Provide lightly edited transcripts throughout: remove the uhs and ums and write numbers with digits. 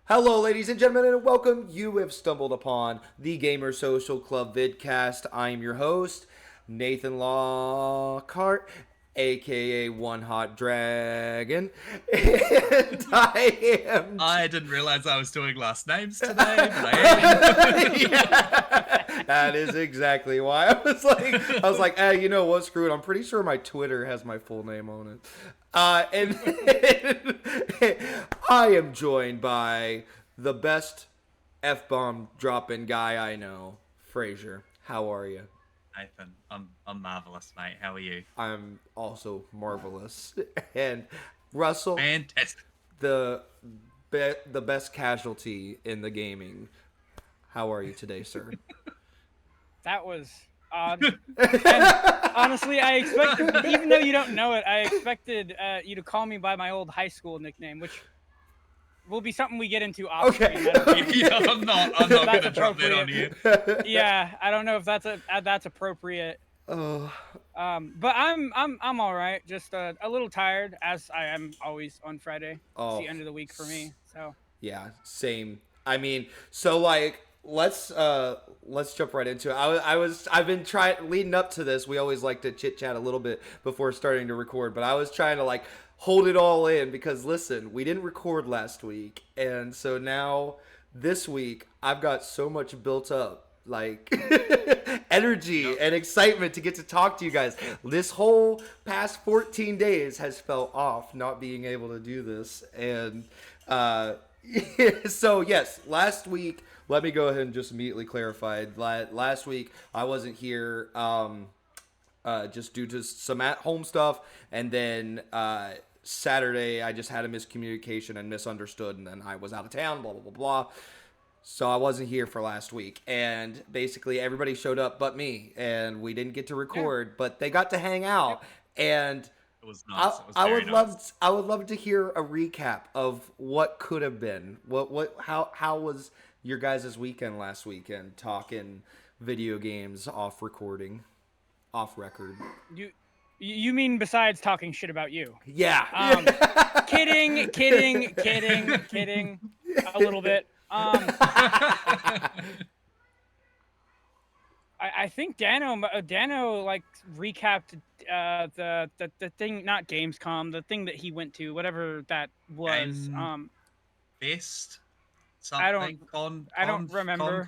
Hello, ladies and gentlemen, and welcome. You have stumbled upon the Gamer Social Club vidcast. I am your host, Nathan Lockhart, aka One Hot Dragon, and I didn't realize I was doing last names today, but I am. Yeah, that is exactly why I was like, hey, you know what? Screw it. I'm pretty sure my Twitter has my full name on it. And I am joined by the best F-bomb dropping guy I know, Fraser. How are you? Nathan, I'm marvelous, mate. How are you? I'm also marvelous. And Russell, Fantastic. the the best casualty in the gaming. How are you today, sir? That was odd. And honestly, I expected, even though you don't know it, I expected you to call me by my old high school nickname, which will be something we get into off screen. Yeah, I'm not gonna drop that on you. Yeah, I don't know if that's appropriate. Oh, But I'm all right. Just a little tired, as I am always on Friday. It's the end of the week for me. So yeah, same. I mean, so like let's jump right into it. I've been trying leading up to this. We always like to chit chat a little bit before starting to record, but I was trying to like hold it all in because listen, we didn't record last week, and so now this week I've got so much built up like energy and excitement to get to talk to you guys. This whole past 14 days has felt off not being able to do this, and so yes, last week, let me go ahead and just immediately clarify. Last week I wasn't here just due to some at home stuff, and then Saturday I just had a miscommunication and misunderstood, and then I was out of town, blah blah blah blah. So I wasn't here for last week, and basically everybody showed up but me, and we didn't get to record, but they got to hang out, and It was nice. It was very nice. I would love to hear a recap of what could have been. How was your guys' weekend last weekend? Talking video games off recording, off record. you mean besides talking shit about you? Yeah. Kidding. A little bit. I think Dano like recapped the thing, not Gamescom, the thing that he went to, whatever that was. Fest? Something? I don't remember.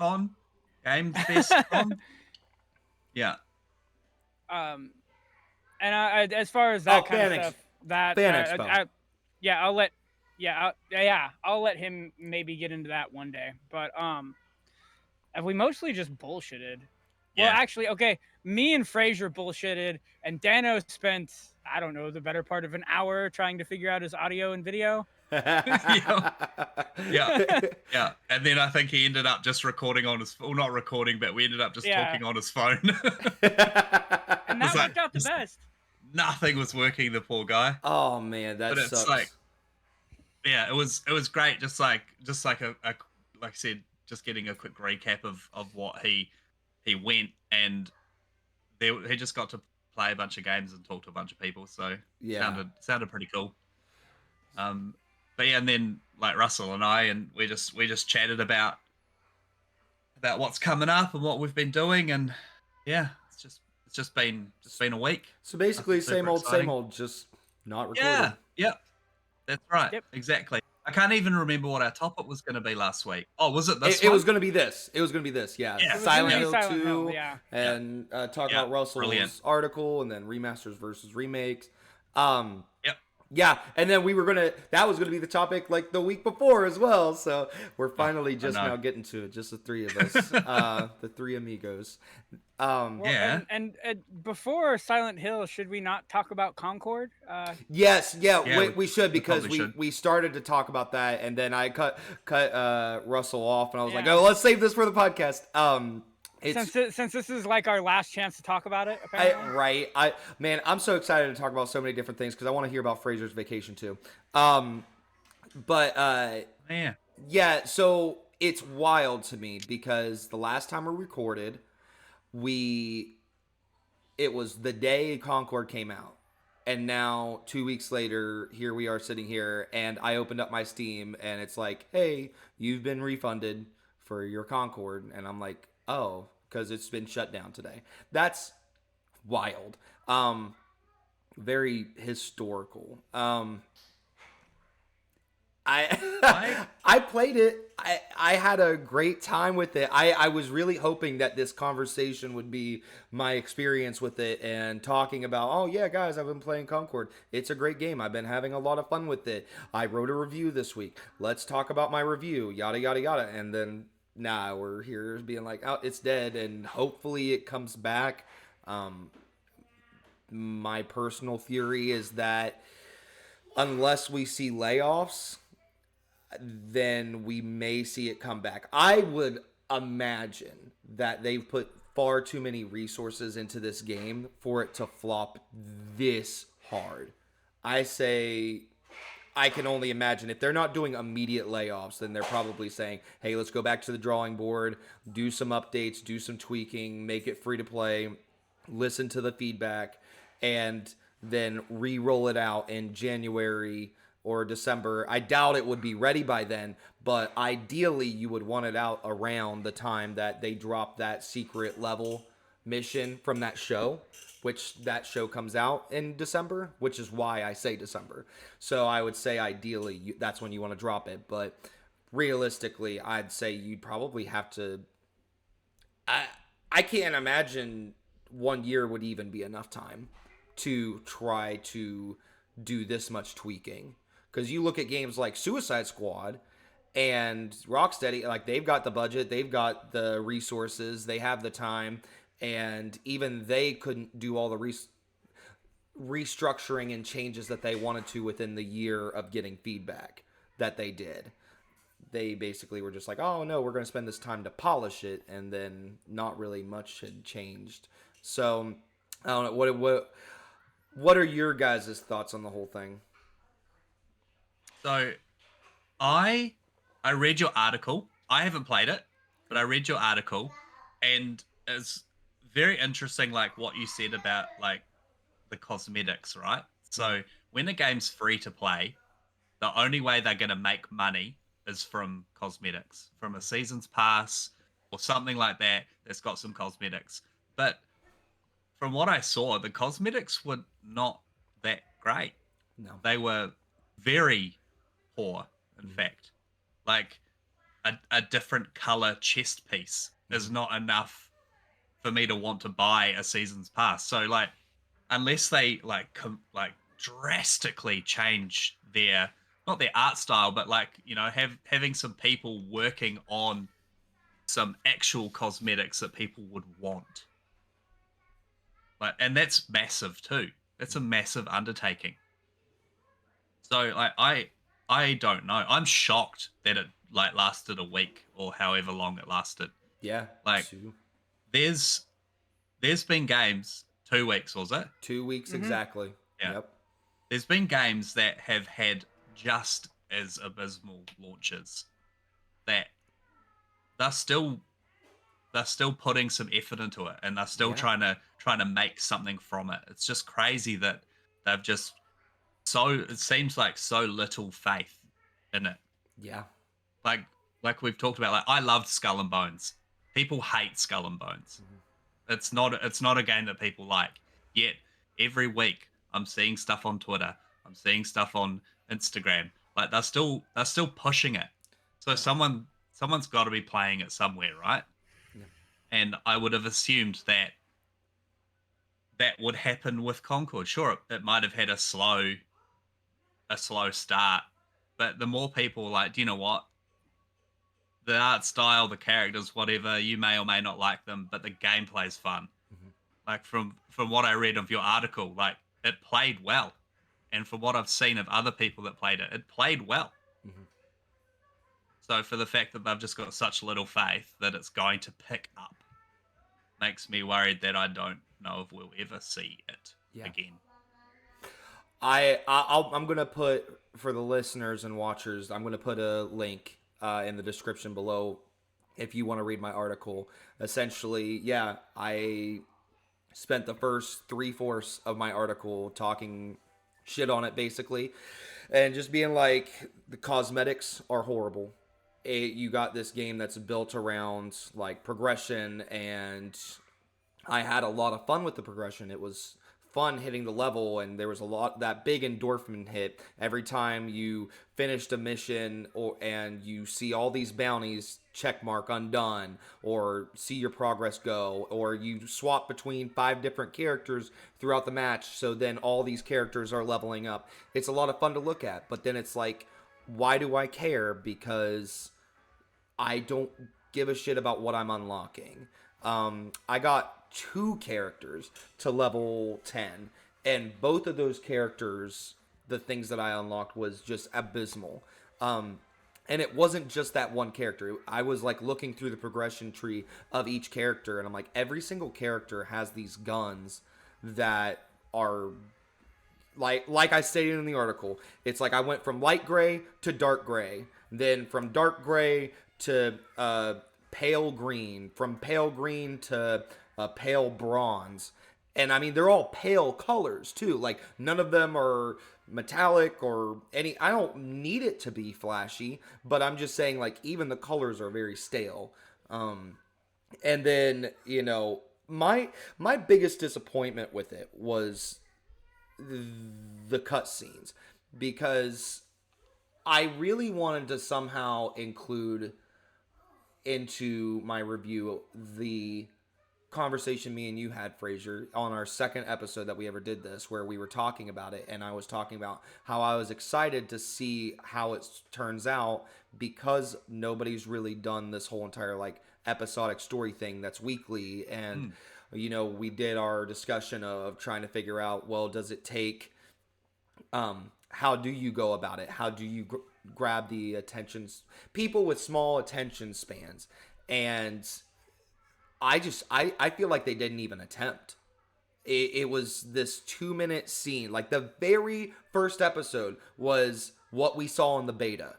Game Fest Con? Yeah. And as far as that kind of stuff, that I'll let him maybe get into that one day. But have we mostly just bullshitted? Yeah. Well, actually, okay, me and Fraser bullshitted, and Dano spent, I don't know, the better part of an hour trying to figure out his audio and video. Yeah. And then I think he ended up just recording on his, well, not recording, but we ended up just talking on his phone. And that worked out the best. Nothing was working, the poor guy. Oh man, that sucks. It's like, yeah, it was great. Just like a like I said, just getting a quick recap of what he went, and he just got to play a bunch of games and talk to a bunch of people. So yeah, sounded pretty cool. But yeah, and then like Russell and I, and we just chatted about what's coming up and what we've been doing, and yeah, it's just been a week. So basically, same old, just not recording. Yeah, that's right. Yep. Exactly. I can't even remember what our topic was going to be last week. Oh, was it this? It was going to be this. Yeah. Silent Hill 2, yeah. And talk about Russell's article, and then remasters versus remakes. Yep. Yeah, and then that was gonna be the topic like the week before as well. So we're finally just now getting to it, just the three of us, the three amigos. And before Silent Hill, should we not talk about Concord? Yes, we should, because we started to talk about that, and then I cut Russell off, and I was like, oh, let's save this for the podcast. Since this is like our last chance to talk about it, apparently. I'm so excited to talk about so many different things because I want to hear about Fraser's vacation too. So it's wild to me because the last time we recorded, it was the day Concord came out, And now 2 weeks later, here we are sitting here, and I opened up my Steam, and it's like, hey, you've been refunded for your Concord. And I'm like, oh, because it's been shut down today. That's wild. Very historical. I I played it. I had a great time with it. I was really hoping that this conversation would be my experience with it and talking about, oh yeah, guys, I've been playing Concord. It's a great game. I've been having a lot of fun with it. I wrote a review this week. Let's talk about my review. Yada yada yada. And then nah, we're here being like, oh, it's dead, and hopefully it comes back. My personal theory is that unless we see layoffs, then we may see it come back. I would imagine that they've put far too many resources into this game for it to flop this hard. I say I can only imagine if they're not doing immediate layoffs, then they're probably saying, hey, let's go back to the drawing board, do some updates, do some tweaking, make it free to play, listen to the feedback, and then re-roll it out in January or December. I doubt it would be ready by then, but ideally you would want it out around the time that they drop that secret level mission from that show, which that show comes out in December, which is why I say December. So I would say ideally that's when you want to drop it, but realistically I'd say you'd probably have to I can't imagine 1 year would even be enough time to try to do this much tweaking. Because you look at games like Suicide Squad and Rocksteady, like they've got the budget, they've got the resources, they have the time, and even they couldn't do all the restructuring and changes that they wanted to within the year of getting feedback that they did. They basically were just like, oh no, we're going to spend this time to polish it, and then not really much had changed. So I don't know, what are your guys' thoughts on the whole thing? So I I read your article. I haven't played it, but I read your article, and it's very interesting, like what you said about like the cosmetics, right? So when a game's free to play, the only way they're going to make money is from cosmetics, from a season's pass or something like that that's got some cosmetics. But from what I saw, the cosmetics were not that great. No. They were very poor, in fact. Like a different color chest piece is not enough for me to want to buy a season's pass. So like unless they like drastically change their not their art style, but like having some people working on some actual cosmetics that people would want. Like, and that's massive too. That's a massive undertaking. So like I don't know. I'm shocked that it like lasted a week or however long it lasted. Yeah. Like there's been games 2 weeks, was it? 2 weeks exactly. Yeah. Yep. There's been games that have had just as abysmal launches that they're still putting some effort into it, and they're still trying to make something from it. It's just crazy that they've just it seems like so little faith in it. Yeah. Like we've talked about, like I loved Skull and Bones. People hate Skull and Bones. It's not a game that people like. Yet every week I'm seeing stuff on Twitter, I'm seeing stuff on Instagram. Like they're still pushing it. So someone's got to be playing it somewhere, right? Yeah. And I would have assumed that would happen with Concord. Sure, it might have had a slow start, but the more people like, do you know what? The art style, the characters, whatever, you may or may not like them, but the gameplay is fun. Like from what I read of your article, like it played well, and from what I've seen of other people that played it, it played well. So for the fact that they've just got such little faith that it's going to pick up makes me worried that I don't know if we'll ever see it again. I'm gonna put, for the listeners and watchers, I'm gonna put a link in the description below if you want to read my article. Essentially, yeah, I spent the first 3/4 of my article talking shit on it, basically, and just being like, the cosmetics are horrible. You got this game that's built around like progression, and I had a lot of fun with the progression. It was fun hitting the level, and there was a lot that big endorphin hit every time you finished a mission, and you see all these bounties check mark undone, or see your progress go, or you swap between 5 different characters throughout the match, so then all these characters are leveling up. It's a lot of fun to look at, but then it's like, why do I care? Because I don't give a shit about what I'm unlocking. I got 2 characters to level 10, and both of those characters, the things that I unlocked was just abysmal. And it wasn't just that one character. I was like looking through the progression tree of each character, and I'm like, every single character has these guns that are like I stated in the article. It's like I went from light gray to dark gray, then from dark gray to pale green, from pale green to pale bronze. And I mean, they're all pale colors too. Like, none of them are metallic or any. I don't need it to be flashy, but I'm just saying, like, even the colors are very stale. And then, you know, my biggest disappointment with it was the cutscenes, because I really wanted to somehow include into my review the conversation me and you had, Fraser, on our second episode that we ever did this, where we were talking about it, and I was talking about how I was excited to see how it turns out, because nobody's really done this whole entire like episodic story thing that's weekly. And you know, we did our discussion of trying to figure out, well, does it take how do you go about it? How do you grab the attentions, people with small attention spans? And I feel like they didn't even attempt. It was this 2-minute scene. Like, the very first episode was what we saw in the beta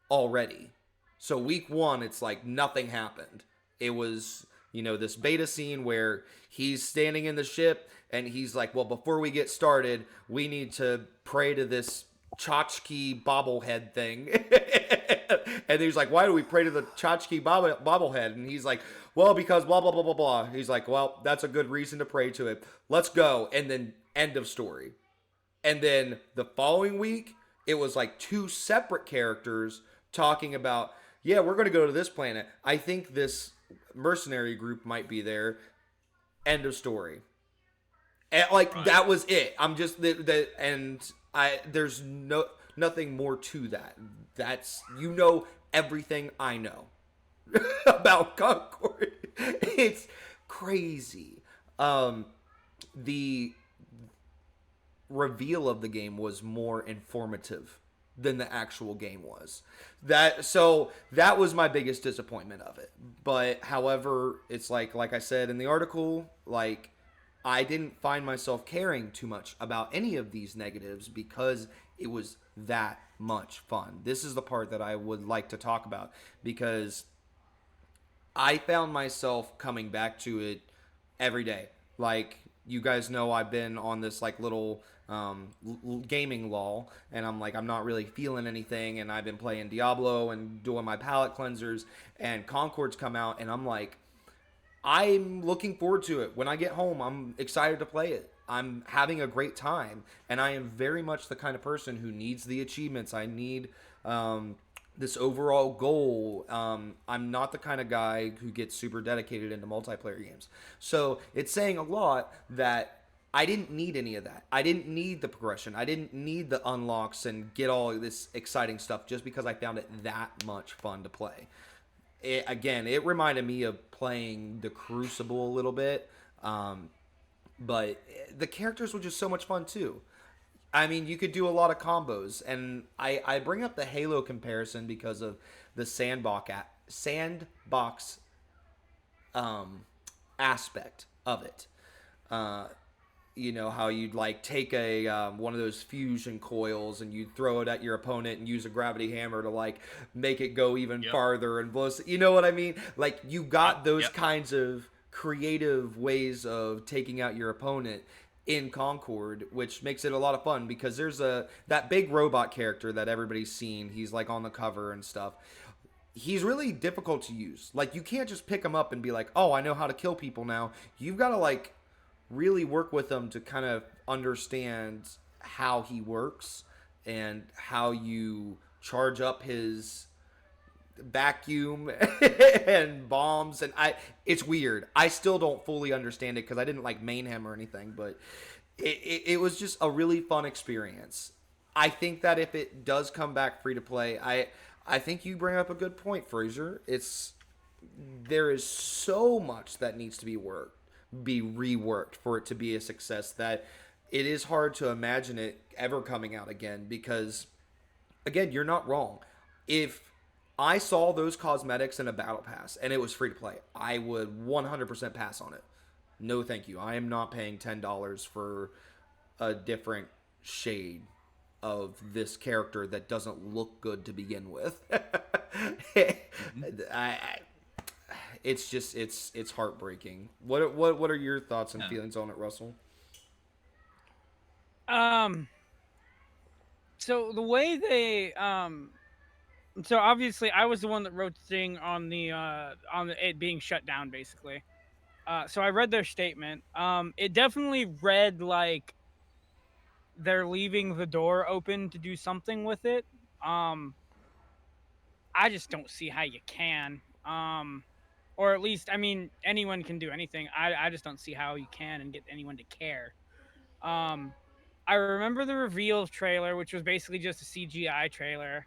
already. So week 1, it's like nothing happened. It was, you know, this beta scene where he's standing in the ship and he's like, well, before we get started, we need to pray to this tchotchke bobblehead thing. And he's like, why do we pray to the tchotchke bobblehead? And he's like, well, because blah, blah, blah, blah, blah. He's like, well, that's a good reason to pray to it. Let's go. And then end of story. And then the following week, it was like 2 separate characters talking about, yeah, we're going to go to this planet. I think this mercenary group might be there. End of story. And like, right. That was it. I'm just there's nothing more to that. That's, you know, everything I know about Concord. It's crazy. The reveal of the game was more informative than the actual game was. That was my biggest disappointment of it. But however, it's like I said in the article, like, I didn't find myself caring too much about any of these negatives because it was that much fun. This is the part that I would like to talk about, because I found myself coming back to it every day. Like, you guys know, I've been on this like little gaming lull, and I'm like, I'm not really feeling anything, and I've been playing Diablo and doing my palate cleansers, and Concord's come out, and I'm like, I'm looking forward to it. When I get home, I'm excited to play it. I'm having a great time, and I am very much the kind of person who needs the achievements. I need this overall goal. I'm not the kind of guy who gets super dedicated into multiplayer games. So it's saying a lot that I didn't need any of that. I didn't need the progression. I didn't need the unlocks and get all of this exciting stuff just because I found it that much fun to play. It reminded me of playing the Crucible a little bit, but the characters were just so much fun too. I mean, you could do a lot of combos, and I bring up the Halo comparison because of the sandbox aspect of it. You know how you'd like take a one of those fusion coils and you'd throw it at your opponent and use a gravity hammer to like make it go even farther and blow. You know what I mean? Like, you got those kinds of creative ways of taking out your opponent in Concord, which makes it a lot of fun because there's that big robot character that everybody's seen. He's like on the cover and stuff. He's really difficult to use. Like, you can't just pick him up and be like, "Oh, I know how to kill people now." You've got to like really work with him to kind of understand how he works and how you charge up his vacuum and bombs. And it's weird. I still don't fully understand it because I didn't like main him or anything, but it was just a really fun experience. I think that if it does come back free to play, I think you bring up a good point, Fraser. There is so much that needs to be reworked for it to be a success that it is hard to imagine it ever coming out again because, again, you're not wrong. If I saw those cosmetics in a battle pass and it was free to play, I would 100% pass on it. No, thank you. I am not paying $10 for a different shade of this character that doesn't look good to begin with. It's heartbreaking. What are your thoughts and feelings on it, Russell? So the way they so obviously I was the one that wrote the thing on it being shut down basically. So I read their statement. It definitely read like they're leaving the door open to do something with it. I just don't see how you can. Or at least, I mean, anyone can do anything. I just don't see how you can and get anyone to care. I remember the reveal trailer, which was basically just a CGI trailer.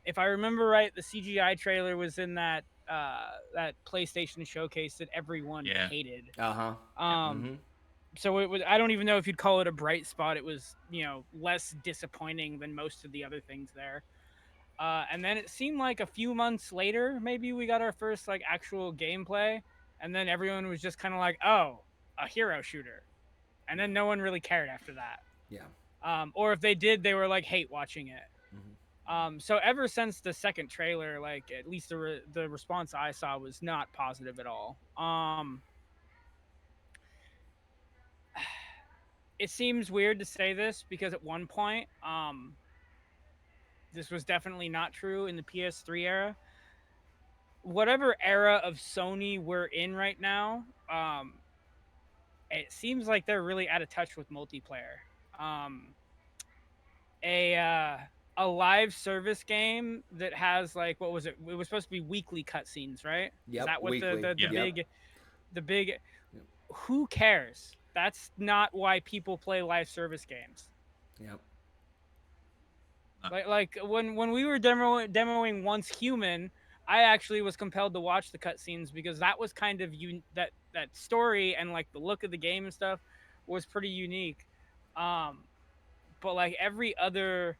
If I remember right, the CGI trailer was in that PlayStation showcase that everyone hated. So it was. I don't even know if you'd call it a bright spot. It was, less disappointing than most of the other things there. And then it seemed like a few months later, maybe we got our first like actual gameplay, and then everyone was just kind of like, "Oh, a hero shooter," and then no one really cared after that. Yeah. Or if they did, they were like hate watching it. So ever since the second trailer, like at least the response I saw was not positive at all. It seems weird to say this because at one point, this was definitely not true in the PS3 era. Whatever era of Sony we're in right now, it seems like they're really out of touch with multiplayer. A live service game that has like, what was it? It was supposed to be weekly cutscenes, right? Yep, Is that what weekly. the big? Who cares? That's not why people play live service games. Yep. Like when we were demoing Once Human, I actually was compelled to watch the cutscenes because that was kind of that story and like the look of the game and stuff was pretty unique. But like every other,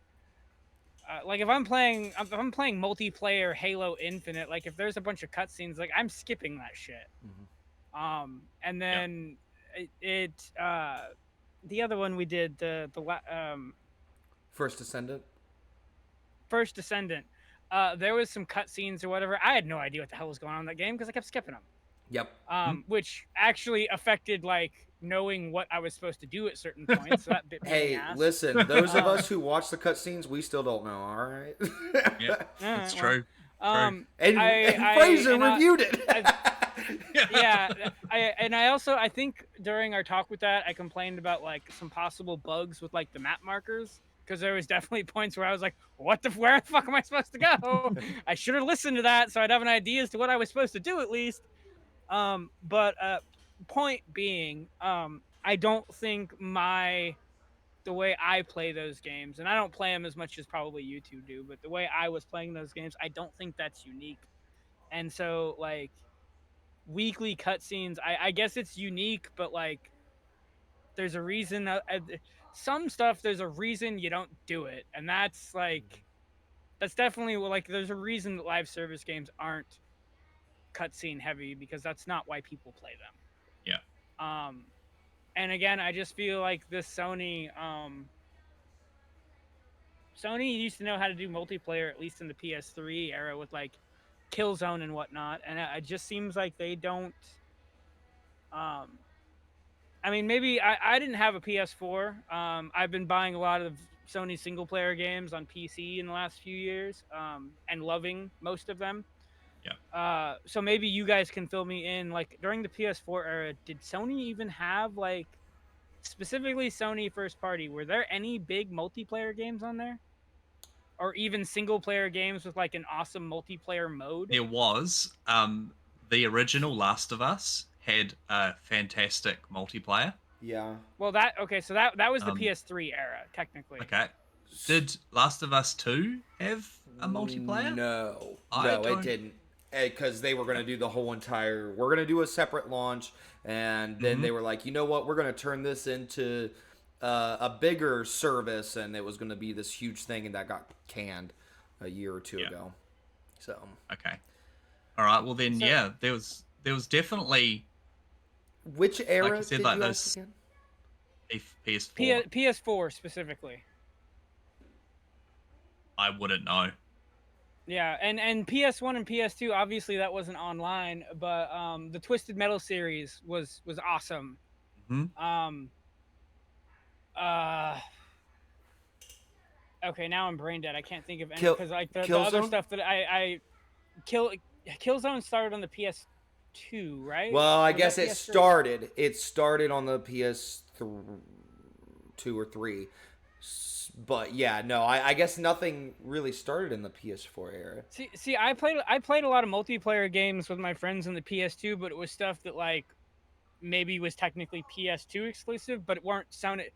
like if I'm playing multiplayer Halo Infinite, like if there's a bunch of cutscenes, like I'm skipping that shit. And then the other one we did First Descendant. First Descendant. There was some cutscenes or whatever. I had no idea what the hell was going on in that game because I kept skipping them. Yep. Which actually affected like knowing what I was supposed to do at certain points. So that bit me in the ass. Listen, those of us who watch the cutscenes, we still don't know. All right. Yeah, it's true. And Fraser reviewed it. I think during our talk with that, I complained about like some possible bugs with like the map markers. Because there was definitely points where I was like, where the fuck am I supposed to go? I should have listened to that so I'd have an idea as to what I was supposed to do at least. But point being, I don't think the way I play those games, and I don't play them as much as probably you two do, but the way I was playing those games, I don't think that's unique. And so, like, weekly cutscenes, I guess it's unique, but like, there's a reason. Some stuff, there's a reason you don't do it, and that's like, that's definitely like, there's a reason that live service games aren't cutscene heavy because that's not why people play them. Yeah. And again, I just feel like this Sony used to know how to do multiplayer, at least in the PS3 era with like Killzone and whatnot, and it just seems like they don't Um, I mean, maybe I didn't have a PS4. I've been buying a lot of Sony single player games on PC in the last few years, and loving most of them. Yeah. So maybe you guys can fill me in. Like during the PS4 era, did Sony even have like specifically Sony first party? Were there any big multiplayer games on there, or even single player games with like an awesome multiplayer mode? There was the original Last of Us had a fantastic multiplayer. Yeah. Well, so that was the Um, PS3 era technically. okay. Did Last of Us 2 have a multiplayer? No, I no, it don't. didn't. Because they were going to do the whole entire. We're going to do a separate launch, and then they were like, you know what? We're going to turn this into a bigger service, and it was going to be this huge thing, and that got canned a year or two ago. So Okay. All right. Well, then, So- yeah, there was definitely, which era you said, did like you those- ask again? PS4. PS4 specifically. I wouldn't know. Yeah, and PS1 and PS2 obviously that wasn't online, but the Twisted Metal series was awesome. Mhm. Uh Okay, now I'm brain dead. I can't think of any Kill- because like the other Killzone? stuff that Killzone started on the PS2, right? Well, I Or was guess that it PS3? started. It started on the PS2 or 3. But yeah, no, I guess nothing really started in the PS4 era. See, I played a lot of multiplayer games with my friends on the PS2, but it was stuff that like maybe was technically PS2 exclusive, but it weren't Sony.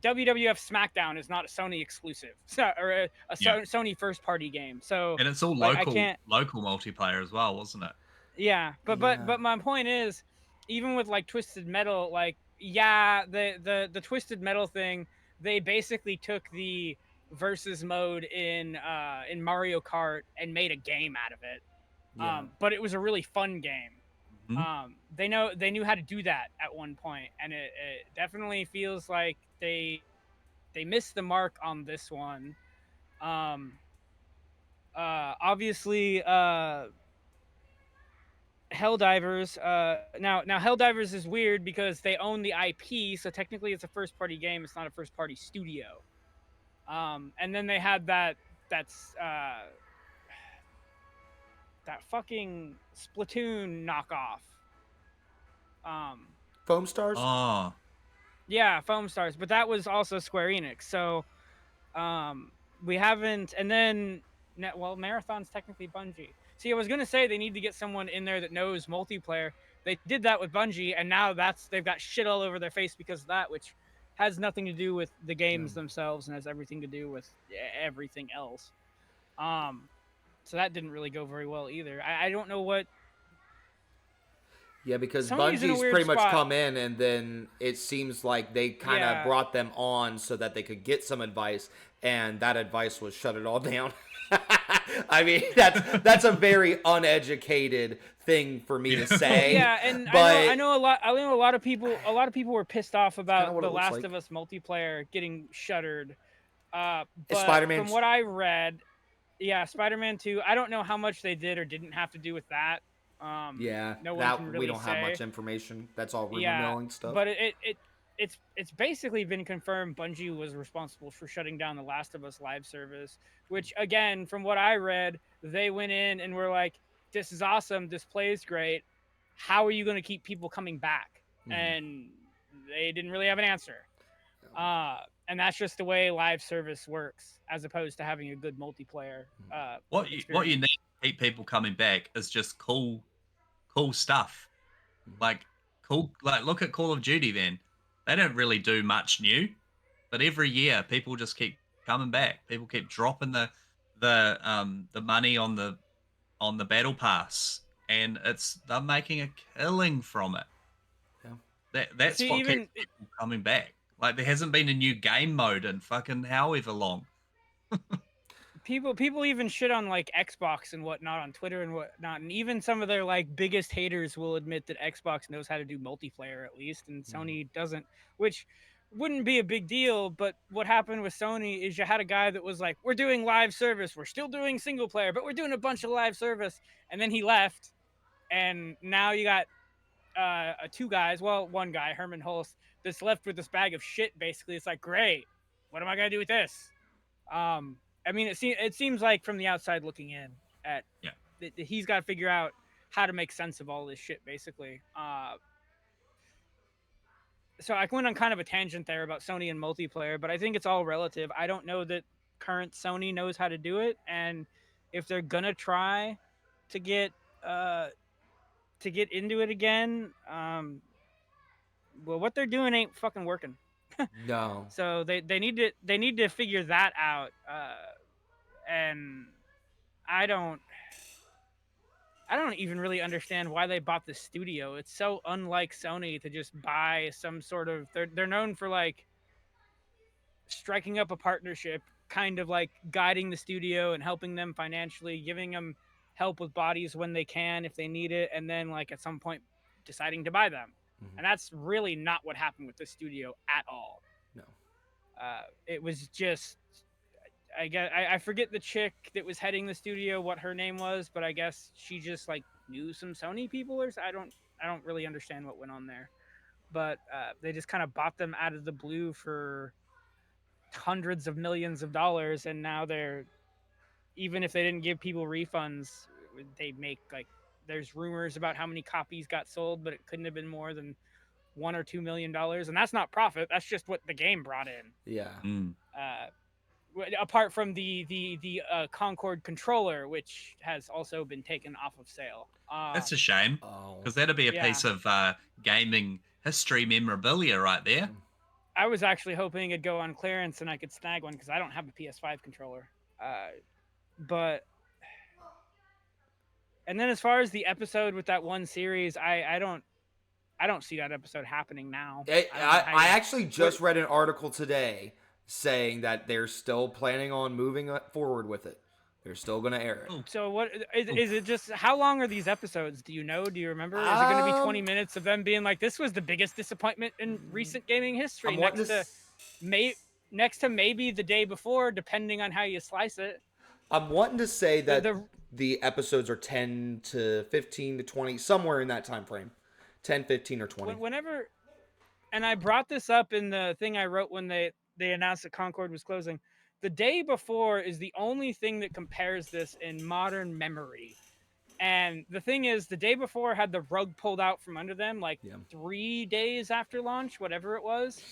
WWF SmackDown is not a Sony exclusive, or a Yeah. Sony first party game. So And it's all like, I local can't. local multiplayer as well, wasn't it? Yeah, but Yeah. but my point is, even with like Twisted Metal, like yeah, the Twisted Metal thing, they basically took the versus mode in Mario Kart and made a game out of it. Yeah. But it was a really fun game. Mhm. They knew how to do that at one point, and it definitely feels like they missed the mark on this one. Obviously, Helldivers. Now Helldivers is weird because they own the IP, so technically it's a first party game. It's not a first party studio. And then they had that's that fucking Splatoon knockoff. Foam Stars? Oh, Yeah, Foam Stars, but that was also Square Enix. So, we haven't. And then, well, Marathon's technically Bungie. See, I was gonna say they need to get someone in there that knows multiplayer. They did that with Bungie, and now they've got shit all over their face because of that, which has nothing to do with the games themselves and has everything to do with everything else. So that didn't really go very well either. I don't know what. Yeah, because Sony's in a Bungie's weird pretty much spot. come in, and then it seems like they kind of Yeah. brought them on so that they could get some advice, and that advice was shut it all down. I mean, that's a very uneducated thing for me to say. Yeah, and but I know a lot. I know a lot of people. A lot of people were pissed off about what the it looks Last like. of Us multiplayer getting shuttered. But Spider-Man from what I read, yeah, Spider-Man 2. I don't know how much they did or didn't have to do with that. yeah, no one that can really we don't have say. much information. That's all rumor Yeah, milling stuff. but it's basically been confirmed Bungie was responsible for shutting down the Last of Us live service, which again, from what I read, they went in and were like, "This is awesome. This plays great. How are you going to keep people coming back?" And they didn't really have an answer. And that's just the way live service works, as opposed to having a good multiplayer. what you experience. need to keep people coming back is just cool stuff. Like look at Call of Duty. Then they don't really do much new, but every year people just keep coming back. People keep dropping the money on the battle pass, and they're making a killing from it. Yeah. That's See, what even- keeps people coming back. Like there hasn't been a new game mode in fucking however long. People even shit on like Xbox and whatnot on Twitter and whatnot, and even some of their like biggest haters will admit that Xbox knows how to do multiplayer at least, and Sony doesn't, which wouldn't be a big deal. But what happened with Sony is you had a guy that was like, "We're doing live service, we're still doing single player, but we're doing a bunch of live service," and then he left, and now you got two guys, well, one guy, Herman Holst, that's left with this bag of shit. Basically, it's like, great, what am I gonna do with this? I mean, it seems like from the outside looking in, at Yeah. he's got to figure out how to make sense of all this shit, basically. So I went on kind of a tangent there about Sony and multiplayer, but I think it's all relative. I don't know that current Sony knows how to do it, and if they're gonna try to get into it again, well, what they're doing ain't fucking working. No. So they need to figure that out. And I don't even really understand why they bought the studio. It's so unlike Sony to just buy some sort of. They're known for like striking up a partnership, kind of like guiding the studio and helping them financially, giving them help with bodies when they can if they need it, and then like at some point deciding to buy them. Mhm. And that's really not what happened with the studio at all. No. It was just, I forget the chick that was heading the studio, what her name was, but I guess she just like knew some Sony people, or I don't really understand what went on there. But they just kind of bought them out of the blue for hundreds of millions of dollars, and now they're, even if they didn't give people refunds, they make like, there's rumors about how many copies got sold, but it couldn't have been more than $1 or $2 million, and that's not profit. That's just what the game brought in. Yeah. Apart from the Concord controller, which has also been taken off of sale. That's a shame, Oh. because that'd be a Yeah. piece of gaming history memorabilia right there. I was actually hoping it'd go on clearance and I could snag one because I don't have a PS5 controller. But and then as far as the episode with that one series, I don't see that episode happening now. I actually just read an article today saying that they're still planning on moving forward with it. They're still going to air it. So what is it? Just how long are these episodes? Do you know? Do you remember? Is it going to be 20 minutes of them being like, "This was the biggest disappointment in recent gaming history"? Next to maybe the day before, depending on how you slice it. I'm wanting to say that the episodes are 10 to 15 to 20, somewhere in that time frame. 10, 15, or 20. Whenever, and I brought this up in the thing I wrote when they announced that Concord was closing. The day before is the only thing that compares this in modern memory. And the thing is, the day before had the rug pulled out from under them, like 3 days after launch, whatever it was.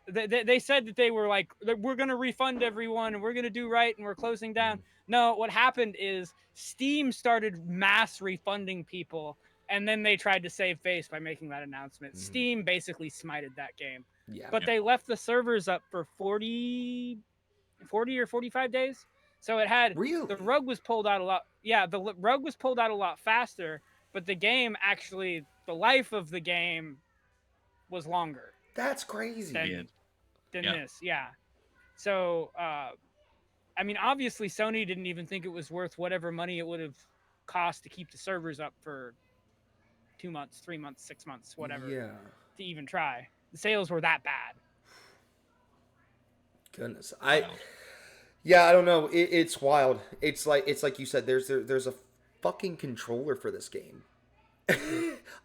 They said that they were like, we're going to refund everyone and we're going to do right and we're closing down. No, what happened is Steam started mass refunding people, and then they tried to save face by making that announcement. Steam basically smited that game. Yeah. But they left the servers up for 40 or 45 days. So it had, the rug was pulled out a lot. Yeah, the rug was pulled out a lot faster, but the game actually, the life of the game was longer. That's crazy. Than this, yeah. So, I mean, obviously Sony didn't even think it was worth whatever money it would have cost to keep the servers up for 2 months, 3 months, 6 months, whatever. Yeah. To even try. The sales were that bad. Goodness, I don't know. It's wild. It's like you said. There's a fucking controller for this game.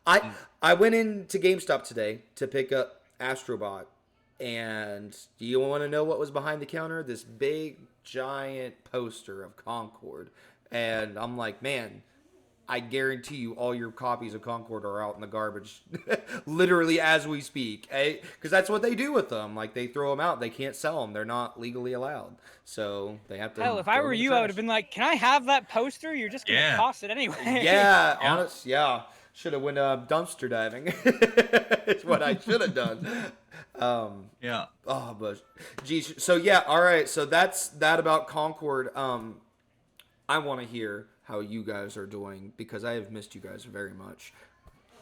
I went into GameStop today to pick up Astrobot, and do you want to know what was behind the counter? This big giant poster of Concord, and I'm like, man, I guarantee you all your copies of Concord are out in the garbage literally as we speak, because that's what they do with them. Like, they throw them out. They can't sell them. They're not legally allowed, so they have to. Hell, if I were you, I would have been like, can I have that poster? You're just gonna toss it anyway. Yeah, honest, should have went dumpster diving. It's what I should have done. Oh, but geez. So yeah, all right. So that's that about Concord. I want to hear how you guys are doing, because I have missed you guys very much.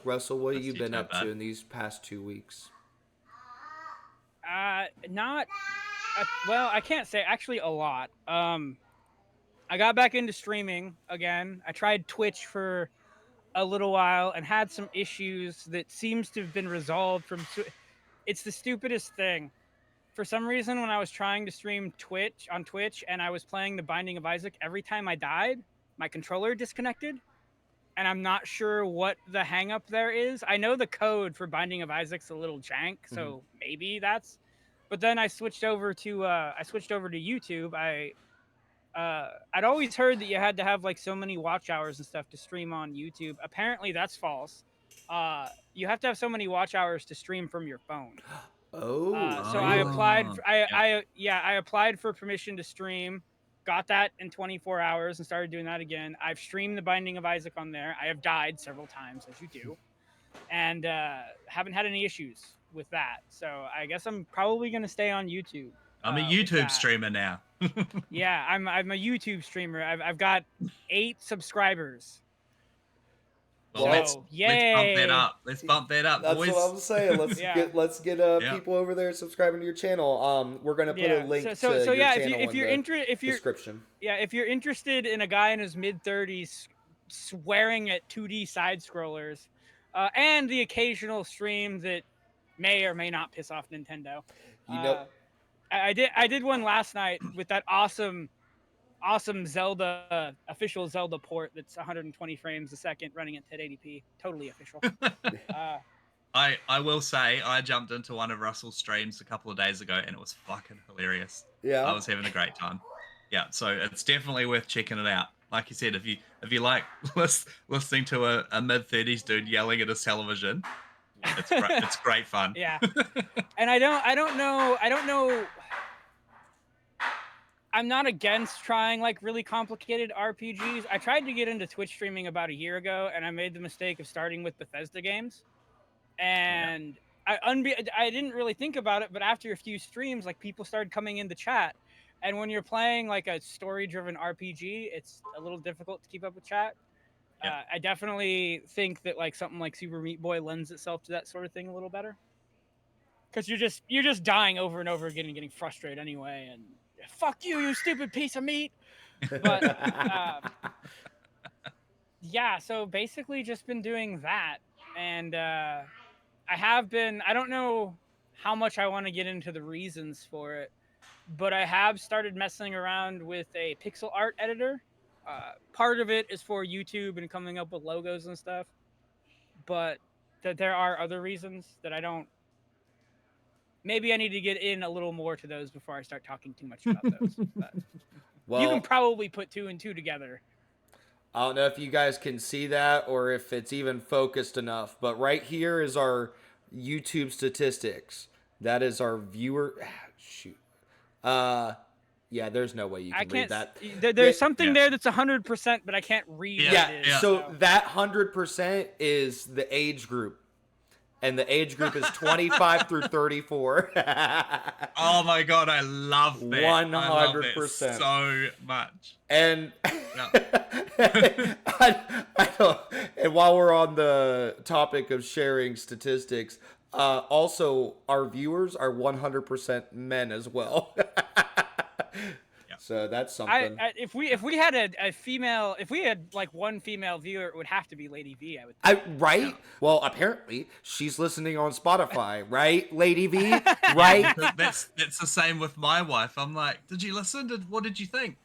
Russell, what have you been up to in these past 2 weeks? Well, I can't say actually a lot. I got back into streaming again. I tried Twitch for a little while and had some issues that seems to have been resolved from. It's the stupidest thing. For some reason, when I was trying to stream on Twitch and I was playing The Binding of Isaac, every time I died, my controller disconnected, and I'm not sure what the hang up there is. I know the code for Binding of Isaac's a little jank, so maybe that's. But then I switched over to YouTube. I'd always heard that you had to have like so many watch hours and stuff to stream on YouTube. Apparently, that's false. You have to have so many watch hours to stream from your phone. So I really? applied. Yeah. I applied for permission to stream. Got that in 24 hours and started doing that again. I've streamed The Binding of Isaac on there. I have died several times, as you do, and haven't had any issues with that. So I guess I'm probably gonna stay on YouTube. I'm a with YouTube that. streamer now. Yeah, I'm a YouTube streamer. I've got 8 subscribers. Well, Well, let's bump that up. Let's bump that up, That's boys. what I'm saying. Let's get Yeah. people over there subscribing to your channel. We're gonna put a link to your channel if you're in the description. Yeah, if you're interested in a guy in his mid-30s swearing at 2D side scrollers, and the occasional stream that may or may not piss off Nintendo, You know, I did one last night with that awesome Zelda official Zelda port that's 120 frames a second running at 1080p, totally official. I will say I jumped into one of Russell's streams a couple of days ago and it was fucking hilarious. yeah. I was having a great time. Yeah, so it's definitely worth checking it out. Like you said, if you like listening to a mid-30s dude yelling at his television, it's great fun. Yeah. And I don't know. I'm not against trying like really complicated RPGs. I tried to get into Twitch streaming about a year ago, and I made the mistake of starting with Bethesda games. And I didn't really think about it, but after a few streams, like people started coming in the chat, and when you're playing like a story-driven RPG, it's a little difficult to keep up with chat. Yeah. I definitely think that like something like Super Meat Boy lends itself to that sort of thing a little better, because you're just dying over and over again and getting frustrated anyway, and fuck you stupid piece of meat. But yeah, so basically just been doing that, and I don't know how much I want to get into the reasons for it, but I have started messing around with a pixel art editor. Part of it is for YouTube and coming up with logos and stuff, but that there are other reasons that I don't. Maybe I need to get in a little more to those before I start talking too much about those. But Well, you can probably put 2 and 2 together. I don't know if you guys can see that or if it's even focused enough, but right here is our YouTube statistics. That is our viewer. Shoot. Yeah, there's no way you can read that. There's something there that's 100%, but I can't read. Yeah, what it is, yeah. So that 100% is the age group. And the age group is 25 through 34. Oh my god, I love that. 100%. So much. And Yeah. I don't, and while we're on the topic of sharing statistics, also our viewers are 100% men as well. So that's something. If we had a female, if we had like one female viewer, it would have to be Lady V. I would. Right? Yeah. Well, apparently she's listening on Spotify, right, Lady V? Right? That's the same with my wife. I'm like, did you listen? What did you think?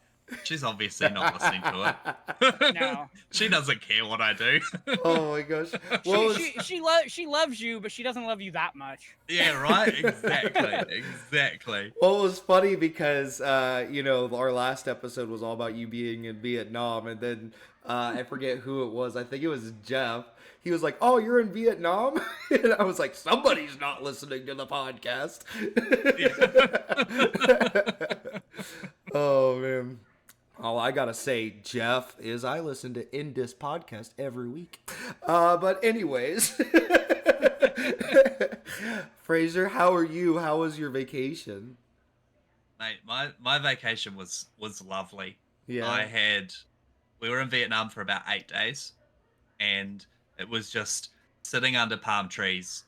She's obviously not listening to it. No. She doesn't care what I do. Oh my gosh. Well, she loves you, but she doesn't love you that much. Yeah, right? Exactly. Well, it was funny because, our last episode was all about you being in Vietnam, and then I forget who it was. I think it was Jeff. He was like, "Oh, you're in Vietnam?" And I was like, "Somebody's not listening to the podcast." Oh, man. All I gotta say, Jeff, is I listen to Indus podcast every week. But anyways, Fraser, how are you? How was your vacation? Mate, my vacation was lovely. Yeah. We were in Vietnam for about 8 days, and it was just sitting under palm trees,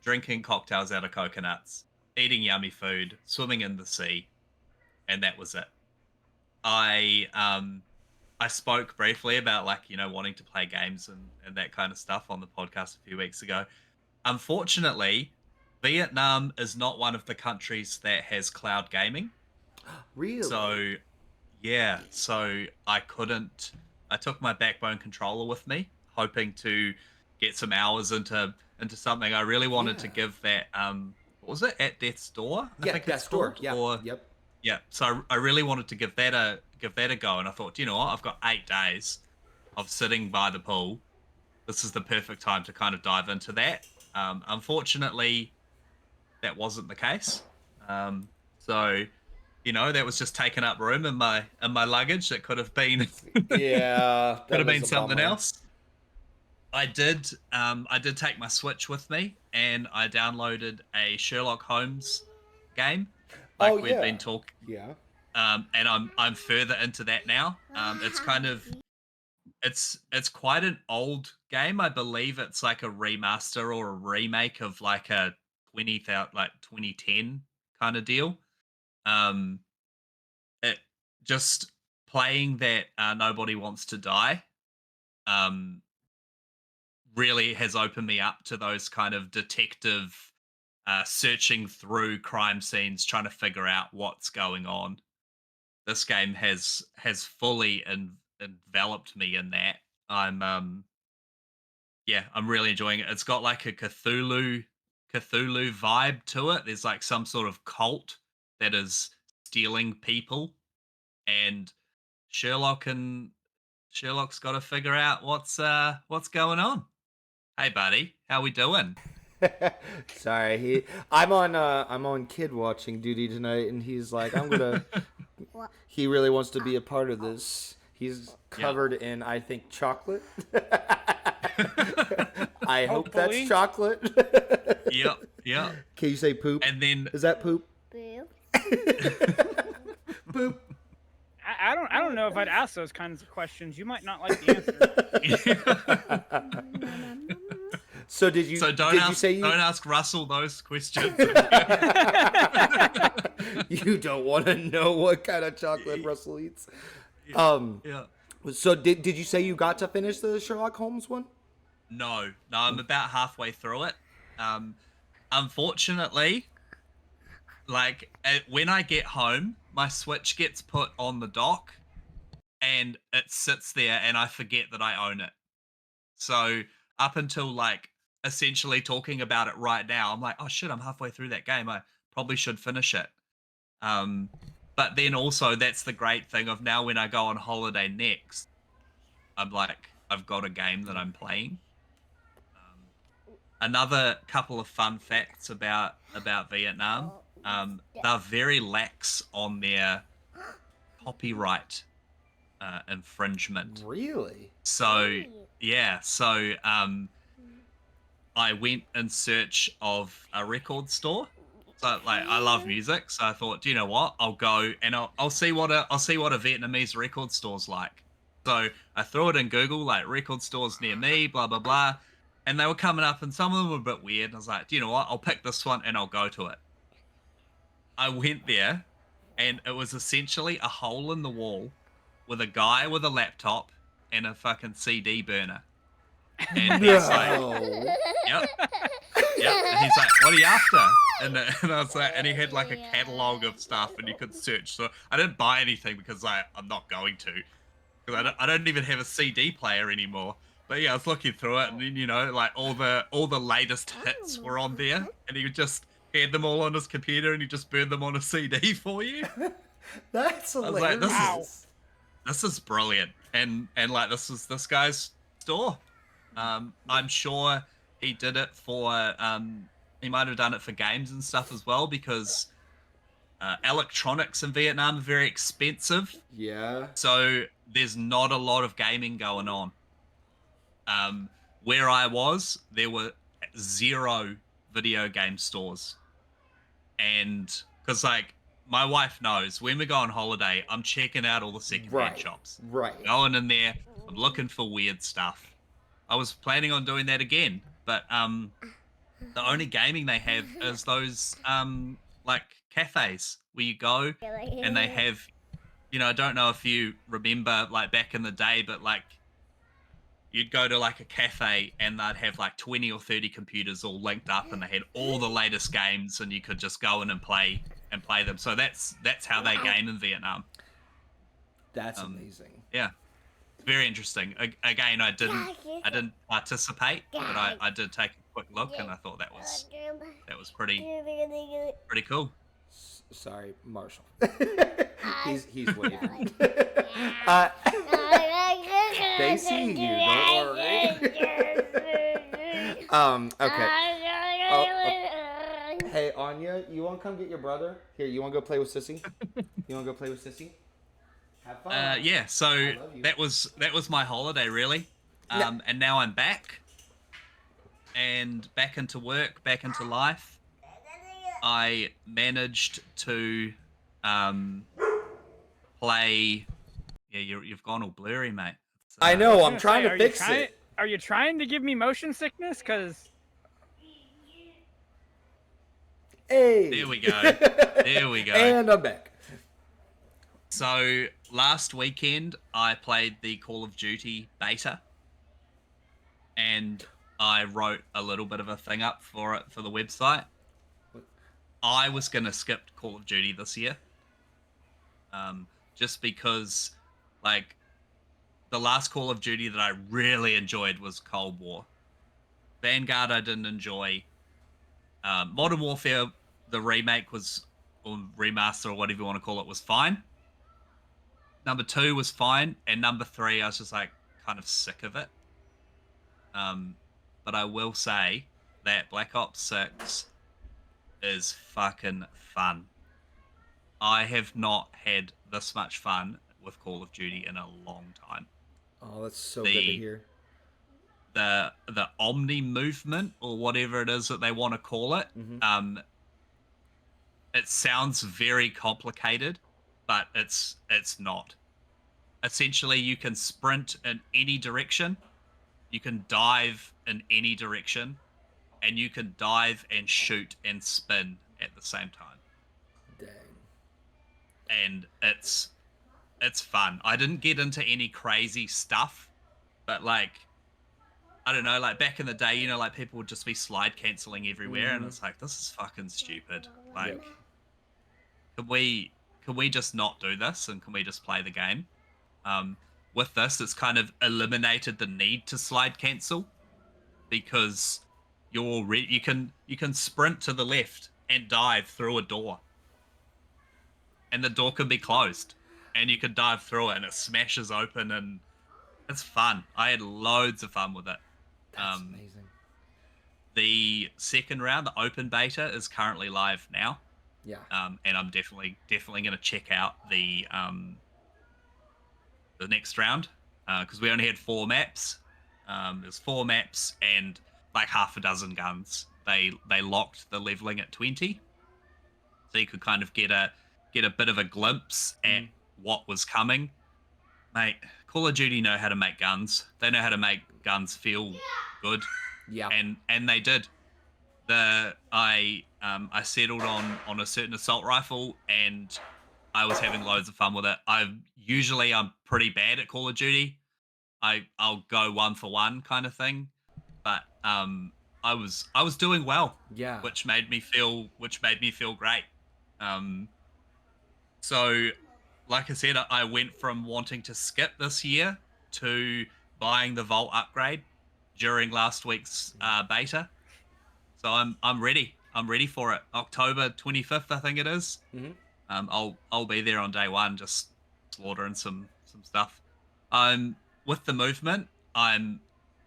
drinking cocktails out of coconuts, eating yummy food, swimming in the sea, and that was it. I spoke briefly about wanting to play games and that kind of stuff on the podcast a few weeks ago. Unfortunately, Vietnam is not one of the countries that has cloud gaming. Really? So I took my Backbone controller with me hoping to get some hours into something. I really wanted to give that what was it, At Death's Door? I think Death's it's Door. called. Yeah. Or Yep. yeah. So I really wanted to give that a go, and I thought, you know what, I've got 8 days of sitting by the pool. This is the perfect time to kind of dive into that. Unfortunately, that wasn't the case. So that was just taking up room in my luggage. That could have been Yeah, could that have was been a something bummer. else. I did take my Switch with me, and I downloaded a Sherlock Holmes game, like we'd been talking. Yeah. And I'm further into that now. It's kind of it's quite an old game. I believe it's like a remaster or a remake of like a 2010 kind of deal. Um, it just playing that Nobody Wants to Die. Um, really has opened me up to those kind of detective searching through crime scenes, trying to figure out what's going on. This game has fully enveloped me in that. I'm really enjoying it. It's got like a Cthulhu vibe to it. There's like some sort of cult that is stealing people, and Sherlock and Sherlock's got to figure out what's going on. Hey, buddy, how we doing? Sorry, I'm on kid watching duty tonight, and he's like, he really wants to be a part of this. He's covered in, I think, chocolate. I hope that's Hopefully. chocolate. Yep. Can you say poop? And then Is that poop? Boo. Poop. I don't know if I'd ask those kinds of questions. You might not like the answer. So did you? So don't did ask, you say you? don't ask Russell those questions. You don't want to know what kind of chocolate Russell eats. Yeah. So did you say you got to finish the Sherlock Holmes one? No, I'm about halfway through it. Unfortunately, like when I get home, my Switch gets put on the dock, and it sits there, and I forget that I own it. So up until like essentially talking about it right now, I'm like, oh shit, I'm halfway through that game. I probably should finish it. But then also that's the great thing of now when I go on holiday next, I'm like, I've got a game that I'm playing. Another couple of fun facts about Vietnam. They're very lax on their copyright infringement. Really? So yeah, I went in search of a record store. So like I love music, so I thought, do you know what? I'll go and I'll see what a Vietnamese record store's like. So I threw it in Google, like record stores near me, blah blah blah, and they were coming up, and some of them were a bit weird. And I was like, do you know what? I'll pick this one and I'll go to it. I went there, and it was essentially a hole in the wall with a guy with a laptop and a fucking CD burner. And he's like, yep. And he's like, what are you after? And I was like, and he had like a catalog of stuff, and you could search. So I didn't buy anything because I'm not going to, because I don't even have a CD player anymore. But yeah, I was looking through it, and then like all the latest hits were on there, and he just had them all on his computer, and he just burned them on a CD for you. That's hilarious. I was like, this is brilliant, and like this is this guy's store. I'm sure he did it for he might have done it for games and stuff as well, because electronics in Vietnam are very expensive. Yeah. So there's not a lot of gaming going on. Where I was, there were 0 video game stores. And because like my wife knows when we go on holiday, I'm checking out all the secondhand shops. Right. Going in there, I'm looking for weird stuff. I was planning on doing that again, but the only gaming they have is those like cafes where you go and they have, I don't know if you remember like back in the day, but like you'd go to like a cafe and they'd have like 20 or 30 computers all linked up, and they had all the latest games, and you could just go in and play them. So that's how they game in Vietnam. That's amazing. Yeah. very interesting. Again, I didn't participate, but I did take a quick look, and I thought that was pretty cool. Sorry, Marshall. he's waving. They see you. Don't worry. Okay. Oh. Hey, Anya, you want to come get your brother? Here, you want to go play with Sissy? You want to go play with Sissy? Have fun. Yeah. So that was my holiday, really. And now I'm back, and back into work, back into life. I managed to play. Yeah, you've gone all blurry, mate. I know. I'm trying to fix it. Are you trying to give me motion sickness? Cause hey, there we go. There we go. And I'm back. So last weekend I played the Call of Duty beta, and I wrote a little bit of a thing up for it for the website. I was gonna skip Call of Duty this year, just because, like, the last Call of Duty that I really enjoyed was Cold War. Vanguard I didn't enjoy. Modern Warfare, the remake was, or remaster or whatever you want to call it, was fine. Number 2 was fine, and number 3 I was just like kind of sick of it. But I will say that Black Ops 6 is fucking fun. I have not had this much fun with Call of Duty in a long time. Oh, that's so good to hear. The Omni movement, or whatever it is that they want to call it, it sounds very complicated, but it's not. Essentially, you can sprint in any direction, you can dive in any direction, and you can dive and shoot and spin at the same time. Dang. And it's fun. I didn't get into any crazy stuff, but, like, I don't know, like back in the day, you know, like people would just be slide canceling everywhere, and it's like, this is fucking stupid. Like, can we just not do this, and can we just play the game? With this, it's kind of eliminated the need to slide cancel, because you can sprint to the left and dive through a door, and the door can be closed, and you can dive through it, and it smashes open, and it's fun. I had loads of fun with it. That's amazing. The second round, the open beta, is currently live now. Yeah. And I'm definitely going to check out the next round, because we only had 4 maps. There's 4 maps and like half a dozen guns. They locked the leveling at 20, so you could kind of get a bit of a glimpse at what was coming. Mate, Call of Duty know how to make guns. They know how to make guns feel good. Yeah. And they did. I settled on a certain assault rifle, and I was having loads of fun with it. I'm pretty bad at Call of Duty. I'll go 1 for 1 kind of thing, but I was doing well. Yeah. Which made me feel great. So, like I said, I went from wanting to skip this year to buying the Vault upgrade during last week's beta. So I'm ready. I'm ready for it. October 25th, I think it is. I'll be there on day 1, just slaughtering some stuff. With the movement, I'm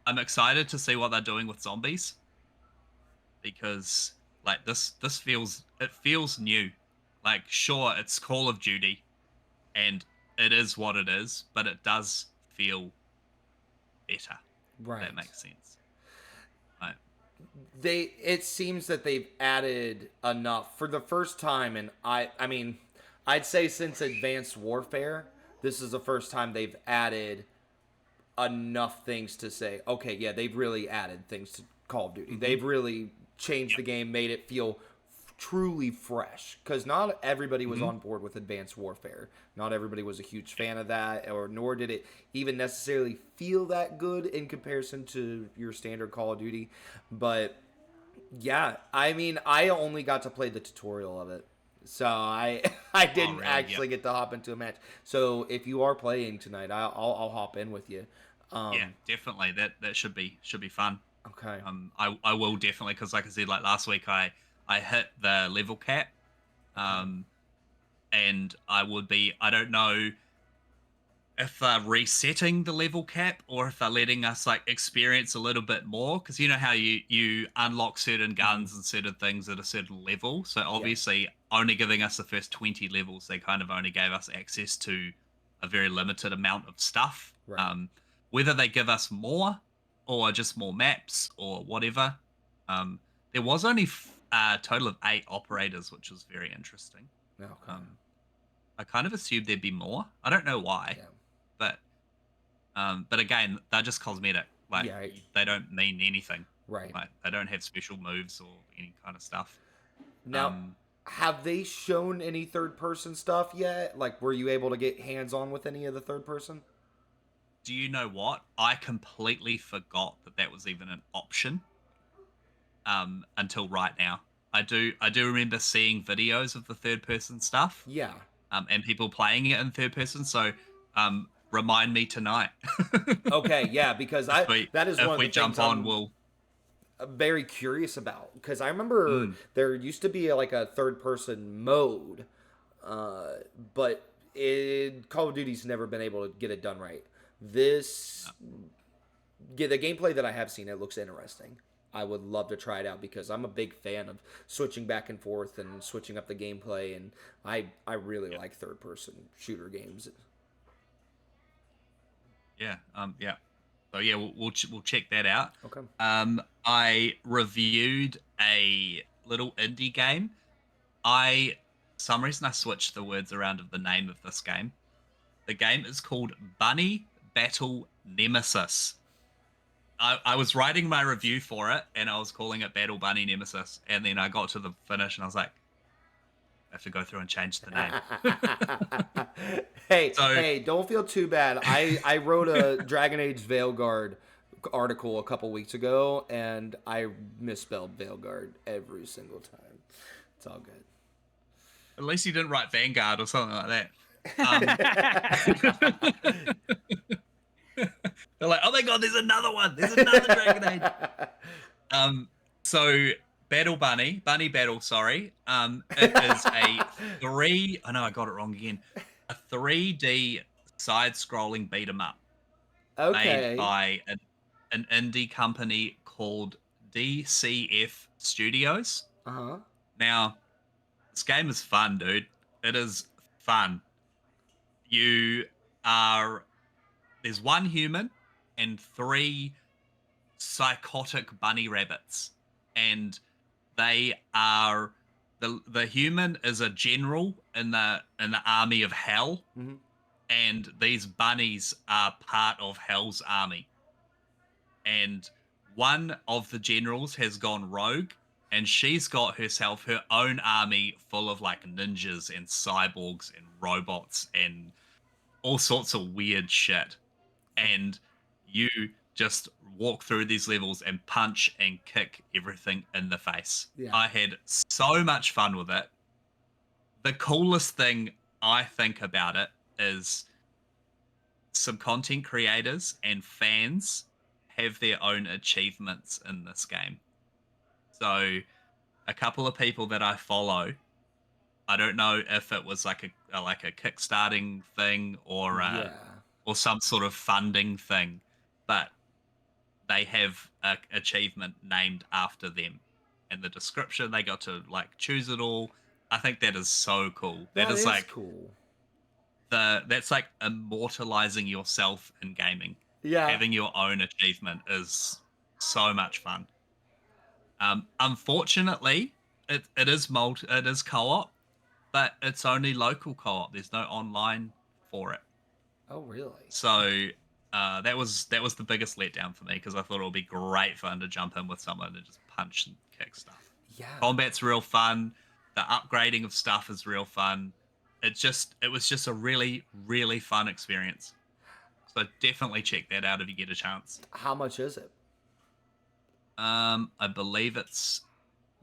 excited to see what they're doing with zombies, because like this feels new. Like, sure, it's Call of Duty, and it is what it is, but it does feel better. Right. If that makes sense. Right. It seems that they've added enough for the first time, and I mean, I'd say since Advanced Warfare, this is the first time they've added enough things to say, okay, yeah, they've really added things to Call of Duty. They've really changed the game, made it feel truly fresh, because not everybody was on board with Advanced Warfare. Not everybody was a huge fan of that, or nor did it even necessarily feel that good in comparison to your standard Call of Duty. But yeah, I mean, I only got to play the tutorial of it, So I I didn't really? actually get to hop into a match. So if you are playing tonight, I'll hop in with you. Yeah, definitely. That should be fun. Okay. I will definitely, because like I said, like last week I hit the level cap, and I don't know if they're resetting the level cap or if they're letting us like experience a little bit more, because you know how you unlock certain guns and certain things at a certain level. So Yeah. obviously only giving us the first 20 levels, they kind of only gave us access to a very limited amount of stuff. Right. Whether they give us more or just more maps or whatever. There was only a total of 8 operators, which was very interesting. Okay. I kind of assumed there'd be more. I don't know why, Yeah. but again, they're just cosmetic. Like Yeah. they don't mean anything. Right. Like they don't have special moves or any kind of stuff. Now, have they shown any third person stuff yet? Like, were you able to get hands on with any of the third person? Do you know what? I completely forgot that was even an option. Until right now, I do remember seeing videos of the third person stuff. Yeah. And people playing it in third person. So, remind me tonight. Okay, yeah, because that is one If of we the jump things on, I'm we'll. very curious about, because I remember Mm, there used to be like a third person mode, but Call of Duty's never been able to get it done right. This, yeah, the gameplay that I have seen, it looks interesting. I would love to try it out because I'm a big fan of switching back and forth and switching up the gameplay, and I really yeah, like third person shooter games. yeah, yeah. So yeah, we'll check that out. Okay. I reviewed a little indie game. I some reason I switched the words around of the name of this game. The game is called Bunny Battle Nemesis. I was writing my review for it and I was calling it Battle Bunny Nemesis, and then I got to the finish and I was like, I have to go through and change the name. Hey, So hey, don't feel too bad. I wrote a Dragon Age Veilguard article a couple weeks ago, and I misspelled Veilguard every single time. It's all good. at least you didn't write Vanguard or something like that. They're like, oh my god, there's another one. There's another Dragon Age. Um, so Bunny Battle, sorry. It is a three. I know I got it wrong again. A 3D side-scrolling beat 'em up made Okay. by an indie company called DCF Studios. Uh-huh. Now, this game is fun, dude. It is fun. You are There's one human and 3 psychotic bunny rabbits, and they are the human is a general in the army of hell, Mm-hmm. and these bunnies are part of hell's army. And one of the generals has gone rogue, and she's got herself her own army full of like ninjas and cyborgs and robots and all sorts of weird shit. And you just walk through these levels and punch and kick everything in the face. Yeah. I had so much fun with it. The coolest thing I think about it is some content creators and fans have their own achievements in this game. So a couple of people that I follow, I don't know if it was like a kickstarting thing Yeah. or some sort of funding thing, but they have a achievement named after them. And the description, they got to like choose it all. I think that is so cool. That That is is like cool. that's like immortalizing yourself in gaming. Yeah. Having your own achievement is so much fun. Unfortunately, it is co-op, but it's only local co-op. There's no online for it. Oh, really? So that was the biggest letdown for me, because I thought it would be great fun to jump in with someone and just punch and kick stuff. Yeah. Combat's real fun. The upgrading of stuff is real fun. It was just a really, really fun experience. So definitely check that out if you get a chance. How much is it? I believe it's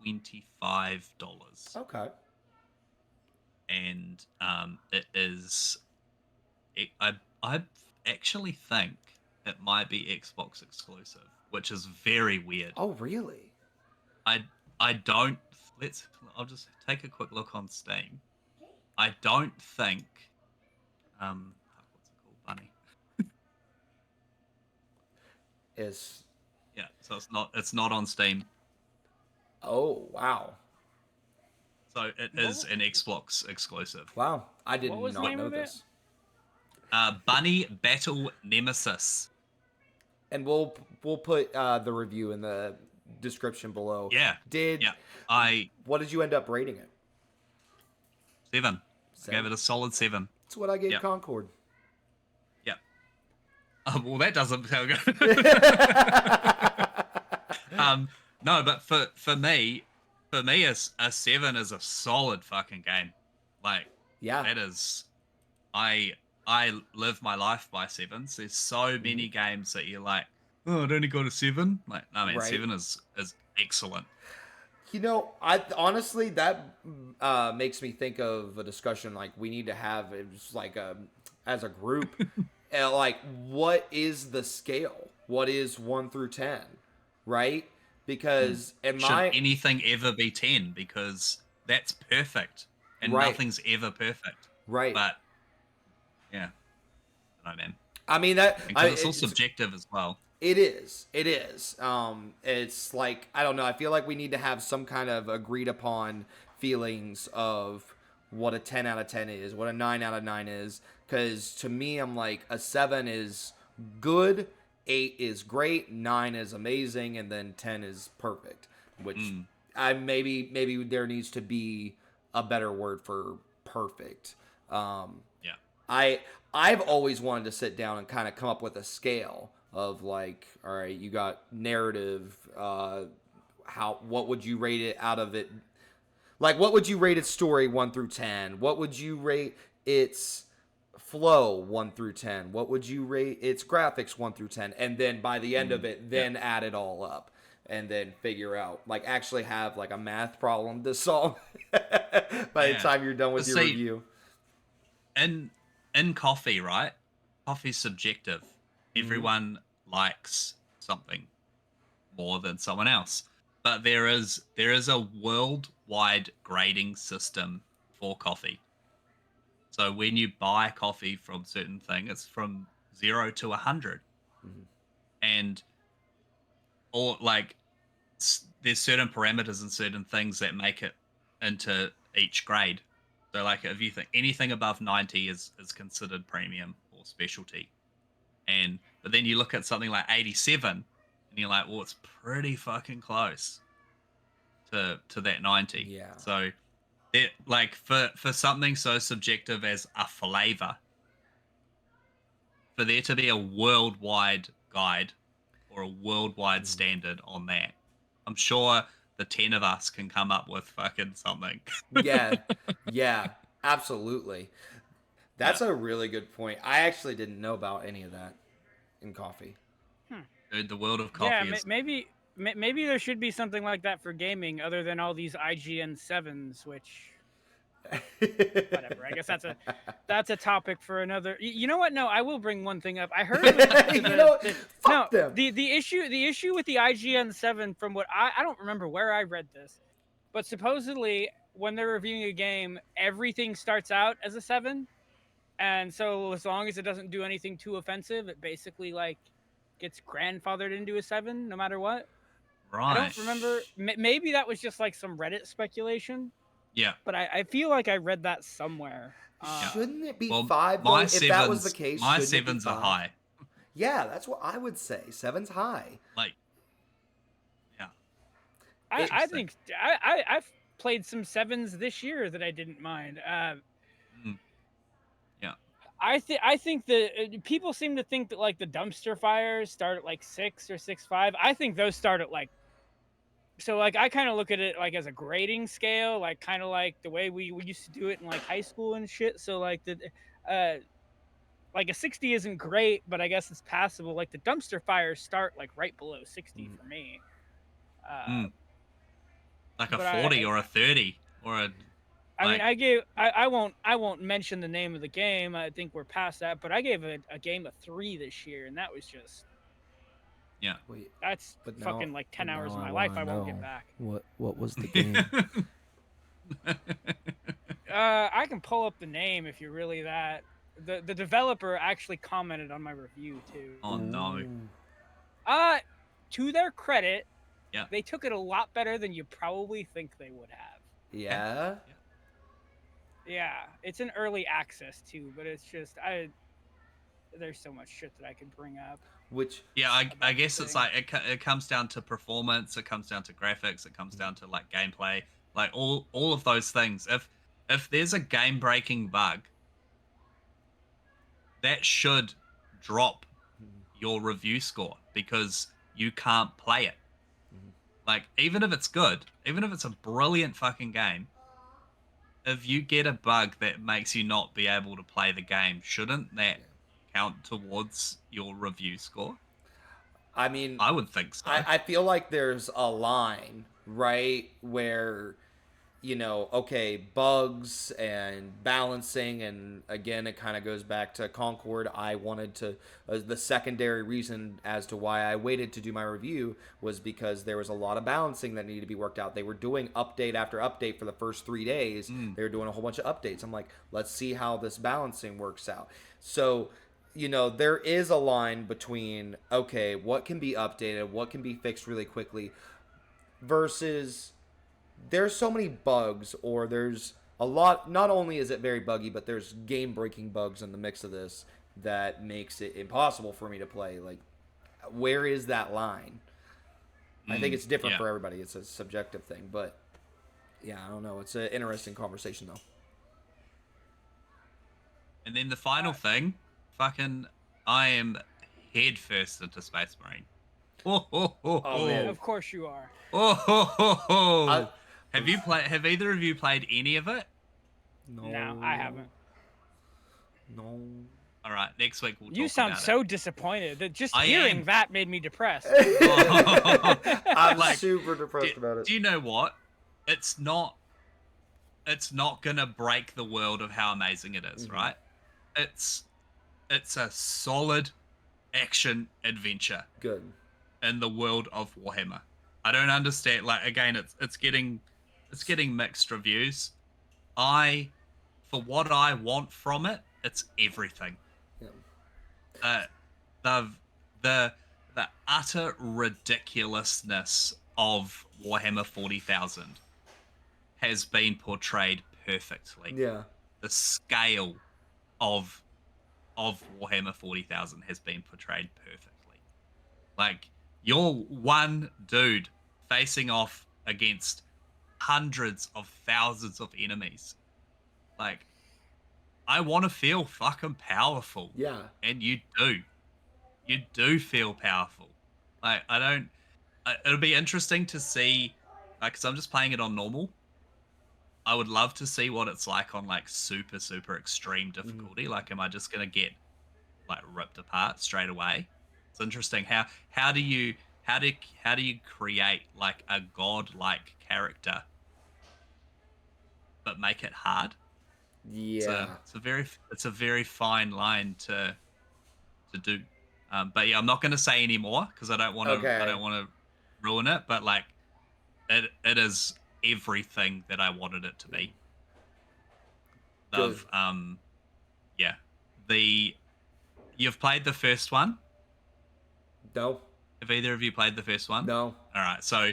$25. Okay. and it is. I actually think it might be Xbox exclusive, which is very weird. Oh, really? I I don't. I'll just take a quick look on Steam. I don't think. Fuck, what's it called? Bunny. Is Yeah, so it's not on Steam. oh wow. So it is an Xbox exclusive. Wow, I did What was the not name know of it? this. Bunny Battle Nemesis. And we'll put the review in the description below. Yeah. What did you end up rating it? 7. I 7? gave it a solid 7. That's what I gave Yep. Concord. Yep. Well, that doesn't sound good. No, but for me, a 7 is a solid fucking game. Like, Yeah. that is, I live my life by 7s. There's so many games that you're like, oh, it only got a 7. Like, no, man, Right. 7 is excellent. You know, I honestly that makes me think of a discussion like we need to have it's like as a group, like what is the scale? What is 1 through 10, right? Because in Should my anything ever be 10? Because that's perfect, and Right. nothing's ever perfect. right, But yeah, I don't know, man. I mean that Because it's all subjective as well. It is. It is. It's like I don't know. I feel like we need to have some kind of agreed upon feelings of what a 10 out of 10 is, what a 9 out of 9 is. Because to me, I'm like a 7 is good, 8 is great, 9 is amazing, and then 10 is perfect. Which I maybe there needs to be a better word for perfect. Yeah. I've always wanted to sit down and kind of come up with a scale of like, all right, you got narrative, what would you rate it out of it? Like, what would you rate its story 1 through 10? What would you rate its flow 1 through 10? What would you rate its graphics 1 through 10? And then by the end of it, then add it all up and then figure out, like, actually have like a math problem to solve by the time you're done with your review. In coffee, right? Coffee's subjective. Everyone likes something more than someone else. But there is a worldwide grading system for coffee. So when you buy coffee from certain thing, it's from 0 to 100. And or like there's certain parameters and certain things that make it into each grade. So like if you think anything above 90 is considered premium or specialty. But then you look at something like 87 and you're like, well, it's pretty fucking close to that 90. Yeah. So it like for something so subjective as a flavor, for there to be a worldwide guide or a worldwide standard on that, I'm sure the 10 of us can come up with fucking something. Yeah, absolutely. That's a really good point. I actually didn't know about any of that in coffee. Dude, the world of coffee is... maybe there should be something like that for gaming other than all these IGN 7s, which... whatever. I guess that's a topic for another. You know what? No, I will bring one thing up. I heard fuck them. The issue with the IGN 7, from what I don't remember where I read this, but supposedly when they're reviewing a game, everything starts out as a 7, and so as long as it doesn't do anything too offensive, it basically like gets grandfathered into a 7 no matter what. Right. I don't remember. Maybe that was just like some Reddit speculation. Yeah. But I feel like I read that somewhere. Shouldn't it be 5 though? If that was the case, my 7s are high. Yeah, that's what I would say. 7's high. Like, yeah. I think I've played some 7s this year that I didn't mind. Yeah. I think that people seem to think that like the dumpster fires start at like 6 or 6.5. I think those start at like. So like I kind of look at it like as a grading scale, like kind of like the way we used to do it in like high school and shit. So like like a 60 isn't great, but I guess it's passable. Like the dumpster fires start like right below 60 for me. Like a 40 or a 30 or a I mean, Like, I won't mention the name of the game. I think we're past that, but I gave it a game of 3 this year, and that was just yeah. Wait, that's but fucking like but 10 hours now of I my want life to I won't get know back. what was the game? I can pull up the name if you're really that. The developer actually commented on my review too. Oh no. Ooh. Uh, to their credit, Yeah. they took it a lot better than you probably think they would have. Yeah. Yeah. Yeah, it's an early access too, but it's just there's so much shit that I could bring up Which Yeah, I about the guess it's thing. like it comes down to performance, it comes down to graphics, it comes down to like gameplay, like all of those things. If there's a game breaking bug, that should drop your review score because you can't play it. Like even if it's good, even if it's a brilliant fucking game, if you get a bug that makes you not be able to play the game, shouldn't that count towards your review score? I mean, I would think so. I feel like there's a line, right, where, okay, bugs and balancing, and again, it kind of goes back to Concord. I wanted to, the secondary reason as to why I waited to do my review was because there was a lot of balancing that needed to be worked out. They were doing update after update for the first 3 days. Mm. They were doing a whole bunch of updates. I'm like, let's see how this balancing works out. So, there is a line between, okay, what can be updated, what can be fixed really quickly, versus there's so many bugs, or there's a lot, not only is it very buggy, but there's game breaking bugs in the mix of this that makes it impossible for me to play. Like, where is that line? I think it's different Yeah. for everybody. It's a subjective thing, but yeah, I don't know. It's an interesting conversation though. And then the final thing, fucking, I am head first into Space Marine. Oh, oh, oh, Oh, oh. man. Of course you are. Oh, oh, oh, oh. I- Have either of you played any of it? No, I haven't. No. All right, next week we'll talk You sound about so disappointed. That just I hearing am. that made me depressed. it. I'm Like, super depressed about it. Do you know what? It's not gonna break the world of how amazing it is, right? It's a solid action adventure Good. in the world of Warhammer. I don't understand. Like again, it's getting mixed reviews. For what I want from it, it's everything. Yeah. The the utter ridiculousness of Warhammer 40,000 has been portrayed perfectly. Yeah. The scale of Warhammer 40,000 has been portrayed perfectly. Like, you're one dude facing off against hundreds of thousands of enemies. Like, I want to feel fucking powerful. Yeah. And you do. You do feel powerful. Like, it'll be interesting to see, like, because I'm just playing it on normal. I would love to see what it's like on, like, super, super extreme difficulty. Like, am I just going to get, like, ripped apart straight away? It's interesting. How do you create like a godlike character but make it hard? Yeah. It's a very fine line to do. But yeah, I'm not going to say any more because I don't want to Okay. ruin it. But like, it is everything that I wanted it to be. Good. Yeah, you've played the first one. No. Have either of you played the first one? No. All right. So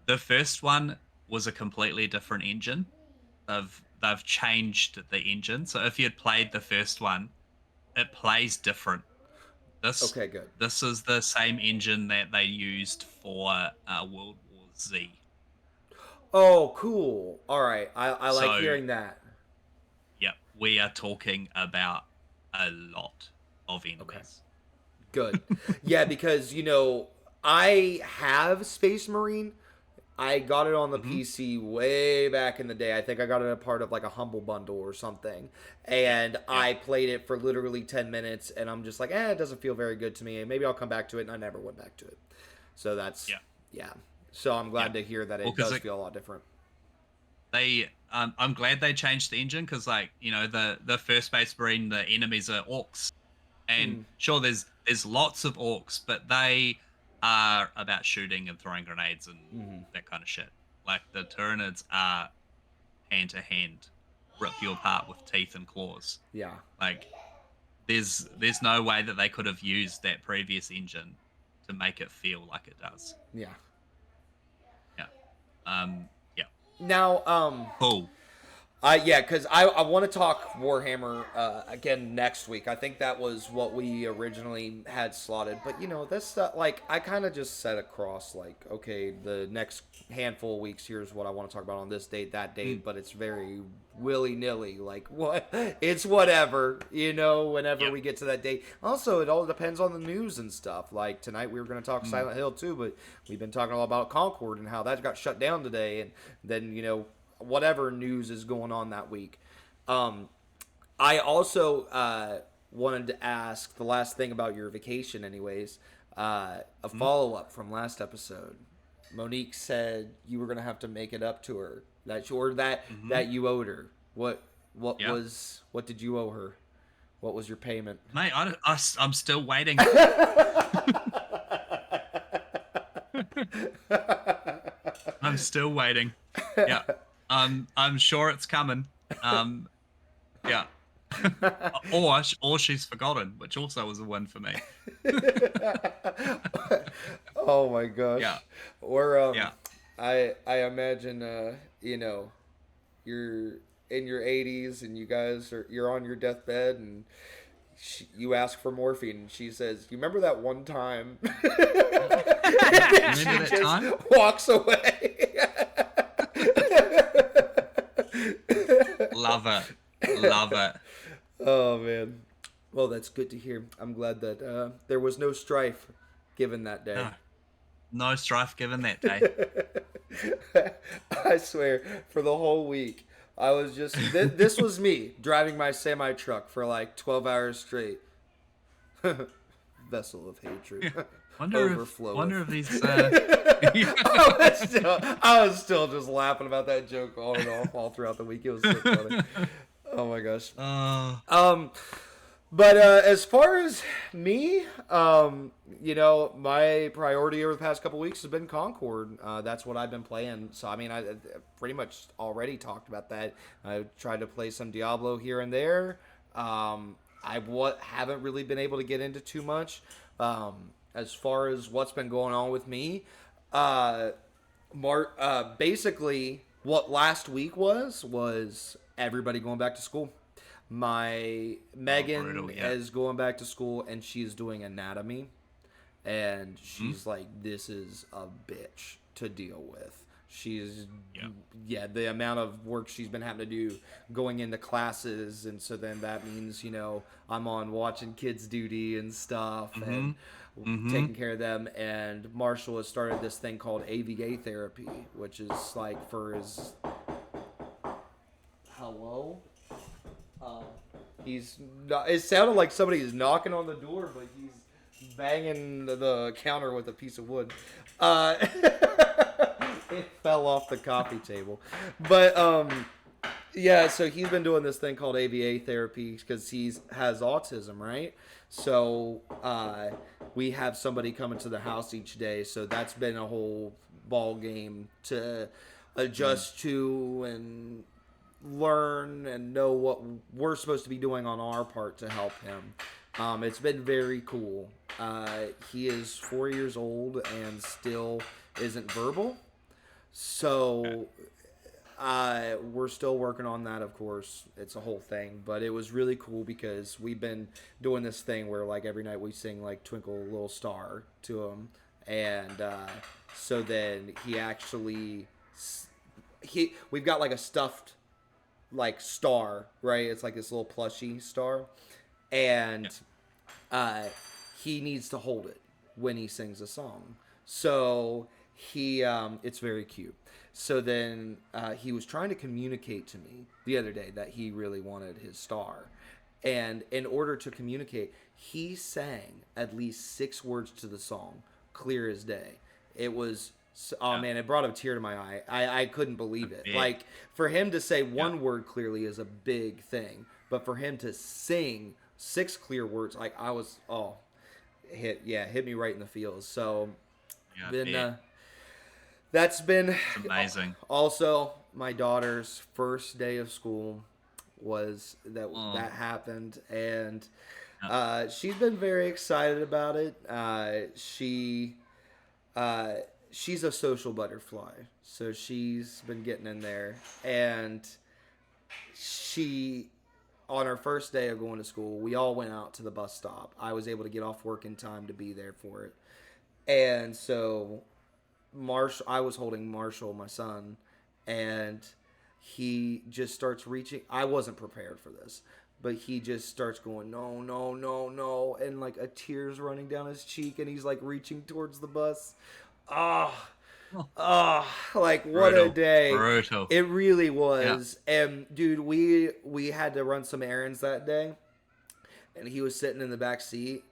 the first one was a completely different engine. They've changed the engine. So if you had played the first one, it plays different. Okay, good. This is the same engine that they used for World War Z. Oh, cool. All right. I like So- hearing that. Yep, we are talking about a lot of enemies. Good. Yeah, because, I have Space Marine. I got it on the PC way back in the day. I think I got it a part of like a Humble Bundle or something. And I played it for literally 10 minutes and I'm just like, it doesn't feel very good to me. Maybe I'll come back to it. And I never went back to it. So that's, yeah. So I'm glad to hear that it Well, 'cause does feel a lot different. I'm glad they changed the engine because, like, the first Space Marine, the enemies are orcs, and Mm, sure, there's lots of orcs, but they are about shooting and throwing grenades and hmm. that kind of shit. Like the Tyranids are hand to hand, rip you apart with teeth and claws. Yeah. Like there's no way that they could have used that previous engine to make it feel like it does. Yeah. Yeah. Yeah. Now, Cool. yeah, because I want to talk Warhammer again next week. I think that was what we originally had slotted. But, this stuff, like, I kind of just set across, like, okay, the next handful of weeks, here's what I want to talk about on this date, that date. But it's very willy-nilly. Like, what? It's whatever, whenever Yep. we get to that date. Also, it all depends on the news and stuff. Like, tonight we were going to talk Silent Hill, too. But we've been talking all about Concord and how that got shut down today. And then, whatever news is going on that week. I also wanted to ask the last thing about your vacation, anyways. A follow up from last episode. Monique said you were gonna have to make it up to her that you owed her. What Yeah. what did you owe her? What was your payment? Mate, I'm still waiting. I'm still waiting. Yeah. I'm sure it's coming. Yeah. or she's forgotten, which also was a win for me. Oh my gosh. Yeah. Or Yeah. I imagine you're in your 80s and you're on your deathbed and you ask for morphine and she says, "You remember that one time?" And she Remember that just time? walks away. Love it. Love it. Oh man. Well, that's good to hear. I'm glad that there was no strife given that day. No strife given that day. I swear, for the whole week, I was just this was me driving my semi truck for like 12 hours straight. Vessel of hatred. Wonder if these. I was still just laughing about that joke on and off all throughout the week. It was so funny. Oh my gosh. But as far as me, my priority over the past couple weeks has been Concord. That's what I've been playing. So, I mean, I pretty much already talked about that. I tried to play some Diablo here and there. Haven't really been able to get into too much. As far as what's been going on with me, basically what last week was everybody going back to school. My Megan brutal, yeah. is going back to school and she's doing anatomy, and she's like, this is a bitch to deal with. She's the amount of work she's been having to do going into classes, and so then that means I'm on watching kids duty and stuff and taking care of them. And Marshall has started this thing called AVA therapy, which is like for his hello. It sounded like somebody's knocking on the door, but he's banging the counter with a piece of wood. It fell off the coffee table. But, so he's been doing this thing called AVA therapy because he has autism, right? So, we have somebody coming to the house each day. So that's been a whole ball game to adjust to and learn and know what we're supposed to be doing on our part to help him. It's been very cool. He is 4 years old and still isn't verbal. So we're still working on that, of course. It's a whole thing. But it was really cool because we've been doing this thing where like every night we sing like Twinkle Little Star to him. And so then we've got like a stuffed like star, right? It's like this little plushy star, and he needs to hold it when he sings a song. So it's very cute. So then he was trying to communicate to me the other day that he really wanted his star, and in order to communicate, he sang at least 6 words to the song, clear as day. It was So, oh man, it brought a tear to my eye. I couldn't believe it. bet. Like for him to say one word clearly is a big thing, but for him to sing 6 clear words, like I was, hit me right in the feels. So Yeah, I then bet. that's been It's amazing. also my daughter's first day of school was that Oh. happened, and Yeah. she's been very excited about it. Uh, she's a social butterfly, so she's been getting in there, and she on her first day of going to school, we all went out to the bus stop. I was able to get off work in time to be there for it, and so I was holding Marshall, my son, and he just starts reaching. I wasn't prepared for this, but he just starts going, no, no, no, no, and like a tear's running down his cheek, and he's like reaching towards the bus. Ah, Oh, like what a brutal. day. Brutal. It really Yeah. was. And dude, we had to run some errands that day, and he was sitting in the back seat,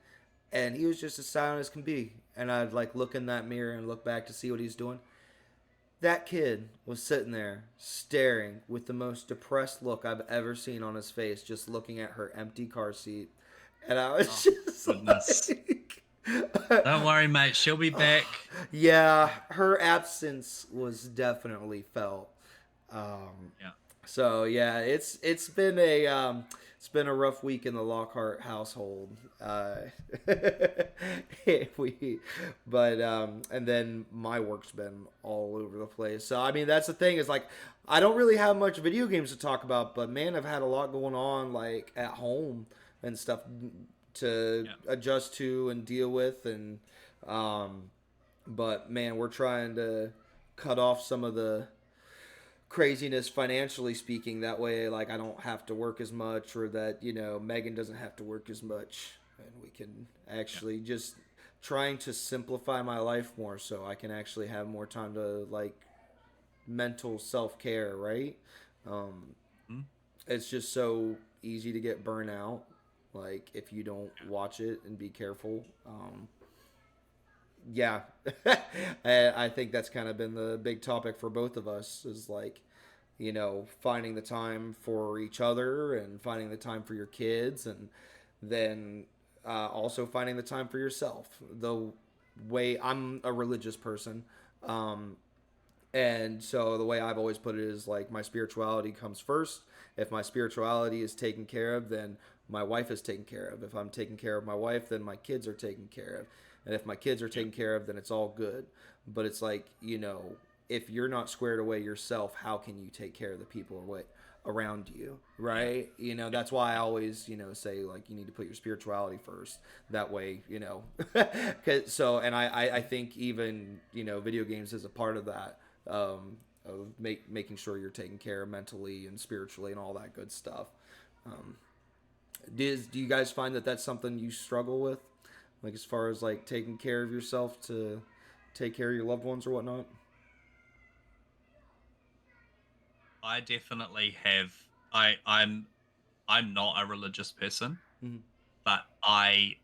and he was just as silent as can be. And I'd like look in that mirror and look back to see what he's doing. That kid was sitting there staring with the most depressed look I've ever seen on his face, just looking at her empty car seat. And I was Oh, just goodness. like, Don't worry, mate. She'll be back. yeah, her absence was definitely felt. Yeah. So yeah, it's been a rough week in the Lockhart household. We, but and then my work's been all over the place. So I mean, that's the thing is like I don't really have much video games to talk about, but man, I've had a lot going on like at home and stuff to Yeah. adjust to and deal with, and um, but man, we're trying to cut off some of the craziness financially speaking, that way like I don't have to work as much, or that Megan doesn't have to work as much, and we can Yeah. actually just trying to simplify my life more so I can actually have more time to like mental self-care, right? um Hmm? it's just so easy to get burnout, like if you don't Yeah. watch it and be careful. Yeah. I think that's kind of been the big topic for both of us, is like finding the time for each other and finding the time for your kids, and then also finding the time for yourself. The way I'm a religious person, um, and so the way I've always put it is like my spirituality comes first. If my spirituality is taken care of, then my wife is taken care of. If I'm taking care of my wife, then my kids are taken care of. And if my kids are Yeah. taken care of, then it's all good. But it's like, if you're not squared away yourself, how can you take care of the people around you, Yeah. right? That's why I always, say like you need to put your spirituality first. That way, 'cause I think even, video games is a part of that, of making sure you're taken care of mentally and spiritually and all that good stuff. Um, do you guys find that that's something you struggle with, like as far as like taking care of yourself to take care of your loved ones or whatnot? I definitely have. I'm not a religious person, Mm-hmm. but I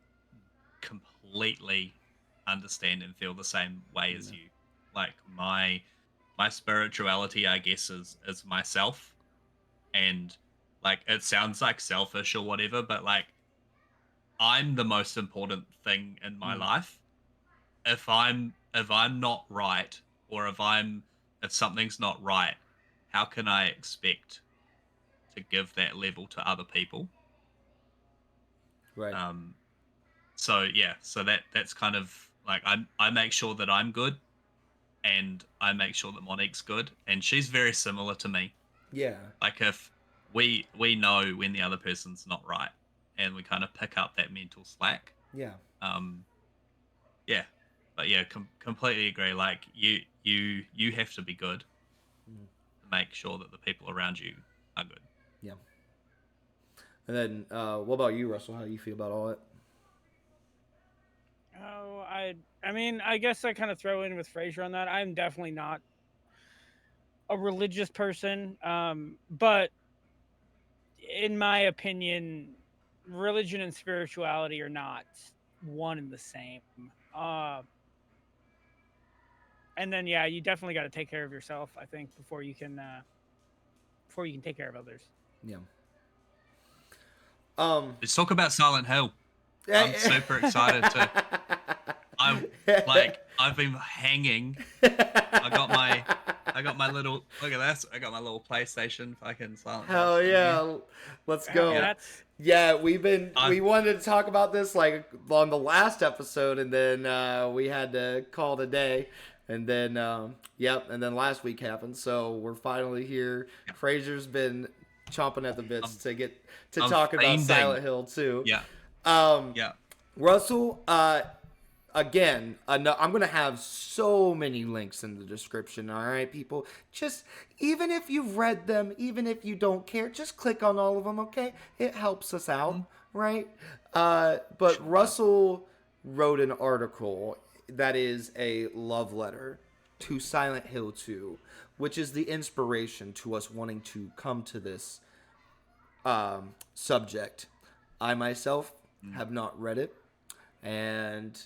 completely understand and feel the same way as Yeah. you. Like my spirituality, I guess, is myself, and like it sounds like selfish or whatever, but like I'm the most important thing in my Mm-hmm. life. If I'm not right, or if something's not right, how can I expect to give that level to other people? Right. Um, so yeah, so that's kind of like I make sure that I'm good, and I make sure that Monique's good, and she's very similar to me. Yeah. Like if we know when the other person's not right, and we kind of pick up that mental slack. Yeah. Um, yeah, but yeah, completely agree. Like you have to be good Mm-hmm. to make sure that the people around you are good. Yeah. And then, what about you, Russell? How do you feel about all that? Oh, I mean, I guess I kind of throw in with Fraser on that. I'm definitely not a religious person, but in my opinion, religion and spirituality are not one and the same. Uh, And then yeah, you definitely got to take care of yourself, I think, before you can take care of others. Yeah. Let's talk about Silent Hill. I'm super excited to. I've been hanging. I got my little, look at this. I got my little PlayStation fucking Silent Hill. Hell yeah. Let's go. Yeah, we wanted to talk about this like on the last episode, and then we had to call it a day. And then and then last week happened, so we're finally here. Yeah. Fraser's been chomping at the bits to get to talk about Silent Hill too. Yeah. Russell, again, I'm going to have so many links in the description, all right, people? Just, even if you've read them, even if you don't care, just click on all of them, okay? It helps us out, right? But Russell wrote an article that is a love letter to Silent Hill 2, which is the inspiration to us wanting to come to this subject. I myself have not read it, and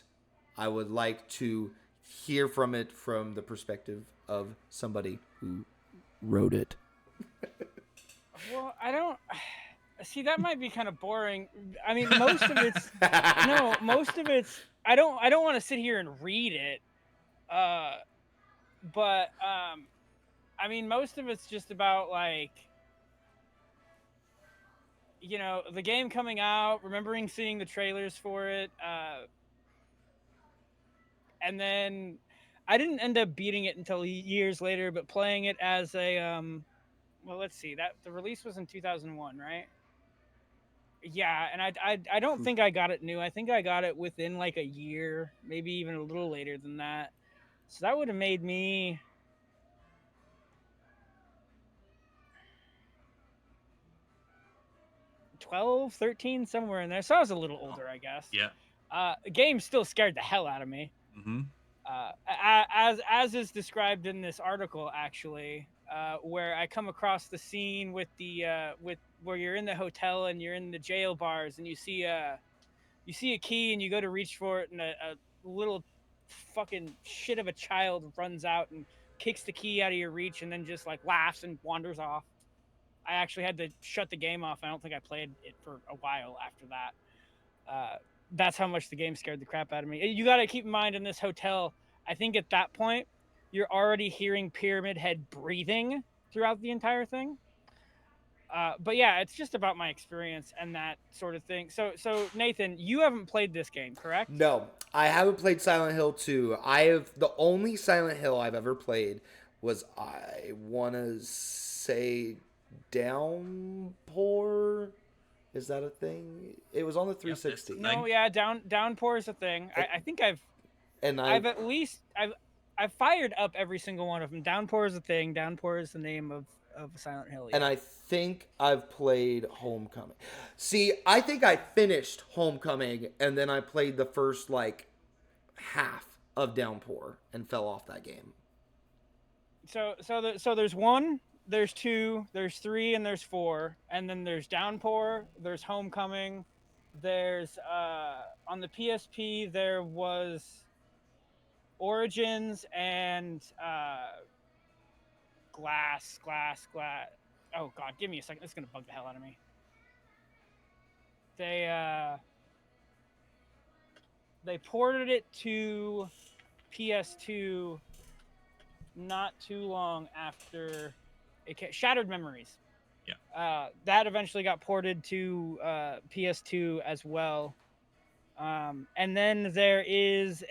I would like to hear from it from the perspective of somebody who wrote it. Well, I don't see, that might be kind of boring. I mean, most of it's I don't want to sit here and read it. But I mean, most of it's just about like, you know, the game coming out, remembering seeing the trailers for it, and then I didn't end up beating it until years later, but playing it as a well, let's see, that the release was in 2001, right? Yeah, and I don't think I got it new. I think I got it within like a year, maybe even a little later than that. So that would have made me 12, 13, somewhere in there. So I was a little older, I guess. Yeah. The game still scared the hell out of me. Mm-hmm. As is described in this article, actually, where I come across the scene with the where you're in the hotel and you're in the jail bars and you see a key and you go to reach for it and a little fucking shit of a child runs out and kicks the key out of your reach and then just like laughs and wanders off. I actually had to shut the game off. I don't think I played it for a while after that. That's how much the game scared the crap out of me. You got to keep in mind, in this hotel, I think at that point, you're already hearing Pyramid Head breathing throughout the entire thing. But yeah, it's just about my experience and that sort of thing. So Nathan, you haven't played this game, correct? No, I haven't played Silent Hill 2. The only Silent Hill I've ever played was, I want to say, Downpour. Is that a thing? It was on the 360. No, yeah, Downpour is a thing. I think I've fired up every single one of them. Downpour is a thing. Downpour is the name of Silent Hill. Yeah. And I think I've played Homecoming. See, I think I finished Homecoming and then I played the first like half of Downpour and fell off that game. So there's 1, there's 2, there's 3, and there's 4, and then there's Downpour, there's Homecoming, there's on the PSP there was Origins and Glass. Oh god, give me a second. This is gonna bug the hell out of me. They ported it to PS2 not too long after it Shattered Memories. Yeah. That eventually got ported to PS2 as well. And then there is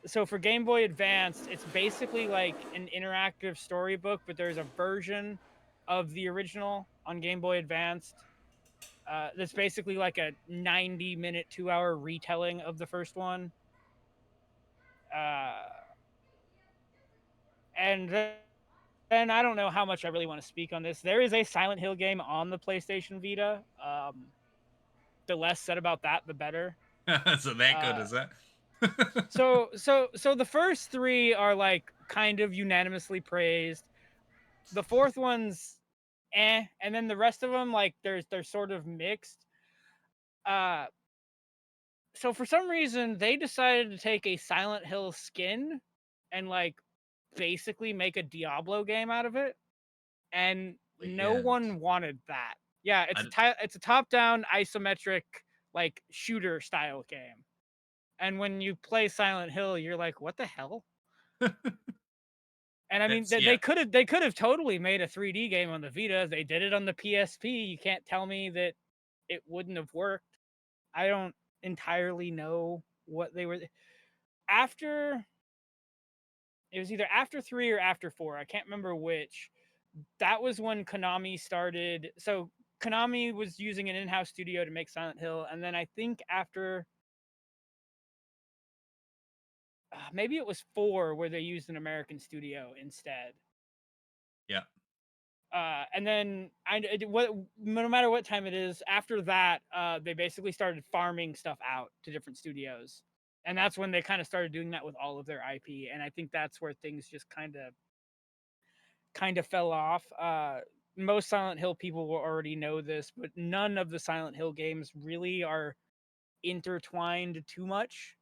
so for Game Boy Advance, it's basically like an interactive storybook, but there's a version of the original on Game Boy Advanced that's basically like a 90-minute, 2-hour retelling of the first one. And then I don't know how much I really want to speak on this. There is a Silent Hill game on the PlayStation Vita. The less said about that, the better. So that good is that? So the first 3 are like kind of unanimously praised. The 4th one's and then the rest of them like they're sort of mixed. So for some reason, they decided to take a Silent Hill skin and like basically make a Diablo game out of it, and no Weird. one wanted that. Yeah, I it's a top-down isometric like shooter style game. And when you play Silent Hill, you're like, what the hell? And I mean, That's they could have totally made a 3D game on the Vita. They did it on the PSP. You can't tell me that it wouldn't have worked. I don't entirely know what they were after. It was either after 3 or after 4. I can't remember which. That was when Konami started. So Konami was using an in-house studio to make Silent Hill, and then I think after maybe it was 4 where they used an American studio instead. yeah. And then no matter what time it is, after that, they basically started farming stuff out to different studios, and that's when they kind of started doing that with all of their IP. And I think that's where things just kind of fell off. Most Silent Hill people will already know this, but none of the Silent Hill games really are intertwined too much.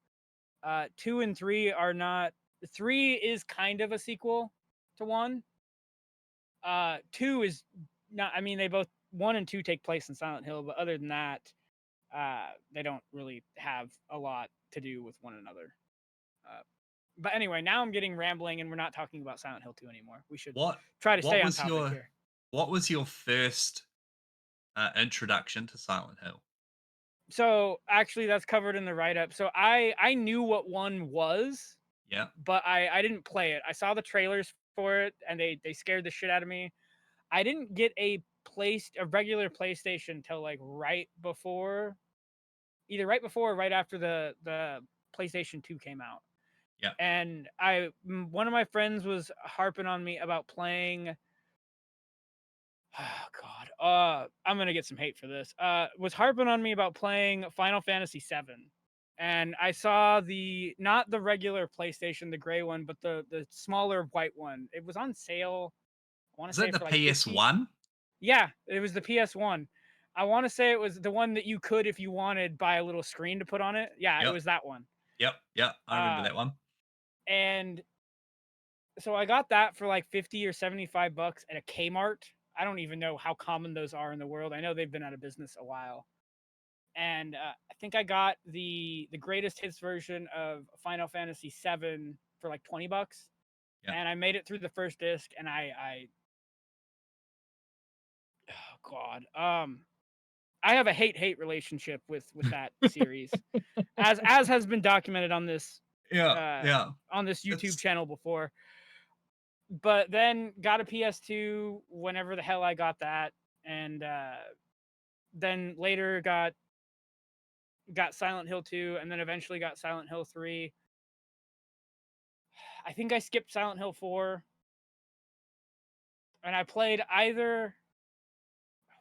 2 and 3 are not. 3 is kind of a sequel to 1. 2 is not. I mean, they both 1 and 2 take place in Silent Hill, but other than that, they don't really have a lot to do with one another. But anyway, now I'm getting rambling, and we're not talking about Silent Hill 2 anymore. We should try to stay on topic here. What was your first introduction to Silent Hill? So actually, that's covered in the write-up. So I knew what 1 was. Yeah. But I didn't play it. I saw the trailers for it, and they scared the shit out of me. I didn't get a regular PlayStation till like either right before or right after the PlayStation 2 came out. Yeah. And one of my friends was harping on me about playing. Oh God, I'm gonna get some hate for this. Was harping on me about playing Final Fantasy VII, and I saw not the regular PlayStation, the gray one, but the smaller white one. It was on sale. I want to say it the for like PS1? Yeah, it was the PS1. I want to say it was the one that you could, if you wanted, buy a little screen to put on it. Yeah, Yep. It was that one. Yep. I remember that one. And so I got that for like 50 or 75 bucks at a Kmart. I don't even know how common those are in the world. I know they've been out of business a while. And I think I got the greatest hits version of Final Fantasy VII for like 20 bucks. Yeah. And I made it through the first disc, and oh God. I have a hate relationship with that series. as has been documented on this on this YouTube channel before. But then got a PS2 whenever the hell I got that, and then later got Silent Hill 2, and then eventually got Silent Hill 3. I think I skipped Silent Hill 4, and I played either.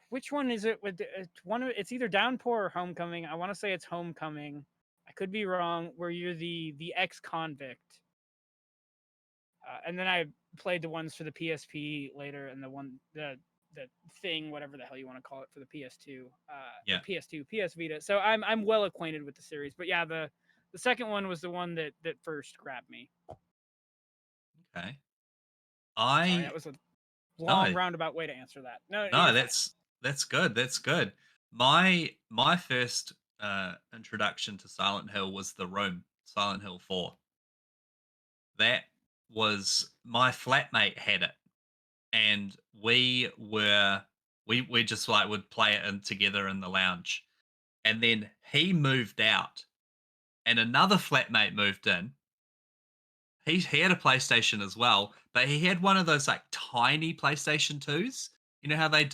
Which one is it? With it's either Downpour or Homecoming. I want to say it's Homecoming. I could be wrong. Where you're the ex-convict. And then I played the ones for the PSP later, and the thing, whatever the hell you want to call it, for the PS2. The PS2, PS Vita. So I'm well acquainted with the series. But yeah, the second one was the one that first grabbed me. Okay. Sorry, that was a long roundabout way to answer that. No, that's good. That's good. My first introduction to Silent Hill was The Room, Silent Hill 4. That was my flatmate had it, and we just like would play it in together in the lounge. And then he moved out, and another flatmate moved in. He had a PlayStation as well, but he had one of those like tiny PlayStation 2s. You know how they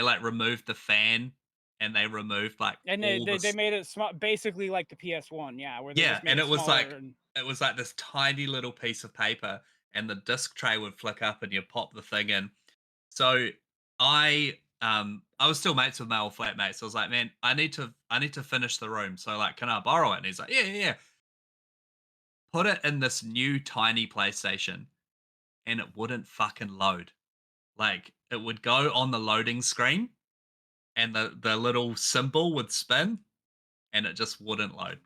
like removed the fan, and they removed like and they made it small, basically like the PS1, where they just made and it it was like and... it was like this tiny little piece of paper, and the disc tray would flick up, and you pop the thing in. So I was still mates with my old flatmate, so I was like, man, I need to finish The Room. So like, can I borrow it? And he's like, yeah. Put it in this new tiny PlayStation, and it wouldn't fucking load. Like, it would go on the loading screen, and the little symbol would spin, and it just wouldn't load.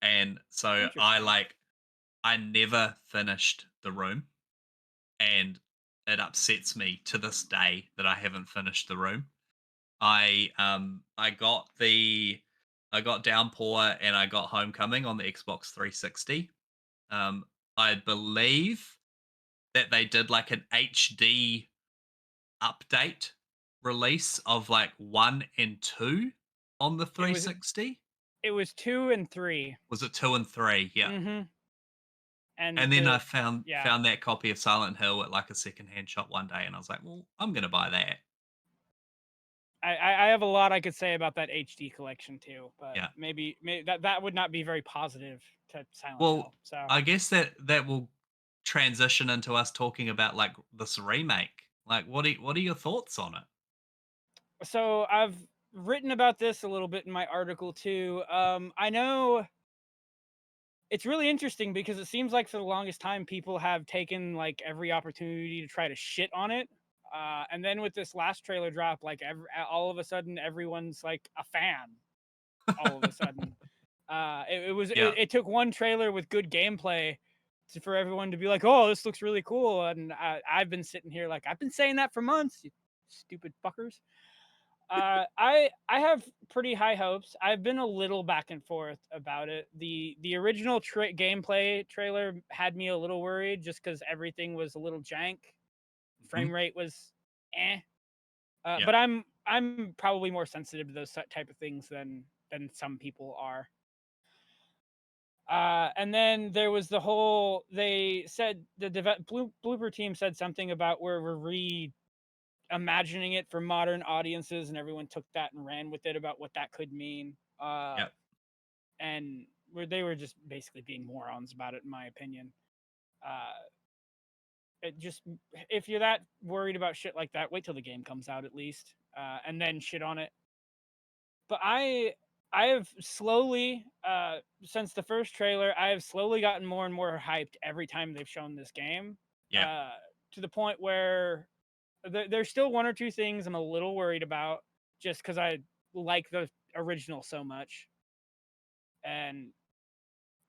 And so Interesting. I never finished the room, and it upsets me to this day that I haven't finished the room. I got I got Downpour and I got Homecoming on the Xbox 360. Um, I believe that they did like an HD update release of like 1 and 2 on the It was 360. 2 and 3. Was it 2 and 3? Yeah. Mm-hmm. And And then I the found yeah. found that copy of Silent Hill at like a secondhand shop one day, and I was like, "Well, I'm gonna buy that." I have a lot I could say about that HD collection too, but Yeah. maybe that would not be very positive to Silent Well, Hill. So I guess that will transition into us talking about like this remake. Like, what are your thoughts on it? I've written about this a little bit in my article too. I know it's really interesting because it seems like for the longest time people have taken like every opportunity to try to shit on it. And then with this last trailer drop, like all of a sudden everyone's like a fan. All of a sudden, Yeah. it took one trailer with good gameplay for everyone to be like, "Oh, this looks really cool," and I've been sitting here like I've been saying that for months, you stupid fuckers. I have pretty high hopes. I've been a little back and forth about it. The original gameplay trailer had me a little worried just because everything was a little jank. Mhm. Frame rate was eh. Yeah. But I'm probably more sensitive to those type of things than some people are. And then there was the whole. They said the blooper team said something about where we're imagining it for modern audiences, and everyone took that and ran with it about what that could mean. Yeah. And where they were just basically being morons about it, in my opinion. Uh, it just if you're that worried about shit like that, wait till the game comes out at least, and then shit on it. But I have slowly, since the first trailer, I have slowly gotten more and more hyped every time they've shown this game, Yeah. to the point where there's still one or two things I'm a little worried about just because I like the original so much. And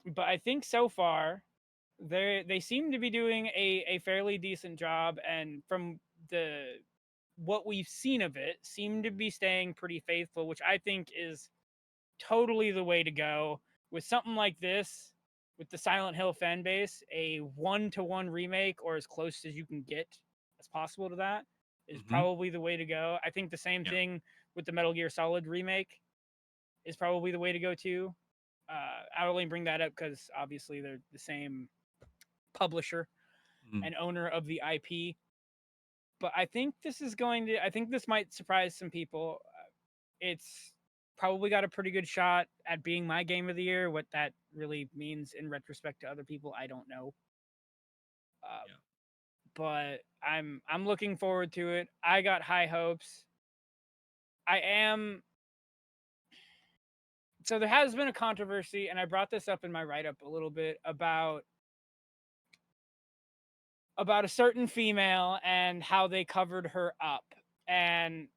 but I think so far they seem to be doing a fairly decent job, and from the what we've seen of it, seem to be staying pretty faithful, which I think is totally the way to go with something like this. With the Silent Hill fan base, a 1-to-1 remake or as close as you can get as possible to that is Mhm. probably the way to go. I think the same Yeah. thing with the Metal Gear Solid remake is probably the way to go too. I only bring that up because obviously they're the same publisher Mm. and owner of the IP. But I think this is going to. I think this might surprise some people. It's probably got a pretty good shot at being my game of the year. What that really means in retrospect to other people, I don't know. Uh, Yeah. but I'm looking forward to it. I got high hopes. I am. So there has been a controversy, and I brought this up in my write up a little bit about a certain female and how they covered her up. And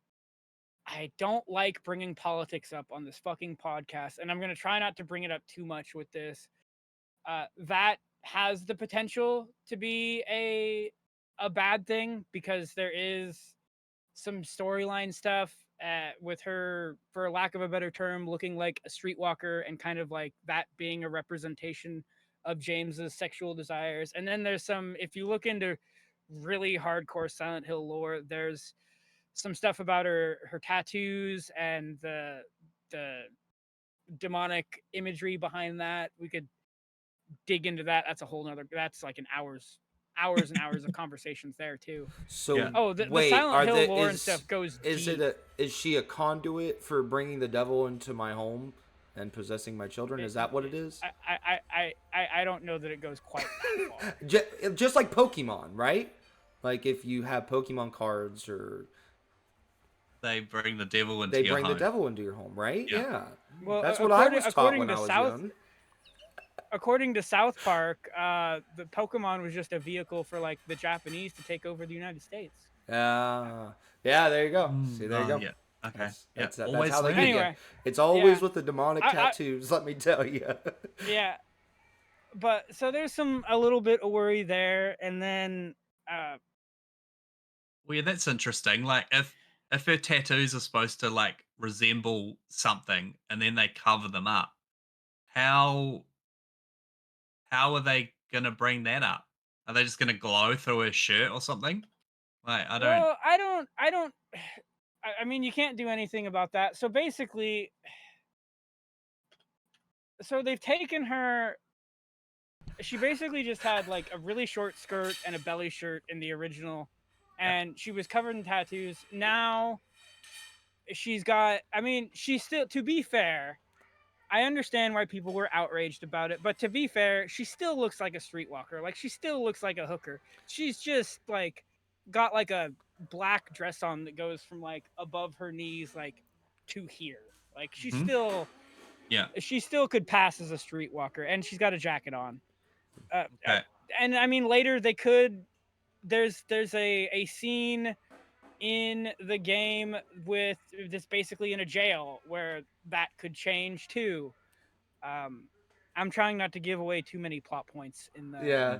I don't like bringing politics up on this fucking podcast, and I'm going to try not to bring it up too much with this. That has the potential to be a bad thing because there is some storyline stuff with her, for lack of a better term, looking like a streetwalker and kind of like that being a representation of James's sexual desires. And then there's some, if you look into really hardcore Silent Hill lore, there's some stuff about her tattoos and the demonic imagery behind that. We could dig into that. That's a whole nother. That's like an hours and hours of conversations there too. Yeah. So Oh, the wait, Silent are Hill the lore and stuff goes is it deep. is she a conduit for bringing the devil into my home and possessing my children? Is that what it is? I don't know that it goes quite that far. Just like Pokemon, right? Like if you have Pokemon cards, or They bring the devil they into your bring the home. devil into your home, right? Yeah. Yeah. Well, That's what I was taught according when to I was young. According to South Park, the Pokemon was just a vehicle for the Japanese to take over the United States. Yeah, there you go. See, there you Oh go. yeah. Okay. Yeah. That's Always how they get learning. you. Anyway, It's always yeah, with the demonic I tattoos. Let me tell you. yeah, but so there's a little bit of worry there, and then uh, Well, yeah, that's interesting. Like, if her tattoos are supposed to like resemble something, and then they cover them up, how how are they gonna bring that up? Are they just gonna glow through her shirt or something? Like, I don't. well, I don't. I mean, you can't do anything about that. So basically, so they've taken her. She basically just had like a really short skirt and a belly shirt in the original, Yeah. and she was covered in tattoos. Now she's got. I mean, she's still. To be fair, I understand why people were outraged about it, but to be fair, she still looks like a streetwalker. Like she still looks like a hooker. She's just like got like a black dress on that goes from like above her knees like to here. Like Hmm. Yeah. she still could pass as a streetwalker, and she's got a jacket on. Okay. And I mean later they could. There's a scene in the game with this basically in a jail where that could change too. um, I'm trying not to give away too many plot points Yeah.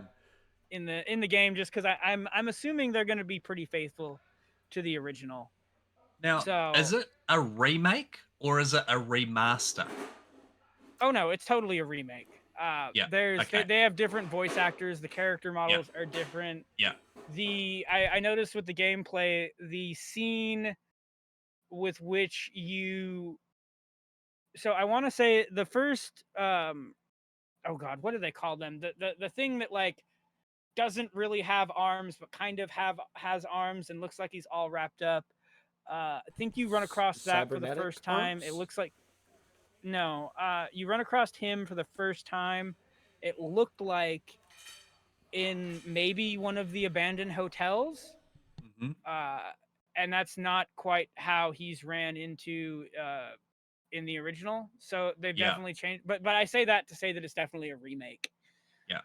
Mm. in the game, just because I'm assuming they're going to be pretty faithful to the original. Now, is So, it a remake or is it a remaster? oh no, it's totally a remake. Yeah. There's Okay. they have different voice actors. The character Yeah. models are different. Yeah. I noticed with the gameplay, the scene with which you. So I want to say the first. Oh God, what do they call them? The thing that like doesn't really have arms but kind of has arms and looks like he's all wrapped up. I think you run across that for the Cybernetic first time. It arms. looks like no. You run across him for the first time. It looked like in maybe one of the abandoned hotels. Hmm. Uh, and that's not quite how he's ran into in the original. So they've Yeah. definitely changed. But I say that to say that it's definitely a remake. Yeah.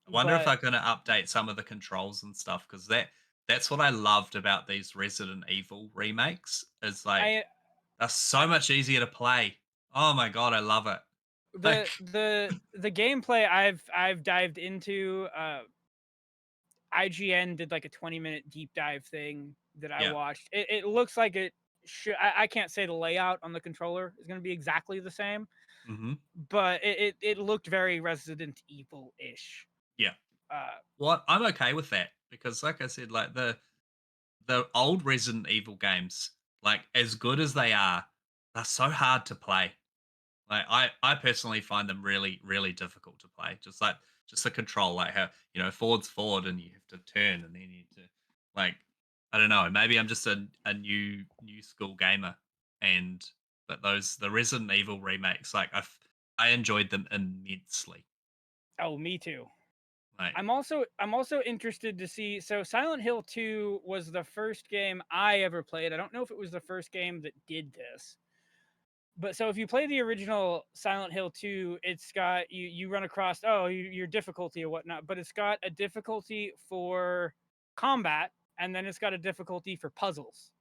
I wonder if But they're going to update some of the controls and stuff because that's what I loved about these Resident Evil remakes. Is like I they're so much easier to play. Oh my god, I love it. the Like, the gameplay I've dived into. IGN did like a 20-minute deep dive thing that I yeah. watched. It looks like it should. I can't say the layout on the controller is going to be exactly the same, Hmm. but it looked very Resident Evil ish. Yeah. Uh, Well, I'm okay with that because, like I said, like the old Resident Evil games, like as good as they are, they're so hard to play. Like I personally find them really really difficult to play. Just the control, like how forward's forward and you have to turn and then you need to like I don't know. Maybe I'm just a new school gamer, and but the Resident Evil remakes, like I enjoyed them immensely. oh, me too. Like I'm also interested to see. So Silent Hill 2 was the first game I ever played. I don't know if it was the first game that did this. But so if you play the original Silent Hill 2, it's got you run across your difficulty or whatnot, but it's got a difficulty for combat, and then it's got a difficulty for puzzles.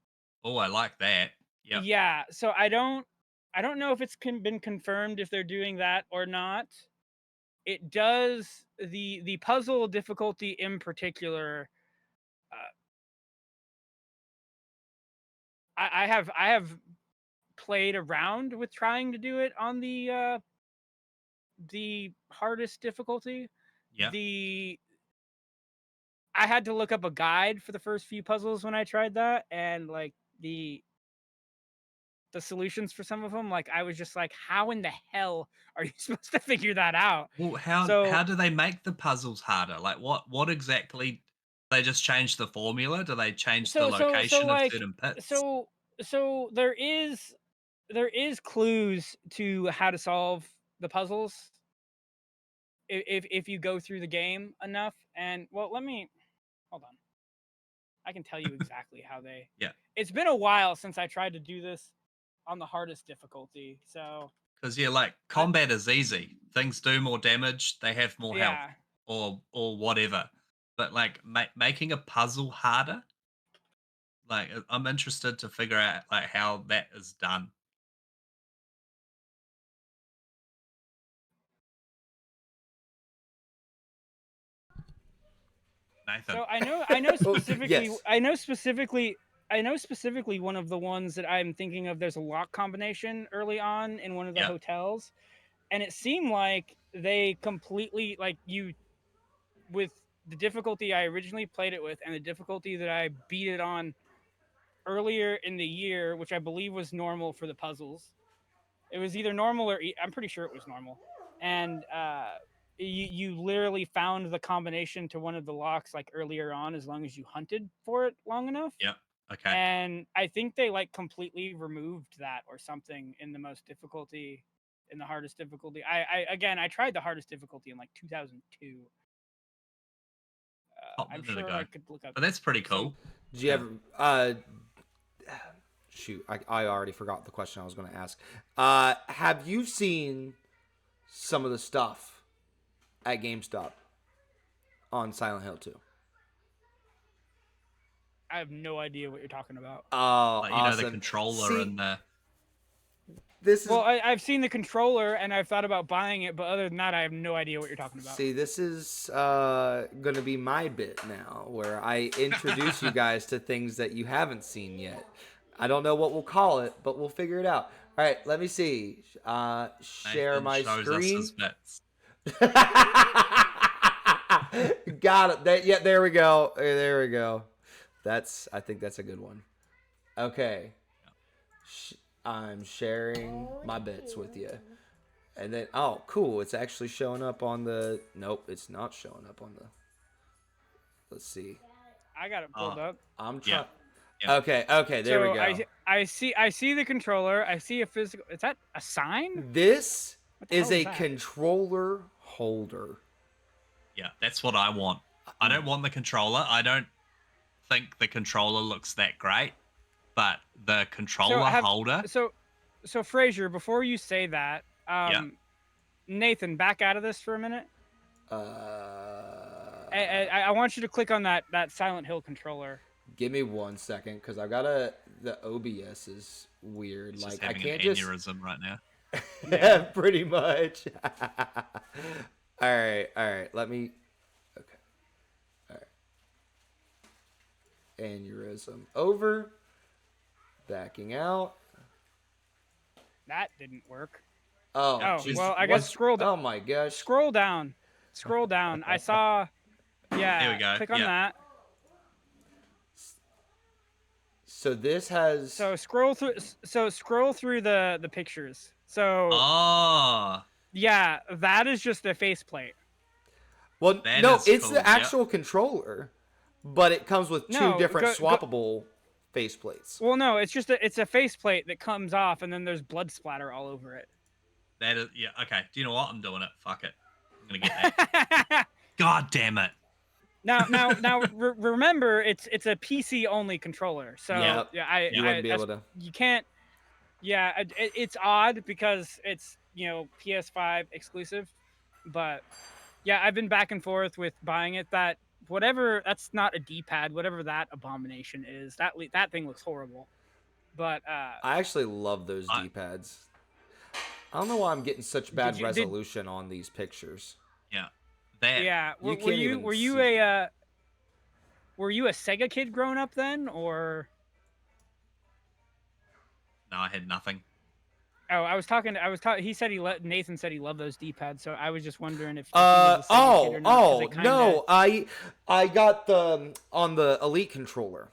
oh, I like that. Yep. Yeah, so I don't know if it's been confirmed if they're doing that or not. It does the puzzle difficulty in particular. Uh, I have played around with trying to do it on the hardest difficulty. Yep. The I had to look up a guide for the first few puzzles when I tried that, and like the solutions for some of them, like I was just like, how in the hell are you supposed to figure that out? Well, how So do they make the puzzles harder? Like what exactly? They just change the formula? Do they change the so location of like certain pits? so so there is clues to how to solve the puzzles if you go through the game enough. And well, let me hold on. I can tell you exactly how they. Yeah, It's been a while since I tried to do this on the hardest difficulty. So because yeah, like I combat is easy. Things do more damage. They have more health, yeah. or whatever. But like making a puzzle harder, Like, I'm interested to figure out like how that is done. Nathan. So I know Oh, specifically, yes. I know specifically one of the ones that I'm thinking of. There's a lock combination early on in one of the Yep. hotels, and it seemed like they completely like you with the difficulty I originally played it with and the difficulty that I beat it on earlier in the year, which I believe was normal for the puzzles. It was either normal or I'm pretty sure it was normal, and you literally found the combination to one of the locks like earlier on, as long as you hunted for it long enough. Yep. Okay. And I think they like completely removed that or something in the most difficulty, in the hardest difficulty. I tried the hardest difficulty in like 2002. Hot I'm minute sure ago. I could look up. But that's pretty So- cool. Did you ever? Shoot, I already forgot the question I was going to ask. Have you seen some of the stuff at GameStop on Silent Hill 2? I have no idea what you're talking about. Oh, Like, awesome. the controller See, and the this is Well, I've seen the controller and I've thought about buying it, but other than that, I have no idea what you're talking about. See, this is going to be my bit now, where I introduce you guys to things that you haven't seen yet. I don't know what we'll call it, but we'll figure it out. All right, let me see. Share Nathan my shows screen. us his bits. Got it. Yeah, there we go. There we go. I think that's a good one. Okay. I'm sharing my bits with you. And then, oh, cool. It's actually showing up on the... Nope, it's not showing up on the... Let's see. I got it pulled up. I'm trying... Yeah. Okay, there we go. I see the controller. I see a physical. Is that a sign? This What the is hell a that? controller holder. Yeah, that's what I want. I don't want the controller. I don't think the controller looks that great, but the controller holder. So Fraser, before you say that, Nathan, back out of this for a minute. I want you to click on that Silent Hill controller. Give me 1 second, because I've got the OBS is weird. It's Like, just I having can't an just... aneurysm right now. Yeah, pretty much. All right. Let me... Okay. All right. Aneurysm over. Backing out. That didn't work. Oh, geez. Well, I guess scroll down. Oh my gosh. Scroll down. Scroll down. I saw... Yeah, There we go. click on that. So this has... So scroll through the pictures. So yeah, that is just a faceplate. Well, That no, is it's cool, the actual controller, but it comes with two different swappable faceplates. Well, no, it's just it's a faceplate that comes off, and then there's blood splatter all over it. That is, yeah, okay. Do you know what? I'm doing it. Fuck it. I'm gonna get that. God damn it. Now, remember, it's a PC only controller, so you wouldn't be able to. You can't. Yeah, it's odd because it's PS5 exclusive, but yeah, I've been back and forth with buying it. That's not a D-pad, whatever that abomination is. That thing looks horrible. But I actually love those D-pads. I don't know why I'm getting such bad resolution on these pictures. Yeah. Were you a Sega kid growing up then, or? No, I had nothing. Oh, he said Nathan said he loved those D-pads, so I was just wondering if he no, was a Sega kid or not, I got the on the Elite controller.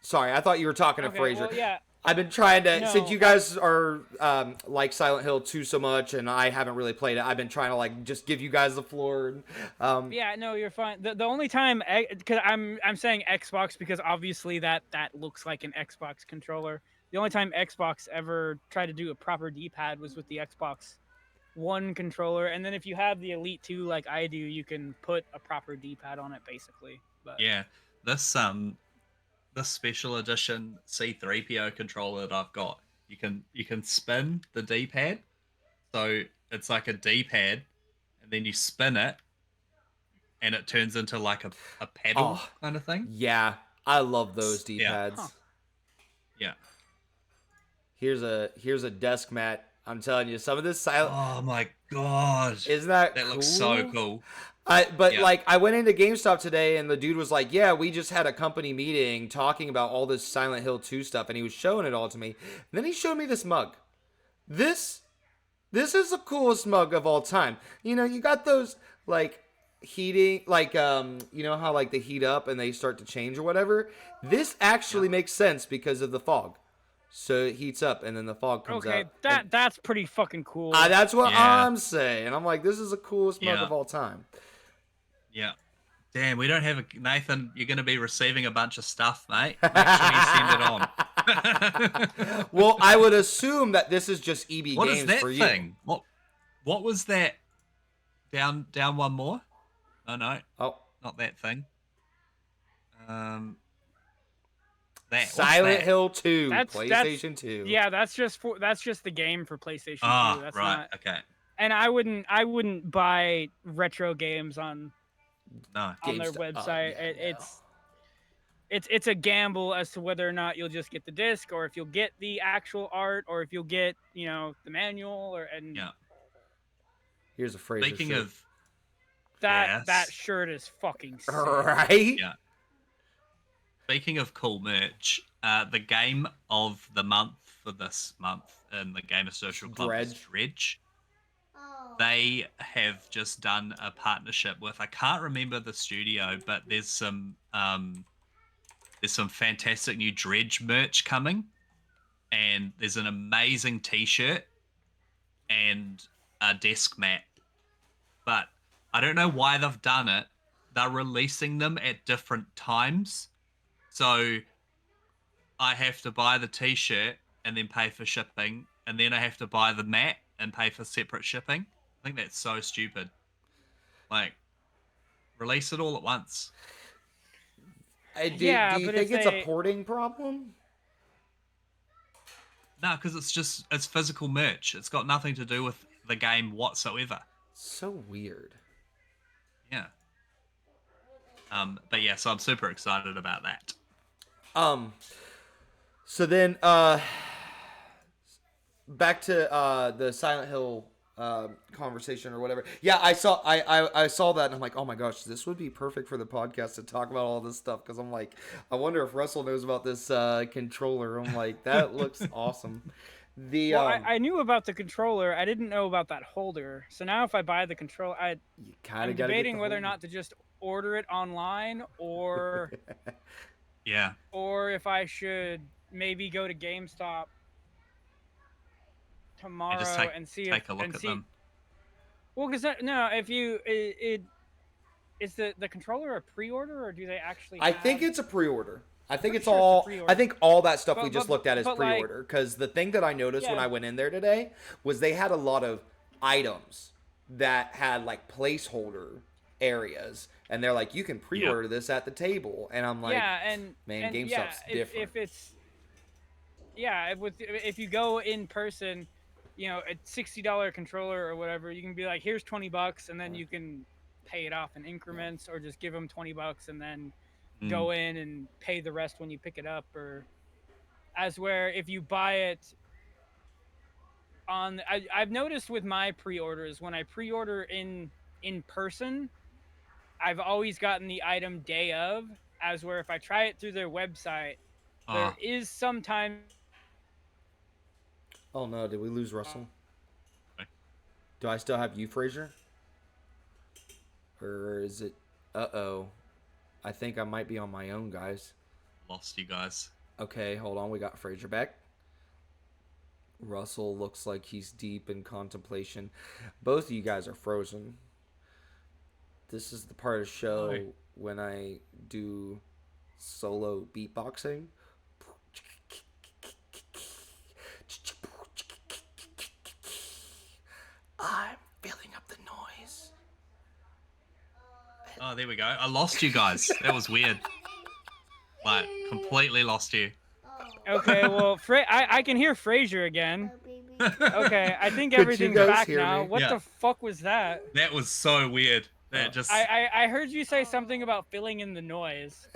Sorry, I thought you were talking to Fraser. Well, yeah. I've been trying to, since you guys are like Silent Hill 2 so much, and I haven't really played it, I've been trying to like just give you guys the floor. Yeah, no, you're fine. The only time, because I'm saying Xbox because obviously that looks like an Xbox controller. The only time Xbox ever tried to do a proper D-pad was with the Xbox One controller, and then if you have the Elite 2 like I do, you can put a proper D-pad on it basically. But yeah, this special edition C3PO controller that I've got, you can spin the D-pad, so it's like a D-pad, and then you spin it, and it turns into like a pedal kind of thing. Yeah, I love those Yeah. D-pads. Huh. Yeah. Here's a desk mat. I'm telling you, some of this silent. Oh my god. Isn't that That cool? looks so cool. But Yeah. like, I went into GameStop today, and the dude was like, "Yeah, we just had a company meeting talking about all this Silent Hill 2 stuff," and he was showing it all to me. And then he showed me this mug. This is the coolest mug of all time. You know, you got those like heating, like you know how like they heat up and they start to change or whatever. This actually makes sense because of the fog. So it heats up and then the fog comes Okay, out. that's pretty fucking cool. That's what Yeah. I'm saying. I'm like, this is the coolest mug Yeah. of all time. Yeah. Damn, we don't have a Nathan. You're going to be receiving a bunch of stuff, mate. Make sure you send it on. Well, I would assume that this is just EB What Games is that for thing? What was that? Down one more? Oh no, you. Oh, not that thing. What's Silent that? Hill 2, That's- PlayStation 2. Yeah, that's just the game for PlayStation 2. Ah, That's right. not. Okay. And I wouldn't buy retro games on No. their GameStop. website. Yeah, no. It's a gamble as to whether or not you'll just get the disc, or if you'll get the actual art, or if you'll get the manual, Yeah. Here's a Fraser Speaking shirt. of that Yes. shirt is fucking sick. Right? Yeah. Speaking of cool merch, the game of the month for this month in the Gamer Social Club is Dredge. They have just done a partnership with, I can't remember the studio, but there's some fantastic new Dredge merch coming, and there's an amazing t-shirt and a desk mat. But I don't know why they've done it. They're releasing them at different times. So I have to buy the t-shirt and then pay for shipping, and then I have to buy the mat and pay for separate shipping. I think that's so stupid. Like, release it all at once. Do Yeah, you but think if it's a they- porting problem? No, because it's physical merch. It's got nothing to do with the game whatsoever. So weird. Yeah. But yeah, so I'm super excited about that. So then, back to the Silent Hill conversation or whatever. Yeah, I saw that and I'm like, oh my gosh, this would be perfect for the podcast to talk about all this stuff, because I'm like, I wonder if Russell knows about this controller. I'm like, that looks awesome. Well, I knew about the controller. I didn't know about that holder. So now if I buy the controller, you kind I'm of debating whether or not to just order it online, or Yeah. or if I should maybe go to GameStop tomorrow just and see take a look at them. Well, because if you is the controller a pre-order, or do they actually? I think it's a pre-order. I think Pretty it's sure it's a all. pre-order. I think all that stuff we But- just but- looked at is but, like- pre-order. Because the thing that I noticed when Yeah. I went in there today was they had a lot of items that had like placeholder areas, and they're like, you can pre-order this at the table, and I'm like, yeah, and man, and, GameStop's yeah, different. If it's if you go in person, a $60 controller or whatever, you can be like, here's $20, and then you can pay it off in increments, or just give them $20 and then go in and pay the rest when you pick it up. Or as where if you buy it on, I've noticed with my pre-orders, when I pre-order in person, I've always gotten the item day of, as where if I try it through their website, there is sometimes. oh no, did we lose Russell? Okay. Do I still have you, Fraser? Or is it? Uh-oh. I think I might be on my own, guys. Lost you guys. Okay, hold on. We got Fraser back. Russell looks like he's deep in contemplation. Both of you guys are frozen. This is the part of the show Hi. when I do solo beatboxing. I'm filling up the noise. Oh, there we go. I lost you guys. That was weird. Like, completely lost you. Okay, well, I can hear Fraser again. Okay, I think Could you everything's guys back hear now. me? What Yeah. the fuck was that? That was so weird. That just I heard you say something about filling in the noise.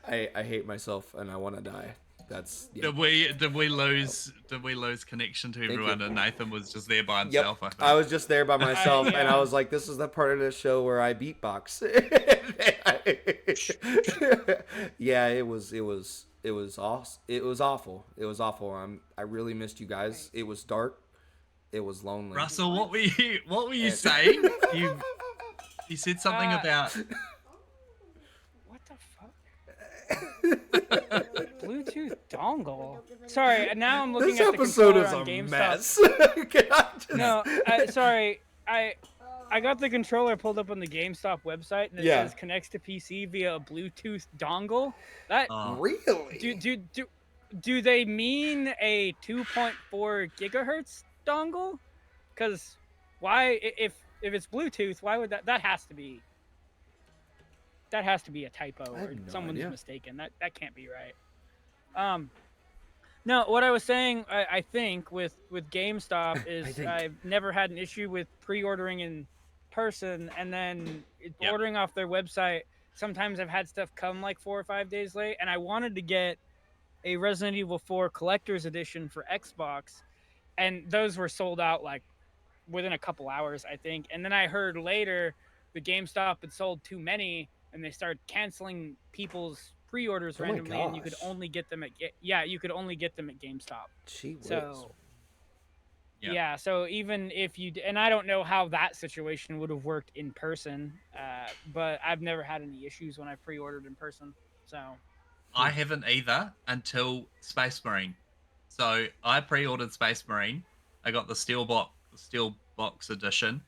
I hate myself and I want to die. That's did we lose connection to everyone, and Nathan was just there by Yep. himself? I think. I was just there by myself, and I yeah. was like, "This is the part of the show where I beatbox." Yeah, it was awesome. It was awful. It was awful. I really missed you guys. It was dark. It was lonely. Russell, what were you saying? You said something about What the fuck? Bluetooth dongle. Sorry, now I'm looking This at the episode controller is on a GameStop. mess. Can I just... No, sorry. I got the controller pulled up on the GameStop website, and it says connects to PC via a Bluetooth dongle. That Really? do they mean a 2.4 gigahertz dongle? Because why, if it's Bluetooth, why would that has to be a typo or someone's mistaken. That can't be right. No, what I was saying, I think with GameStop is I've never had an issue with pre-ordering in person, and then ordering off their website. Sometimes I've had stuff come like 4 or 5 days late, and I wanted to get a Resident Evil 4 collector's edition for Xbox, and those were sold out like within a couple hours, I think. And then I heard later the GameStop had sold too many, and they started canceling people's pre-orders randomly, and you could only get them at GameStop. Gee whiz. So yeah, so even if you and I don't know how that situation would have worked in person, but I've never had any issues when I pre-ordered in person. So I haven't either until Space Marine. So I pre-ordered Space Marine. I got the steel box edition.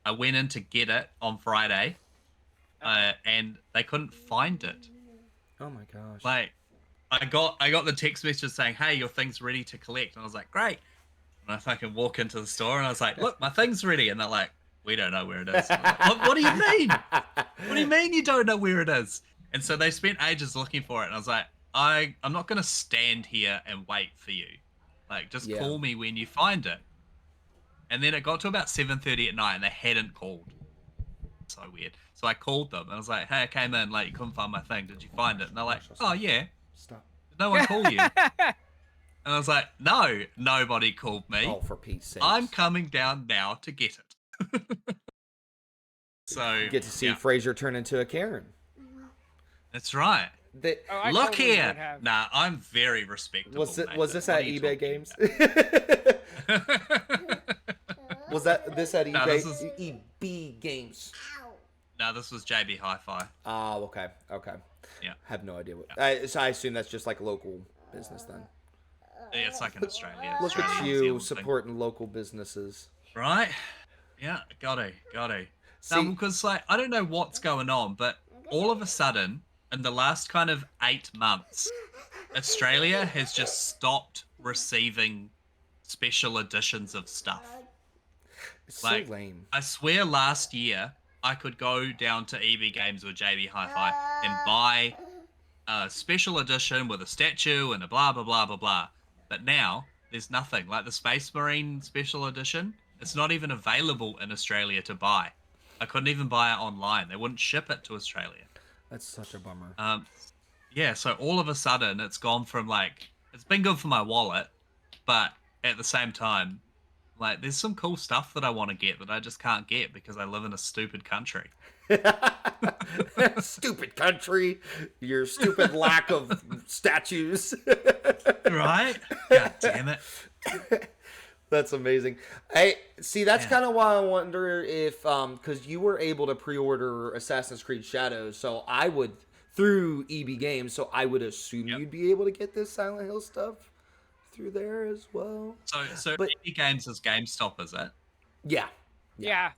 I went in to get it on Friday, and they couldn't find it. Oh my gosh! Like, I got the text message saying, "Hey, your thing's ready to collect," and I was like, "Great." And I fucking walk into the store, and I was like, "Look, my thing's ready," and they're like, "We don't know where it is." Like, what do you mean? What do you mean you don't know where it is? And so they spent ages looking for it, and I was like, I'm not gonna stand here and wait for you. Like, just call me when you find it. And then it got to about 7:30 at night, and they hadn't called. So weird. So I called them, and I was like, "Hey, I came in late. You couldn't find my thing. Did you find it?" And they're like, "Oh yeah." Stop. Did no one call you? And I was like, "No, nobody called me. Oh, for Pete's sake! I'm coming down now to get it." So you get to see Fraser turn into a Karen. That's right. Look totally here. Nah, I'm very respectable. Was this at eBay Games? Was this at eBay Games? No, this was JB Hi-Fi. Oh, okay. Yeah. Have no idea what. So I assume that's just like local business then. Yeah, it's like in Australia. Look at you supporting local businesses. Right? Yeah, gotta. See, no, because like I don't know what's going on, but all of a sudden, in the last kind of 8 months, Australia has just stopped receiving special editions of stuff. It's like, so lame. I swear last year I could go down to EB Games or JB Hi-Fi and buy a special edition with a statue and a blah blah blah blah blah. But now there's nothing. Like the Space Marine special edition, it's not even available in Australia to buy. I couldn't even buy it online. They wouldn't ship it to Australia. That's such a bummer. Yeah, so all of a sudden it's gone from like, it's been good for my wallet, but at the same time, like there's some cool stuff that I want to get that I just can't get because I live in a stupid country. Stupid country. Your stupid lack of statues. Right? God damn it. That's amazing. Hey, see, that's kind of why I wonder if, because you were able to pre-order Assassin's Creed Shadows, so I would, through EB Games, so I would assume you'd be able to get this Silent Hill stuff through there as well. So EB Games is GameStop, is it? Yeah,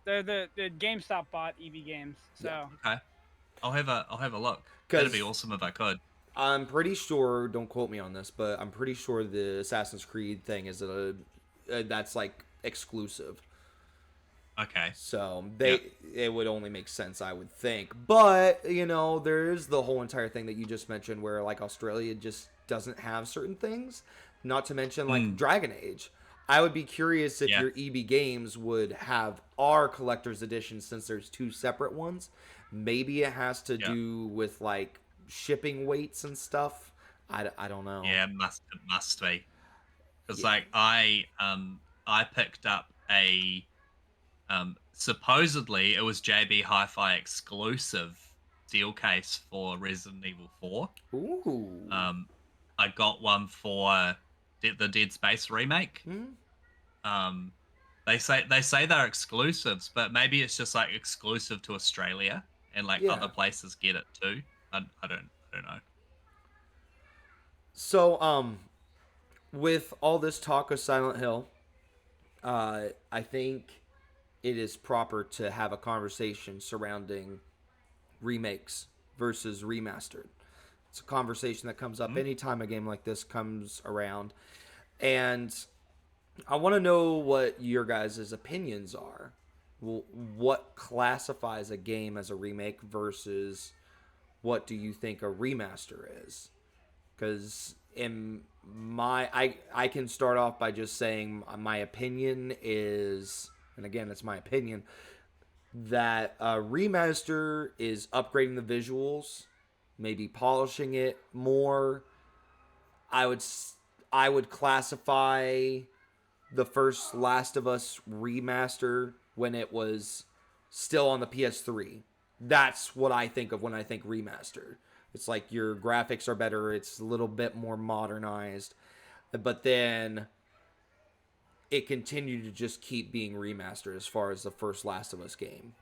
the GameStop bought EB Games, so. Okay. I'll have a look. That'd be awesome if I could. I'm pretty sure, don't quote me on this, but I'm pretty sure the Assassin's Creed thing is that's like exclusive. Okay. So it would only make sense, I would think. But, you know, there's the whole entire thing that you just mentioned where like Australia just doesn't have certain things. Not to mention like Dragon Age. I would be curious if Yeah. your EB Games would have our collector's edition, since there's two separate ones. Maybe it has to Yeah. do with like shipping weights and stuff. I don't know. Yeah, it must be. Because Yeah. like I picked up a supposedly it was JB Hi-Fi exclusive steel case for Resident Evil 4. Ooh. Um I got one for the Dead Space remake. Hmm? Um they say they're exclusives, but maybe it's just like exclusive to Australia and like Yeah. other places get it too. I don't know. So, with all this talk of Silent Hill, I think it is proper to have a conversation surrounding remakes versus remastered. It's a conversation that comes up Mhm. anytime a game like this comes around. And I want to know what your guys' opinions are. What classifies a game as a remake versus what do you think a remaster is? Because in I can start off by just saying my opinion is, and again it's my opinion, that a remaster is upgrading the visuals, maybe polishing it more. I would I would classify the first Last of Us remaster when it was still on the PS3. That's what I think of when I think remaster. It's like your graphics are better, it's a little bit more modernized, but then it continued to just keep being remastered as far as the first Last of Us game.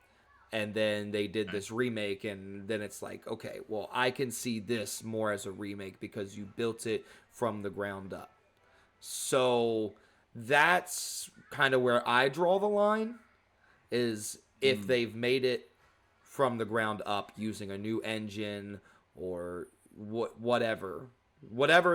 And then they did Okay. this remake, and then it's like, okay, well, I can see this more as a remake because you built it from the ground up. So that's kind of where I draw the line, is if Mm. they've made it from the ground up using a new engine or whatever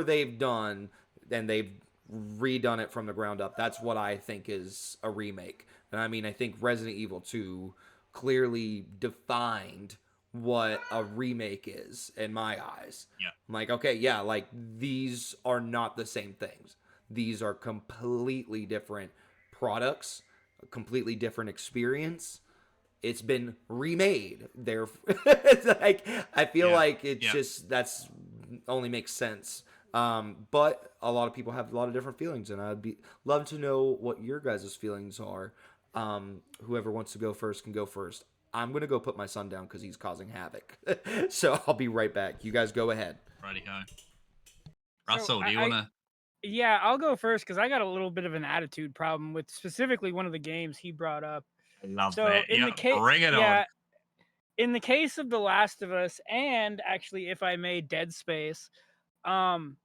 they've done, and they've redone it from the ground up. That's what I think is a remake. And I mean, I think Resident Evil 2 clearly defined what a remake is in my eyes. Yeah. I'm like, okay, yeah, like these are not the same things. These are completely different products, a completely different experience. It's been remade. There, it's like I feel Yeah. like it's Yeah. just that's only makes sense. But a lot of people have a lot of different feelings, and I'd be love to know what your guys' feelings are. Whoever wants to go first can go first. I'm gonna go put my son down because he's causing havoc. So I'll be right back. You guys go ahead. Righty ho. So Russell, do you wanna yeah, I'll go first because I got a little bit of an attitude problem with specifically one of the games he brought up. I love So that. Yeah, bring it on. yeah, in the case of The Last of Us, and actually, if I may, Dead Space, um,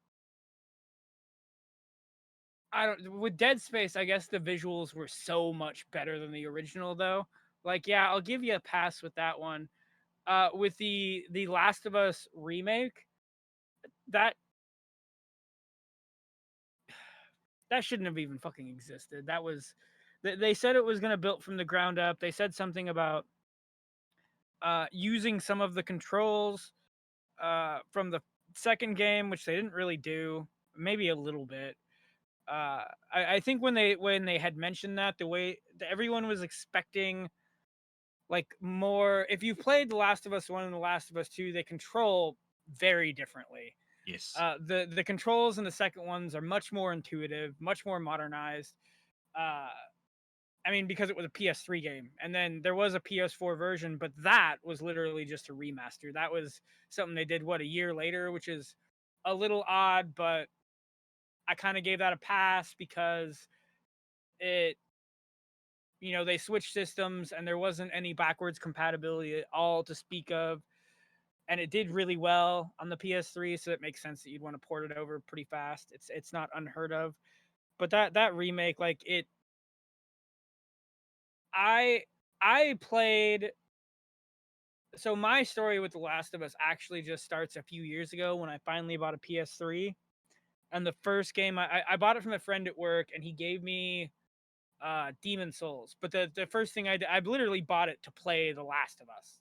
I don't with Dead Space, I guess the visuals were so much better than the original, though. Like, yeah, I'll give you a pass with that one. With the Last of Us remake, that that shouldn't have even fucking existed. That was they said it was going to build from the ground up. They said something about using some of the controls from the second game, which they didn't really do. Maybe a little bit. I think when they had mentioned that, the way everyone was expecting like more. If you played The Last of Us 1 and The Last of Us 2, they control very differently. Yes. The controls in the second ones are much more intuitive, much more modernized. Uh, I mean, because it was a PS3 game, and then there was a PS4 version, but that was literally just a remaster. That was something they did a year later, which is a little odd, but I kind of gave that a pass because it, they switched systems and there wasn't any backwards compatibility at all to speak of, and it did really well on the PS3, so it makes sense that you'd want to port it over pretty fast. It's not unheard of, but that remake, like it, I I played. So my story with The Last of Us actually just starts a few years ago when I finally bought a PS3. And the first game I bought it from a friend at work, and he gave me Demon Souls. But the first thing I did, I literally bought it to play The Last of Us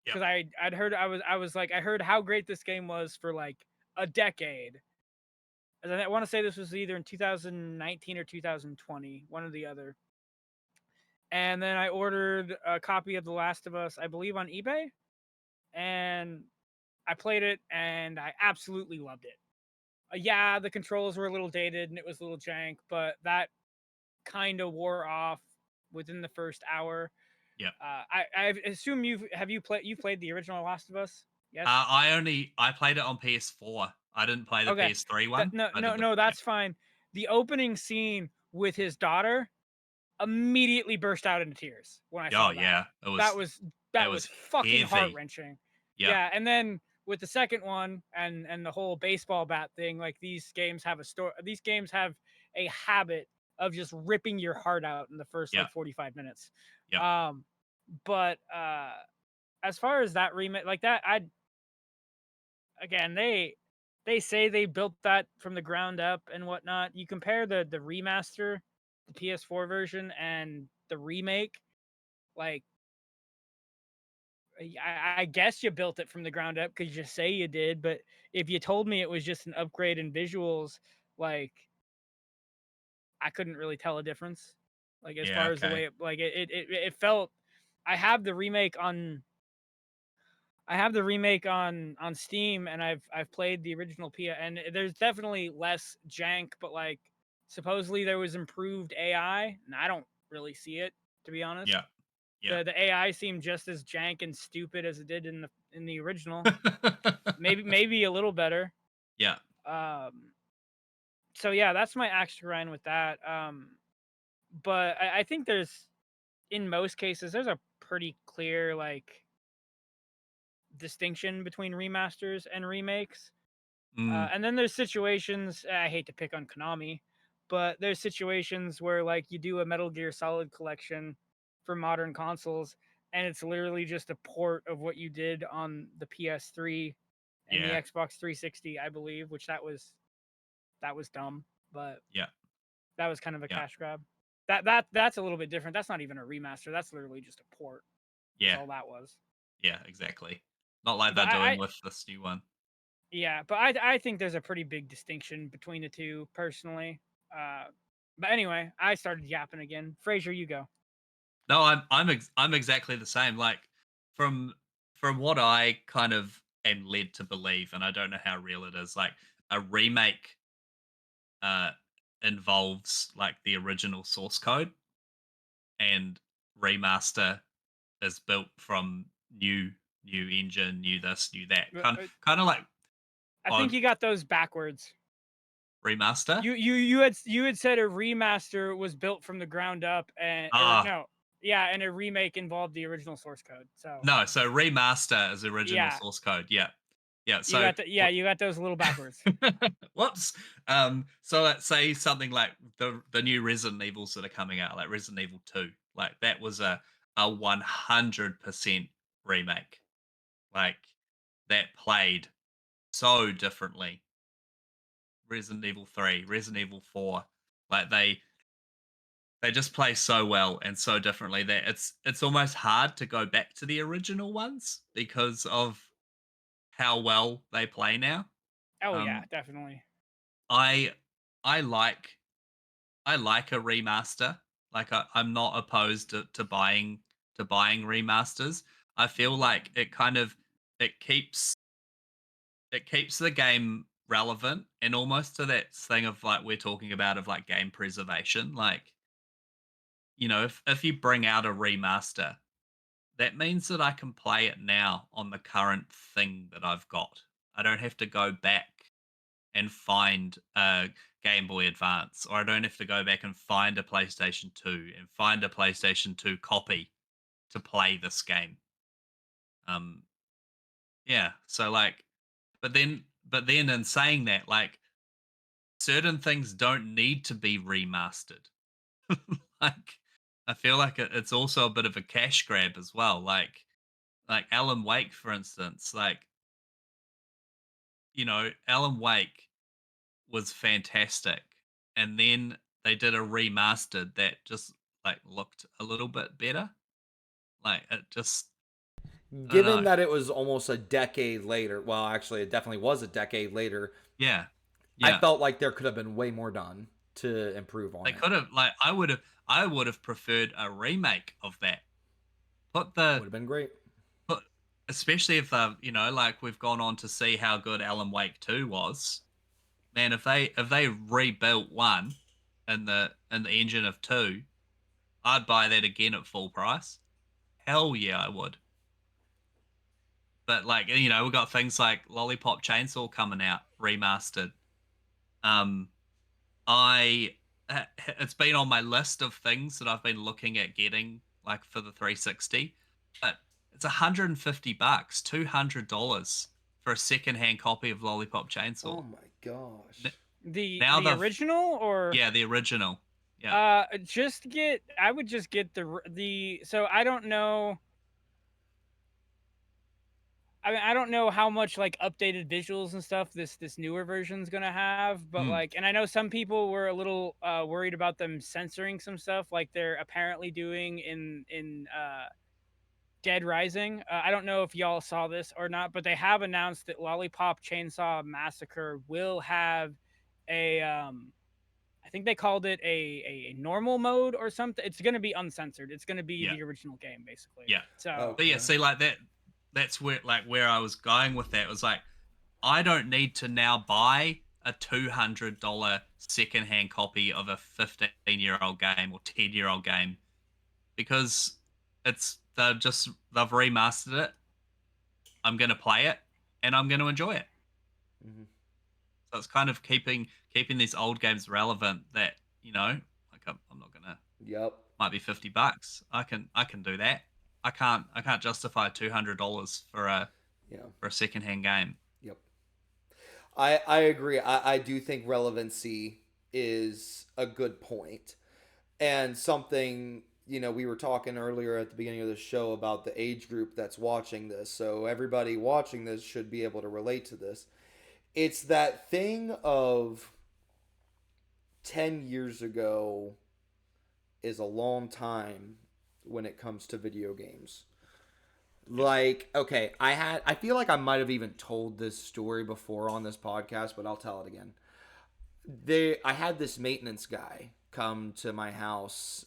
Yep. because I'd heard I was like I heard how great this game was for like a decade, I want to say this was either in 2019 or 2020, one or the other. And then I ordered a copy of The Last of Us, I believe, on eBay, and I played it, and I absolutely loved it. Yeah, the controls were a little dated and it was a little jank, but that kind of wore off within the first hour. Yeah. I assume you've played the original Last of Us? Yes. I played it on PS4. I didn't play the Okay. PS3 one. No, that's fine. The opening scene with his daughter immediately burst out into tears when I saw that. Yeah, that was fucking heart wrenching. Yeah, and then with the second one and the whole baseball bat thing, like these games have a story. These games have a habit of just ripping your heart out in the first like 45 minutes. Yeah. But as far as that remake, like that, they say they built that from the ground up and whatnot. You compare the remaster, the PS4 version, and the remake, like I guess you built it from the ground up because you say you did, but if you told me it was just an upgrade in visuals, like I couldn't really tell a difference. Like as far as the way it felt. I have the remake on Steam, and I've played the original Pia, and there's definitely less jank, but like supposedly there was improved AI, and I don't really see it, to be honest. Yeah. The AI seemed just as jank and stupid as it did in the original. maybe a little better. Yeah. So yeah, that's my axe to grind with that. But I think in most cases there's a pretty clear like distinction between remasters and remakes. And then there's situations, I hate to pick on Konami, but there's situations where like you do a Metal Gear Solid collection for modern consoles, and it's literally just a port of what you did on the PS3 and the Xbox 360, I believe, which that was dumb, but that was kind of a cash grab. That's a little bit different. That's not even a remaster. That's literally just a port. That's all that was. Yeah, exactly. Not like they're doing with this new one. Yeah, but I think there's a pretty big distinction between the two, personally. But anyway, I started yapping again. Fraser, you go. No, I'm exactly the same. Like from what I kind of am led to believe, and I don't know how real it is. Like a remake involves like the original source code, and remaster is built from new engine, new this, new that. Kind of like I think you got those backwards. Remaster? You had said a remaster was built from the ground up, and and a remake involved the original source code. So remaster is original source code. Yeah. So you got those a little backwards. Whoops. So let's say something like the new Resident Evils that are coming out, like Resident Evil 2. Like that was a 100% remake. Like that played so differently. Resident Evil 3, Resident Evil 4, like they just play so well and so differently that it's almost hard to go back to the original ones because of how well they play now. Oh yeah, definitely. I like a remaster. Like I'm not opposed to buying remasters. I feel like it keeps the game relevant and almost to that thing of like we're talking about of like game preservation. Like, you know, if you bring out a remaster, that means that I can play it now on the current thing that I've got. I don't have to go back and find a Game Boy Advance, or I don't have to go back and find a PlayStation 2 and find a PlayStation 2 copy to play this game. Yeah, so like but then in saying that, like certain things don't need to be remastered. Like I feel like it's also a bit of a cash grab as well. Like Alan Wake, for instance, like you know, Alan Wake was fantastic, and then they did a remastered that just like looked a little bit better. Like it just Given that it was almost a decade later, well, actually, it definitely was a decade later. Yeah. I Yeah. felt like there could have been way more done to improve on They it. could have, like, I would have preferred a remake of that. Put Would the, have been great. put, especially if like we've gone on to see how good Alan Wake 2 was. Man, if they rebuilt one in the engine of 2, I'd buy that again at full price. Hell yeah, I would. But like, we've got things like Lollipop Chainsaw coming out remastered. Um, I it's been on my list of things that I've been looking at getting like for the 360, but it's $150, $200 for a secondhand copy of Lollipop Oh Chainsaw. my gosh. Now The original or yeah, the original. Yeah. I would just get the so I don't know. I mean, I don't know how much like updated visuals and stuff this newer version's gonna have, but Mm. like, and I know some people were a little worried about them censoring some stuff, like they're apparently doing in Dead Rising. I don't know if y'all saw this or not, but they have announced that Lollipop Chainsaw Massacre will have a I think they called it a normal mode or something. It's going to be uncensored. It's going to be Yeah. the original game basically. Yeah. So, But yeah, Okay. see, like that's where I was going with that. It was like, I don't need to now buy a $200 secondhand copy of a 15-year-old game or 10-year-old game, because they've remastered it. I'm gonna play it and I'm gonna enjoy it. Mhm. So it's kind of keeping these old games relevant. That, like, I'm not gonna. Yep. Might be $50. I can do that. I can't justify $200 for a Yeah. secondhand game. Yep. I agree. I do think relevancy is a good point. And something, we were talking earlier at the beginning of the show about the age group that's watching this. So everybody watching this should be able to relate to this. It's that thing of 10 years ago is a long time when it comes to video games. Like, okay, I feel like I might have even told this story before on this podcast, but I'll tell it again. I had this maintenance guy come to my house,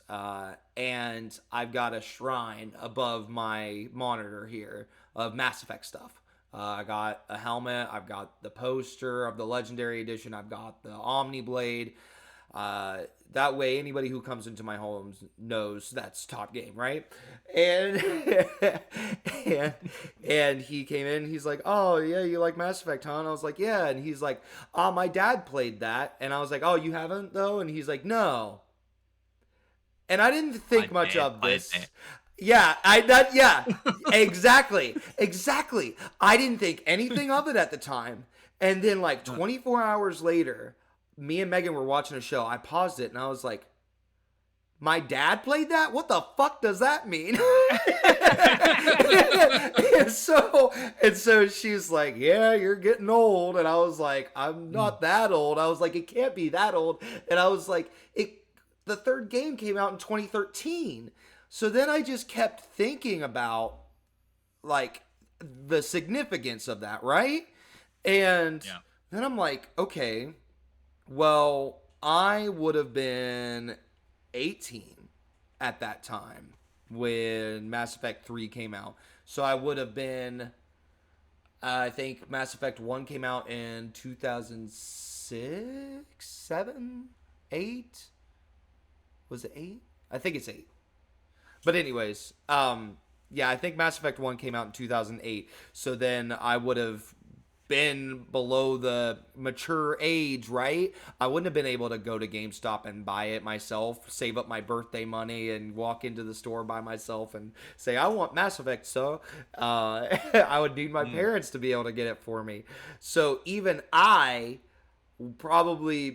and I've got a shrine above my monitor here of Mass Effect stuff. I got a helmet, I've got the poster of the Legendary Edition, I've got the Omni Blade. That way, anybody who comes into my home knows that's top game, right? And and he came in. He's like, "Oh yeah, you like Mass Effect, huh?" And I was like, "Yeah." And he's like, my dad played that." And I was like, "Oh, you haven't though?" And he's like, "No." And I didn't think My much dad of played this. that. Yeah, exactly. I didn't think anything of it at the time. And then like 24 hours later, me and Megan were watching a show. I paused it and I was like, "My dad played that? What the fuck does that mean?" and so she's like, "Yeah, you're getting old." And I was like, "I'm not that old." I was like, "It can't be that old." And I was like, the third game came out in 2013. So then I just kept thinking about like the significance of that, right? And then I'm like, okay, well, I would have been 18 at that time when Mass Effect 3 came out. So I would have been, I think Mass Effect 1 came out in 2006, 7, 8. Was it 8? I think it's 8. But anyways, yeah, I think Mass Effect 1 came out in 2008. So then I would have been below the mature age, right? I wouldn't have been able to go to GameStop and buy it myself, save up my birthday money and walk into the store by myself and say, "I want Mass Effect." So I would need my parents to be able to get it for me. So even I probably,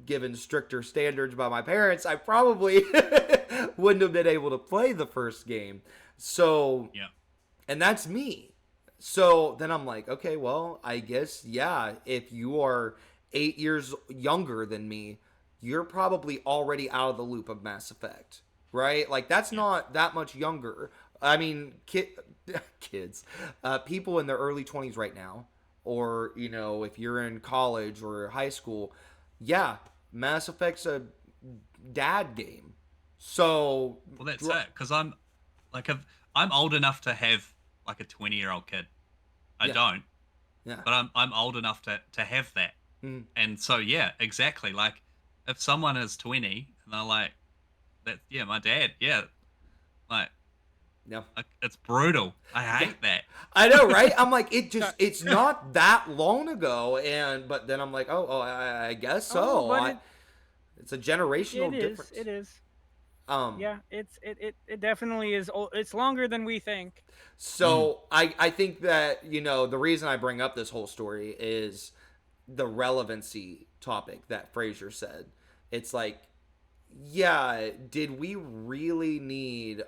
given stricter standards by my parents, I probably wouldn't have been able to play the first game. So, and that's me. So then I'm like, okay, well, I guess, yeah, if you are 8 years younger than me, you're probably already out of the loop of Mass Effect, right? Like, that's not that much younger. I mean, kids, people in their early 20s right now or if you're in college or high school, yeah, Mass Effect's a dad game. So Well, that's it. Because like, I'm old enough to have like a 20-year-old kid. I yeah, don't, yeah. but I'm old enough to have that. Mm. And so yeah, exactly. Like if someone is 20 and they're like, that, yeah, my dad, yeah, like, Yeah. it's brutal. I Yeah. hate that. I know, right? I'm like, it's not that long ago, but then I'm like, I guess Oh, so. but It's a generational it is. difference. It is. Um, Yeah, it definitely is. It's longer than we think. so I think that, the reason I bring up this whole story is the relevancy topic that Fraser said. It's like, yeah, did we really need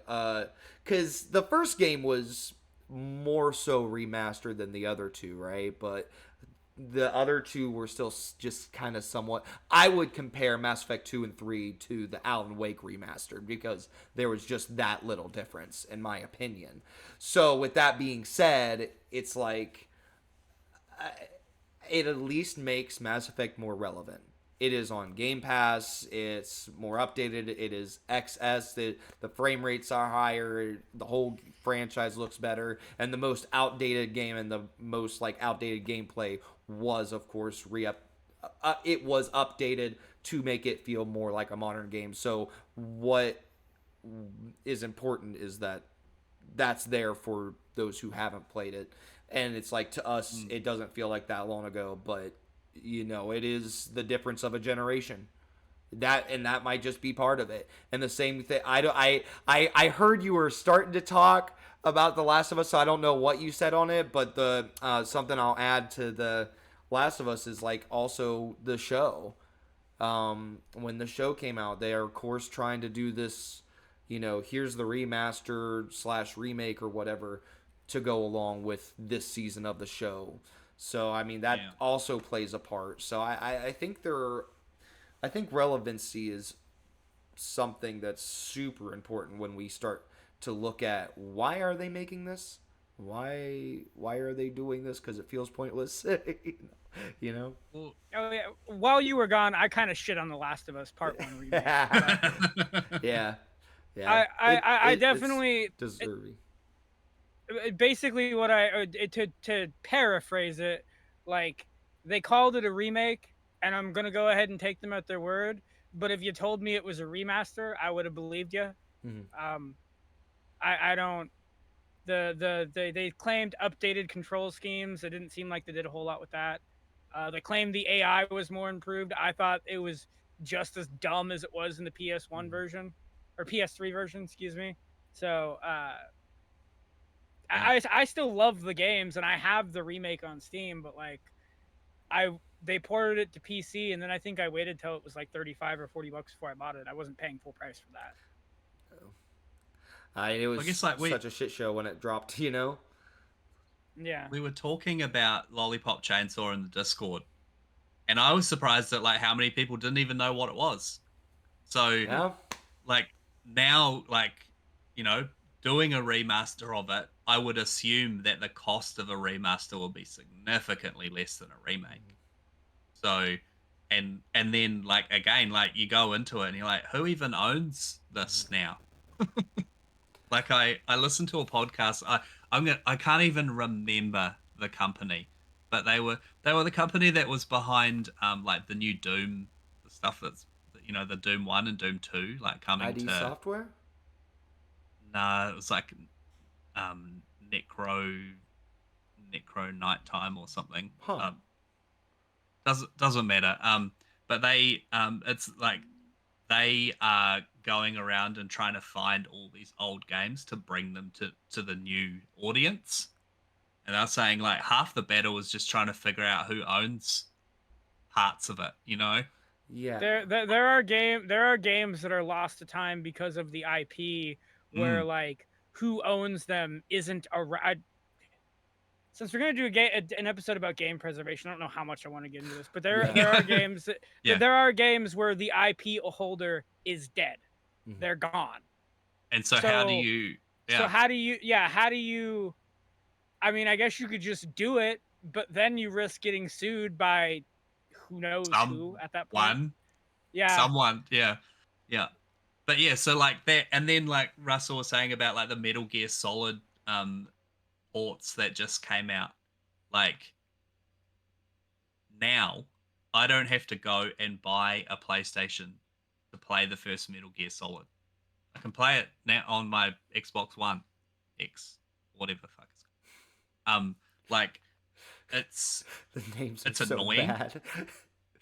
cuz the first game was more so remastered than the other two, right? But the other two were still just kind of somewhat. I would compare Mass Effect 2 and 3 to the Alan Wake remastered because there was just that little difference in my opinion. So with that being said, it's like it at least makes Mass Effect more relevant. It is on Game Pass. It's more updated. It is XS. The frame rates are higher. The whole franchise looks better. And the most outdated game and the most like outdated gameplay was, of course, it was updated to make it feel more like a modern game. So what is important is that that's there for those who haven't played it. And it's like, to us, it doesn't feel like that long ago, but it is the difference of a generation. That might just be part of it. And the same thing, I heard you were starting to talk about The Last of Us, so I don't know what you said on it, but the something I'll add to The Last of Us is like also the show. When the show came out, they are of course trying to do this, here's the remaster / remake or whatever to go along with this season of the show. So I mean that also plays a part. So I think I think relevancy is something that's super important when we start to look at why are they making this? Why are they doing this? Because it feels pointless. Well, Oh yeah. While you were gone, I kind of shit on The Last of Us Part One remake. Yeah, yeah. I definitely it's deserving. Basically what to paraphrase it, like they called it a remake, and I'm gonna go ahead and take them at their word. But if you told me it was a remaster, I would have believed you. Mm-hmm. I don't. They claimed updated control schemes. It didn't seem like they did a whole lot with that. They claimed the AI was more improved. I thought it was just as dumb as it was in the PS1 version or PS3 version, excuse me. So I still love the games and I have the remake on Steam, but like they ported it to PC and then I think I waited till it was like 35 or 40 bucks before I bought it. I wasn't paying full price for that. It was I guess like such a shit show when it dropped, Yeah. we were talking about Lollipop Chainsaw in the Discord, and I was surprised at like how many people didn't even know what it was. So Yeah. like now, like, doing a remaster of it, I would assume that the cost of a remaster will be significantly less than a remake. So and then like again, like you go into it and you're like, who even owns this now? Like I listened to a podcast. I can't even remember the company, but they were the company that was behind like the new Doom, the stuff that's the Doom 1 and Doom 2 like coming ID to. Software? Nah, it was like um Necro Nighttime or something. Huh. Doesn't matter. But it's like they are going around and trying to find all these old games to bring them to the new audience. And they're saying like half the battle is just trying to figure out who owns parts of it. Yeah. There are games that are lost to time because of the IP where like who owns them isn't a. Since we're gonna do an episode about game preservation, I don't know how much I want to get into this, but there are games Yeah. there are games where the IP holder is dead, they're gone. And so how do you? Yeah. So how do you? Yeah, how do you? I mean, I guess you could just do it, but then you risk getting sued by who knows who at that point. Someone, Yeah. yeah, yeah. But yeah, so like that, and then like Russell was saying about like the Metal Gear Solid ports that just came out. Like now, I don't have to go and buy a PlayStation to play the first Metal Gear Solid. I can play it now on my Xbox One X, whatever the fuck it's called. Like it's The names it's are so annoying. bad.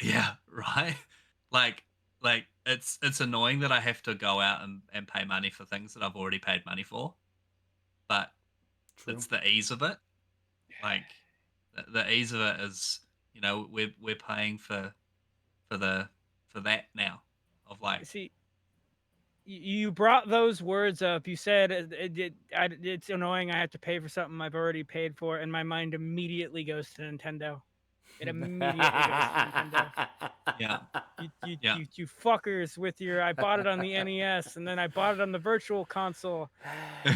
Yeah, right. Like it's annoying that I have to go out and pay money for things that I've already paid money for. But True. it's the ease of it. Like the ease of it is, we're paying for that now. Of like, See, you brought those words up. You said it's annoying. I have to pay for something I've already paid for, and my mind immediately goes to Nintendo. It immediately goes to Nintendo. yeah, You fuckers with your I bought it on the NES and then I bought it on the virtual console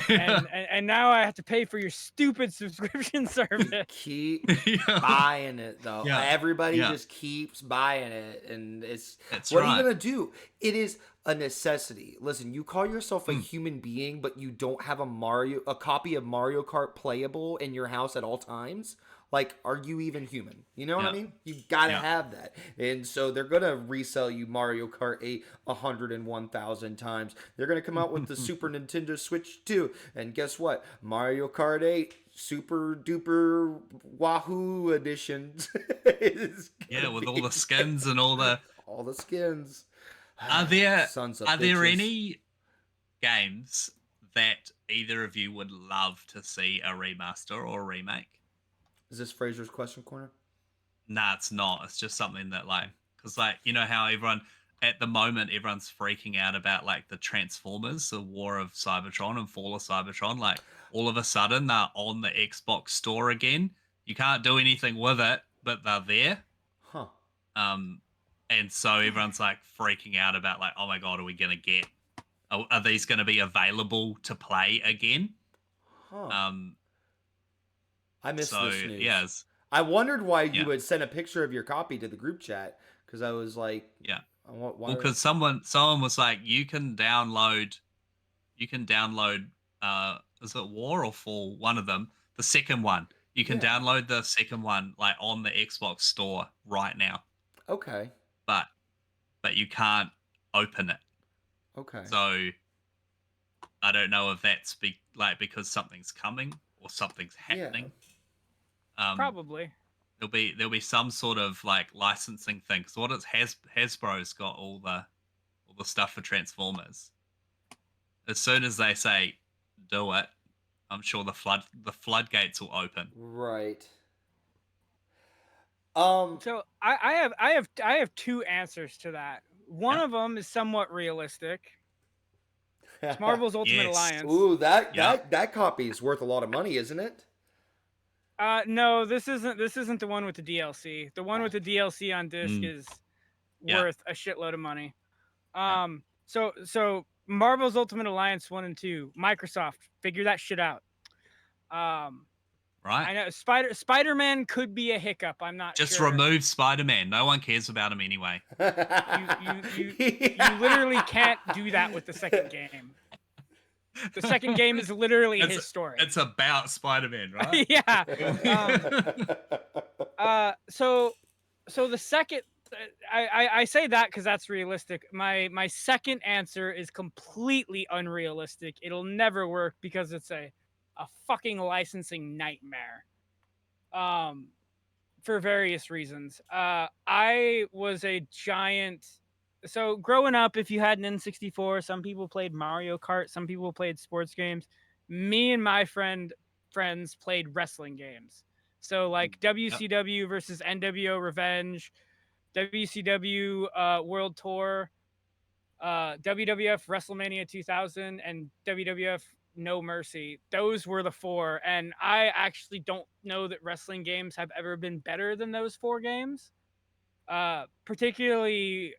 and now I have to pay for your stupid subscription service. Keep Yeah. buying it though. Yeah. Everybody Yeah. just keeps buying it, and That's what are right. you gonna do? It is a necessity. Listen, you call yourself a human being, but you don't have a copy of Mario Kart playable in your house at all times. Like, are you even human? You know what I mean? You gotta have that. And so they're gonna resell you Mario Kart 8 101,000 times. They're gonna come out with the Super Nintendo Switch 2. And guess what? Mario Kart 8 Super Duper Wahoo Edition. Yeah, with all the skins and all the skins. Are there Sons of are there bitches. any games that either of you would love to see a remaster or a remake? Is this Fraser's question corner? Nah, it's not. It's just something that like, because like, you know how at the moment everyone's freaking out about like the Transformers, the War of Cybertron and Fall of Cybertron. Like all of a sudden they're on the Xbox store again. You can't do anything with it, but they're there. Huh. And so everyone's like freaking out about like, oh my god, are these going to be available to play again? Huh. I missed this news. Yes. I wondered why you would send a picture of your copy to the group chat, because I was like, yeah. Why Well, because someone was like, you can download, is it War or Fall? One of them, the second one. You can download the second one like on the Xbox store right now. Okay. But you can't open it. Okay. So I don't know if that's because something's coming or something's happening. Probably. There'll be some sort of like licensing thing. So what it's Hasbro's got all the stuff for Transformers. As soon as they say do it, I'm sure the floodgates will open. Right. So I have two answers to that. One of them is somewhat realistic. It's Marvel's Ultimate Alliance. Ooh, that copy is worth a lot of money, isn't it? No, this isn't the one with the DLC. The one with the DLC on disc is worth a shitload of money. So Marvel's Ultimate Alliance 1 and 2, Microsoft, figure that shit out. Right. I know Spider-Man could be a hiccup. I'm not Just sure. remove Spider-Man. No one cares about him anyway. You literally can't do that with the second game. The second game is literally his story. It's about Spider-Man, right? Yeah. So the second, I say that because that's realistic. My second answer is completely unrealistic. It'll never work because it's a fucking licensing nightmare. For various reasons. I was a giant. So growing up, if you had an N64, some people played Mario Kart, some people played sports games. Me and my friends played wrestling games. So like WCW versus NWO Revenge, WCW World Tour, WWF WrestleMania 2000, and WWF No Mercy. Those were the four, and I actually don't know that wrestling games have ever been better than those four games. Particularly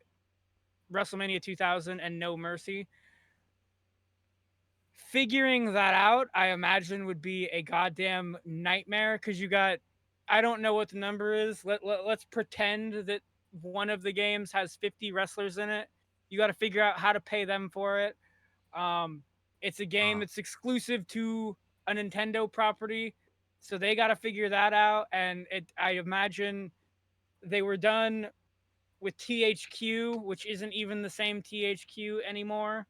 WrestleMania 2000 and No Mercy. Figuring that out, I imagine, would be a goddamn nightmare because you got I don't know what the number is. Let's pretend that one of the games has 50 wrestlers in it. You got to figure out how to pay them for it. It's a game that's exclusive to a Nintendo property, so they got to figure that out. And I imagine they were done with THQ, which isn't even the same THQ anymore.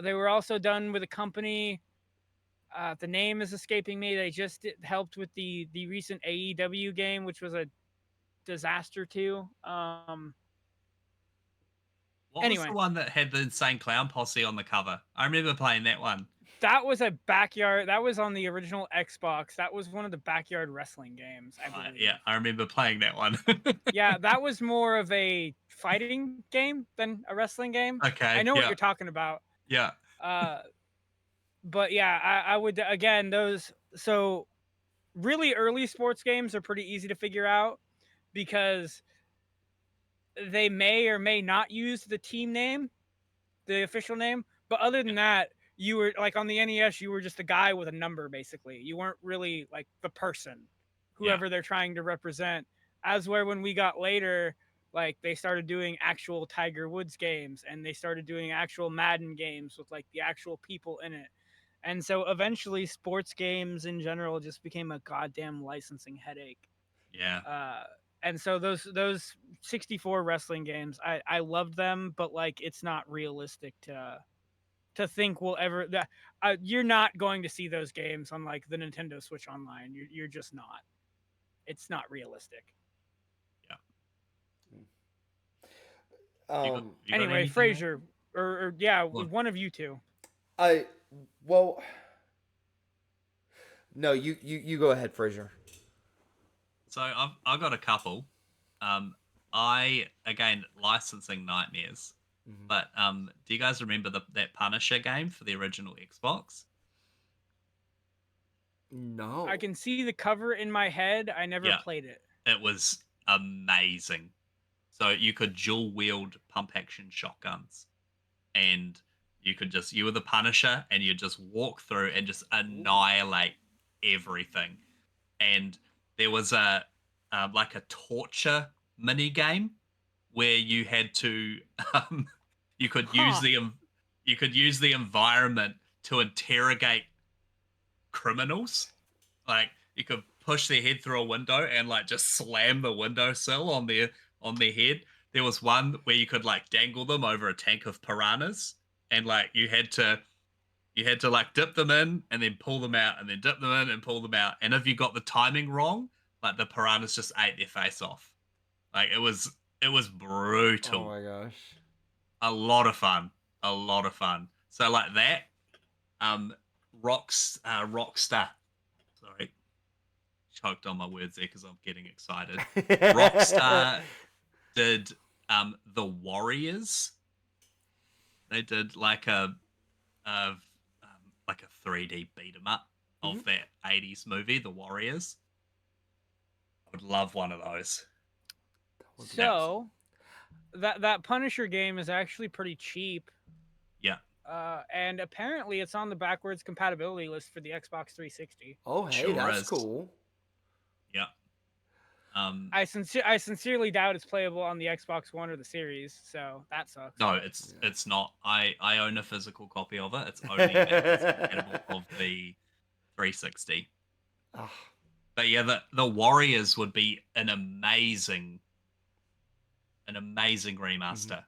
They were also done with a company. The name is escaping me. They just helped with the recent AEW game, which was a disaster too. What was the one that had the insane clown posse on the cover? I remember playing that one. That was a backyard. That was on the original Xbox. That was one of the backyard wrestling games, I believe. Yeah, I remember playing that one. Yeah, that was more of a fighting game than a wrestling game. Okay, I know what you're talking about. Yeah. But yeah, I would again those. So really early sports games are pretty easy to figure out because they may or may not use the team name, the official name. But other than that, you were like on the NES, you were just a guy with a number, basically. You weren't really like the person, whoever they're trying to represent. As where when we got later, like they started doing actual Tiger Woods games and they started doing actual Madden games with like the actual people in it. And so eventually sports games in general just became a goddamn licensing headache. Yeah. And so those 64 wrestling games, I loved them, but like it's not realistic to think we'll ever that you're not going to see those games on like the Nintendo Switch Online. You're just not. It's not realistic. Yeah. Anyway, Fraser, or yeah, one of you two. No, you go ahead, Fraser. So I've got a couple. Again, licensing nightmares. Mm-hmm. But do you guys remember that Punisher game for the original Xbox? No. I can see the cover in my head. I never played it. It was amazing. So you could dual wield pump action shotguns, and you were the Punisher, and you just walk through and just annihilate everything. And there was like a torture mini game where you had to you could use the environment to interrogate criminals. Like you could push their head through a window and like just slam the windowsill on their head. There was one where you could like dangle them over a tank of piranhas, and like you had to like dip them in and then pull them out, and then dip them in and pull them out. And if you got the timing wrong, like the piranhas just ate their face off. Like it was brutal. Oh my gosh. A lot of fun. So like that, Rockstar. Sorry, choked on my words there because I'm getting excited. Rockstar did The Warriors. They did like a 3D beat 'em up of that 80s movie, The Warriors. I would love one of those. So that Punisher game is actually pretty cheap. Yeah. And apparently it's on the backwards compatibility list for the Xbox 360. Oh, hey, that's cool. Yeah. I sincerely doubt it's playable on the Xbox One or the Series, so that sucks. No, it's not. I own a physical copy of it. It's only compatible of the 360. Oh. But yeah, the Warriors would be an amazing remaster.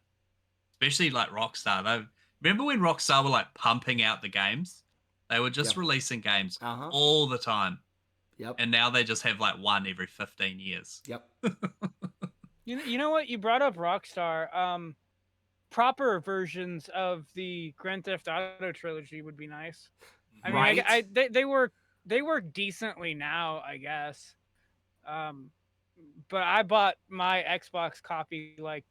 Especially like Rockstar. Remember when Rockstar were like pumping out the games? They were just releasing games all the time. Yep. And now they just have like one every 15 years. Yep. You know what? You brought up Rockstar. Proper versions of the Grand Theft Auto trilogy would be nice. I mean, they work decently now, I guess. But I bought my Xbox copy like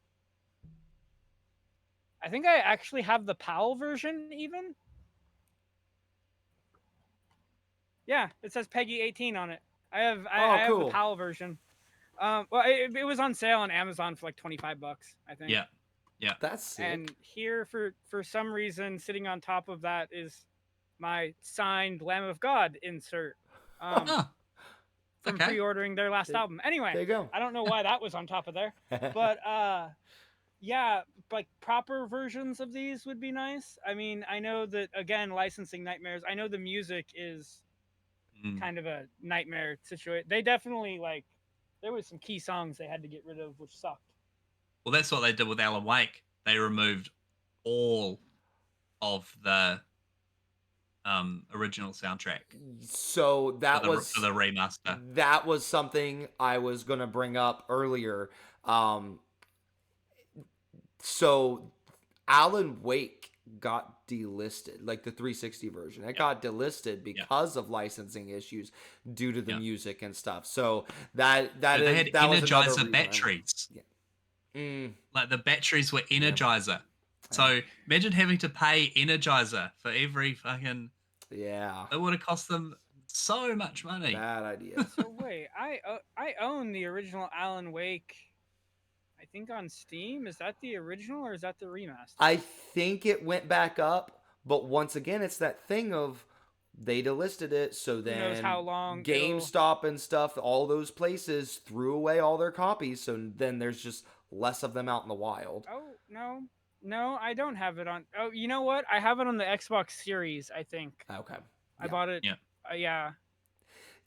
I think I actually have the PAL version even. Yeah, it says Peggy 18 on it. I have the PAL version. Well, it was on sale on Amazon for like $25, I think. Yeah. That's sick. And here for some reason sitting on top of that is my signed Lamb of God insert. from Okay. pre-ordering their last album. Anyway, There you go. I don't know why that was on top of there, but yeah, like proper versions of these would be nice. I mean, I know that again, licensing nightmares. I know the music is Mm. kind of a nightmare situation. They definitely like there was some key songs they had to get rid of, which sucked. Well, that's what they did with Alan Wake. They removed all of the original soundtrack So that was for the remaster. that was something I was gonna bring up earlier. So Alan Wake got delisted, like the 360 version. It got delisted because of licensing issues due to the music and stuff. So they had Energizer batteries. Yeah. Like the batteries were Energizer. So imagine having to pay Energizer for every fucking. Yeah. It would have cost them so much money. Bad idea. So wait, I own the original Alan Wake. I think on Steam. Is that the original or is that the remaster? I think it went back up, but once again, it's that thing of they delisted it, so then Who knows how long GameStop and stuff, all those places threw away all their copies, so then there's just less of them out in the wild. Oh no, I don't have it on. Oh, you know what? I have it on the Xbox Series. I think. Okay. I bought it. Yeah. Yeah.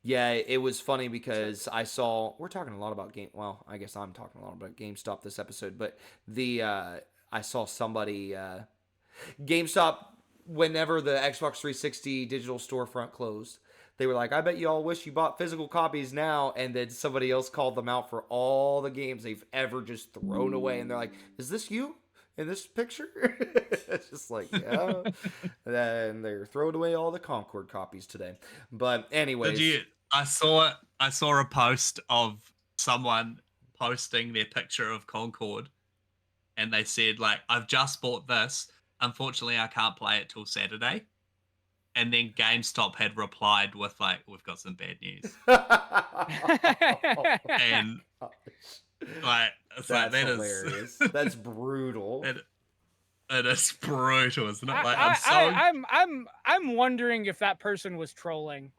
Yeah, it was funny because I saw we're talking a lot about well, I guess I'm talking a lot about GameStop this episode, but I saw somebody GameStop whenever the Xbox 360 digital storefront closed. They were like, I bet you all wish you bought physical copies now, and then somebody else called them out for all the games they've ever just thrown away, and they're like, is this you in this picture? It's just like, yeah. And they're throwing away all the Concord copies today. But anyways, I saw a post of someone posting their picture of Concord, and they said like, I've just bought this. Unfortunately, I can't play it till Saturday. And then GameStop had replied with like, we've got some bad news. And like, it's that's like, hilarious. That's brutal. It is brutal, isn't it? Like, I'm wondering if that person was trolling.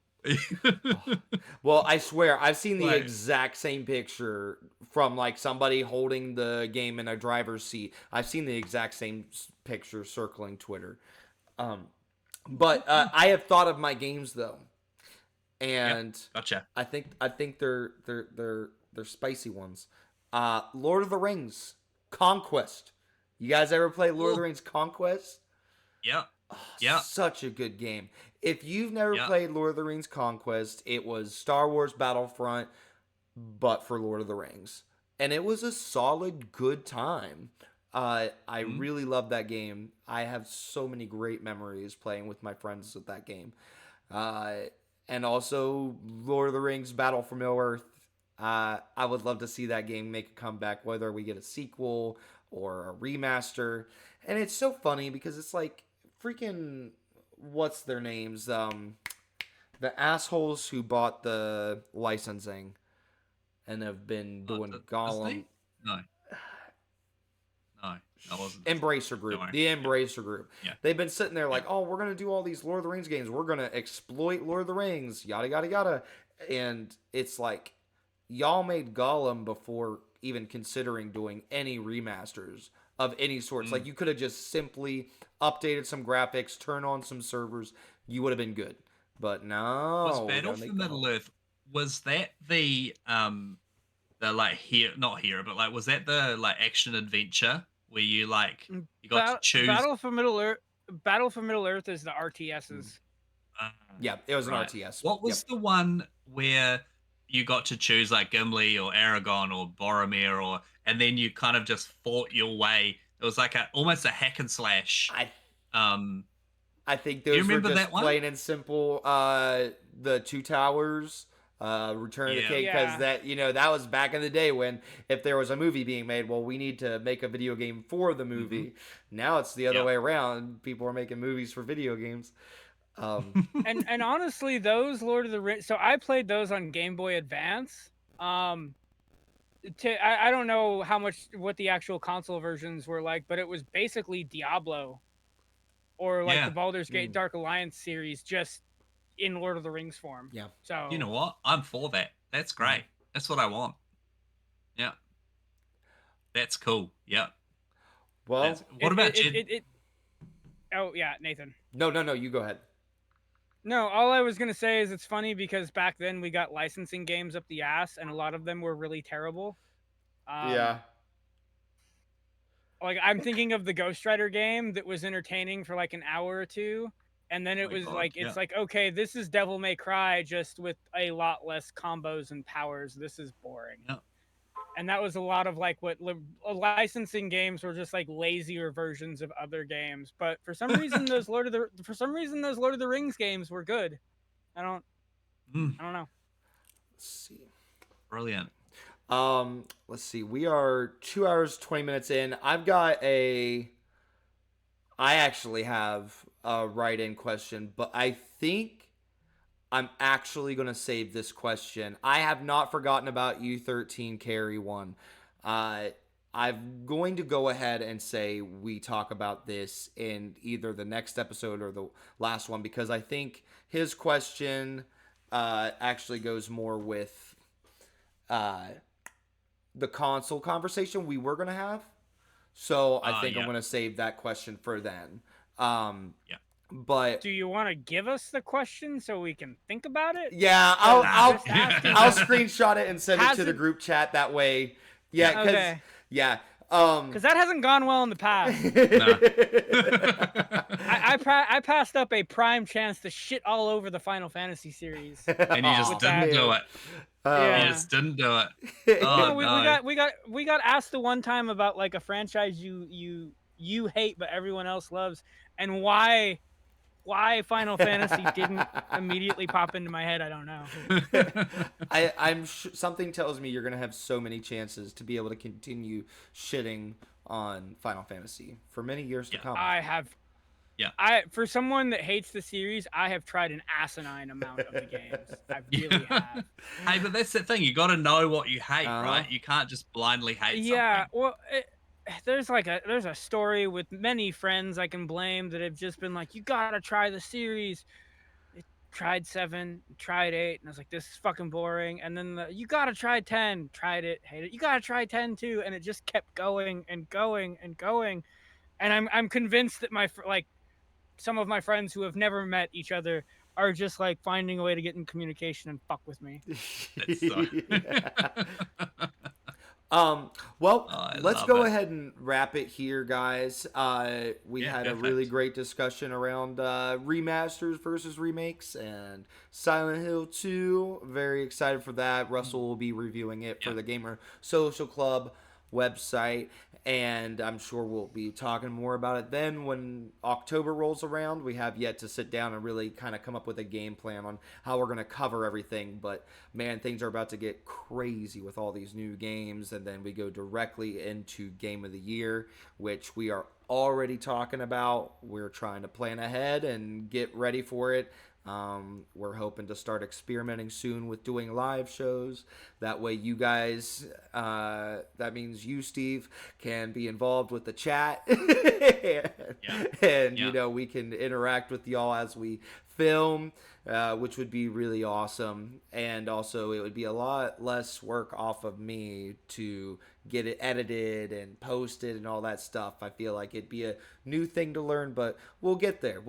Well, I swear I've seen the exact same picture from like somebody holding the game in a driver's seat. I've seen the exact same picture circling Twitter. But I have thought of my games though, and gotcha. I think they're spicy ones. Lord of the Rings Conquest. You guys ever play Lord of the Rings Conquest? Yeah. Oh, such a good game. If you've never played Lord of the Rings Conquest, it was Star Wars Battlefront, but for Lord of the Rings. And it was a solid, good time. I really love that game. I have so many great memories playing with my friends with that game. And also Lord of the Rings Battle for Middle-earth. I would love to see that game make a comeback, whether we get a sequel or a remaster. And it's so funny because it's like freaking, what's their names? The assholes who bought the licensing and have been doing Gollum. No, that wasn't. Embracer Group. The Embracer Group. Yeah. They've been sitting there like, oh, we're going to do all these Lord of the Rings games. We're going to exploit Lord of the Rings. Yada, yada, yada. And it's like, y'all made Gollum before even considering doing any remasters of any sorts. Like, you could have just simply updated some graphics, turn on some servers. You would have been good. But no. Was Battle for Middle-earth, was that the like not hero, but like, was that the like action adventure where you like you got to choose? Battle for Middle-earth is the RTSs. Yeah, it was an RTS. What was the one where you got to choose like Gimli or Aragon or Boromir, and then you kind of just fought your way? It was like almost a hack and slash. I think those were just plain and simple. The Two Towers, Return of the King, because that was back in the day when if there was a movie being made, well, we need to make a video game for the movie. Now it's the other way around. People are making movies for video games. And honestly, those Lord of the Rings. So I played those on Game Boy Advance. I don't know what the actual console versions were like, but it was basically Diablo, or like the Baldur's Gate Dark Alliance series, just in Lord of the Rings form. Yeah. So You know what? I'm for that. That's great. That's what I want. Yeah. That's cool. Yeah. Well, What about Jed? Oh yeah, Nathan. no, you go ahead. No, all I was gonna say is it's funny because back then we got licensing games up the ass, and a lot of them were really terrible. Yeah. Like I'm thinking of the Ghost Rider game that was entertaining for like an hour or two, and then it my was God, like it's like, okay, this is Devil May Cry just with a lot less combos and powers. This is boring. Yeah. And that was a lot of like what licensing games were, just like lazier versions of other games. But for some reason those Lord of the Rings games were good. I don't know. Let's see. Brilliant. Let's see. We are 2 hours 20 minutes in. I actually have a write-in question, but I think I'm actually going to save this question. I have not forgotten about U13 Carry 1. I'm going to go ahead and say we talk about this in either the next episode or the last one, because I think his question actually goes more with the console conversation we were going to have. So I think I'm going to save that question for then. But do you want to give us the question so we can think about it? Yeah, I'll screenshot it and send it to the group chat that way. Yeah, because because that hasn't gone well in the past. I passed up a prime chance to shit all over the Final Fantasy series, and you just didn't do it. You just didn't do it. Oh, we got asked the one time about like a franchise you hate but everyone else loves, and why Final Fantasy didn't immediately pop into my head, I don't know. Something tells me you're gonna have so many chances to be able to continue shitting on Final Fantasy for many years to come. I have. Yeah. For someone that hates the series, I have tried an asinine amount of the games. I really have. Hey, but that's the thing. You got to know what you hate, right? You can't just blindly hate something. Yeah, well, there's a story with many friends I can blame that have just been like, you gotta try the series. They tried 7, tried 8, and I was like, this is fucking boring. And then you gotta try 10, tried it, hated it. You gotta try 10 too, and it just kept going and going and going. And I'm convinced that some of my friends who have never met each other are just like finding a way to get in communication and fuck with me. Let's go ahead and wrap it here, guys. We had a really great discussion around remasters versus remakes and Silent Hill 2. Very excited for that. Russell will be reviewing it for the Gamer Social Club website, and I'm sure we'll be talking more about it then when October rolls around. We have yet to sit down and really kind of come up with a game plan on how we're going to cover everything, but man, things are about to get crazy with all these new games, and then we go directly into Game of the Year, which we are already talking about. We're trying to plan ahead and get ready for it. We're hoping to start experimenting soon with doing live shows. That way you guys, that means you, Steve, can be involved with the chat. And you know, we can interact with y'all as we film, which would be really awesome. And also it would be a lot less work off of me to get it edited and posted and all that stuff. I feel like it'd be a new thing to learn, but we'll get there.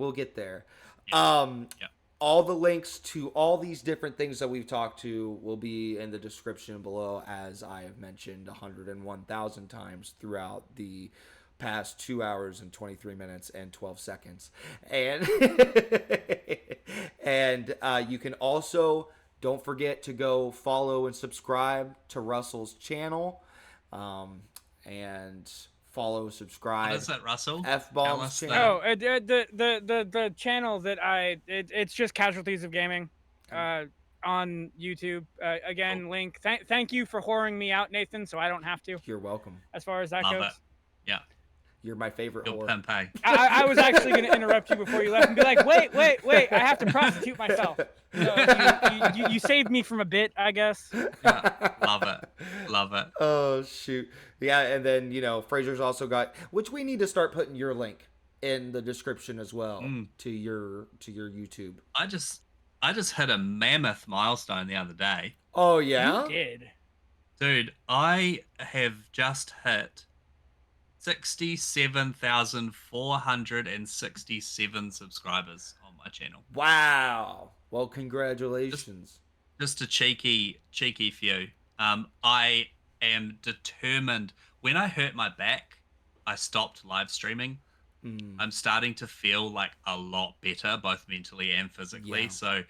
All the links to all these different things that we've talked to will be in the description below, as I have mentioned 101,000 times throughout the past 2 hours and 23 minutes and 12 seconds. And you can also, don't forget to go follow and subscribe to Russell's channel. And follow, subscribe. What is that, Russell? F-Bombs channel. Oh, the channel that it's just Casualties of Gaming, on YouTube. Again, cool. Link. Thank you for whoring me out, Nathan, so I don't have to. You're welcome. As far as that goes. Yeah. You're my favorite whore. I was actually going to interrupt you before you left and be like, wait, I have to prostitute myself. So you saved me from a bit, I guess. Yeah, love it. Oh, shoot. Yeah, and then, you know, Fraser's also got, which we need to start putting your link in the description as well to your YouTube. I just I just hit a mammoth milestone the other day. Oh You yeah. did. Dude, I have just hit 67,467 subscribers on my channel. Wow. Well, Just congratulations. just a cheeky few. I am determined. When I hurt my back, I stopped live streaming. Mm, I'm starting to feel like a lot better, both mentally and physically. yeah. So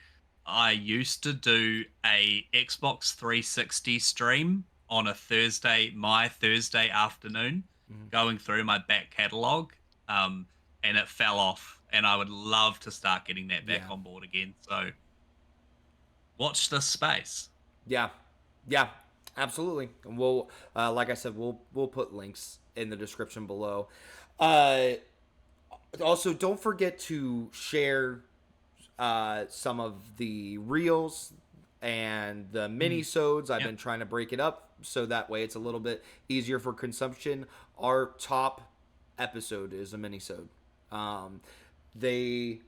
I used to do a Xbox 360 stream on a Thursday, my Thursday afternoon, Mm, going through my back catalog, and it fell off. And I would love to start getting that back yeah. on board again. So watch this space. Yeah. Yeah. Absolutely. And we'll, like I said, we'll put links in the description below. Uh, Also, don't forget to share some of the reels and the mini-sodes. I've Yep. been trying to break it up so that way it's a little bit easier for consumption. Our top episode is a mini-sode. They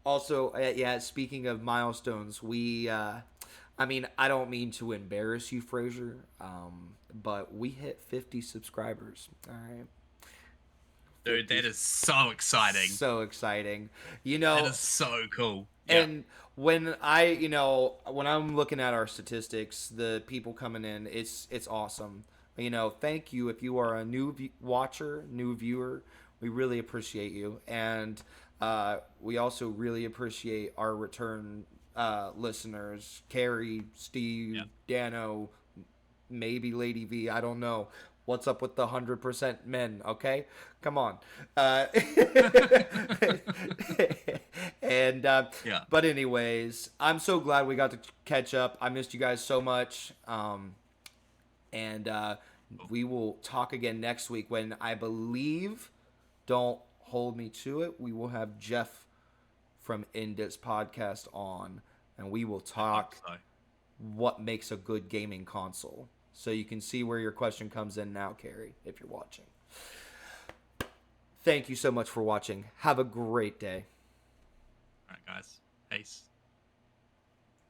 also, yeah, speaking of milestones, I mean, I don't mean to embarrass you, Fraser, but we hit 50 subscribers. All right. Dude, that is so exciting. So exciting. That is so cool. Yeah. And when when I'm looking at our statistics, the people coming in, it's awesome. Thank you if you are a new watcher, new viewer. We really appreciate you, and we also really appreciate our return listeners, Carrie, Steve, Yeah. Dano, maybe Lady V. I don't know. What's up with the 100% men? Okay, come on. And Yeah. but anyways, I'm so glad we got to catch up. I missed you guys so much. And we will talk again next week when I believe, don't hold me to it, we will have Jeff from Indit's podcast on, and we will talk So. what makes a good gaming console. So you can see where your question comes in now, Carrie, if you're watching. Thank you so much for watching. Have a great day. All right, guys. Peace.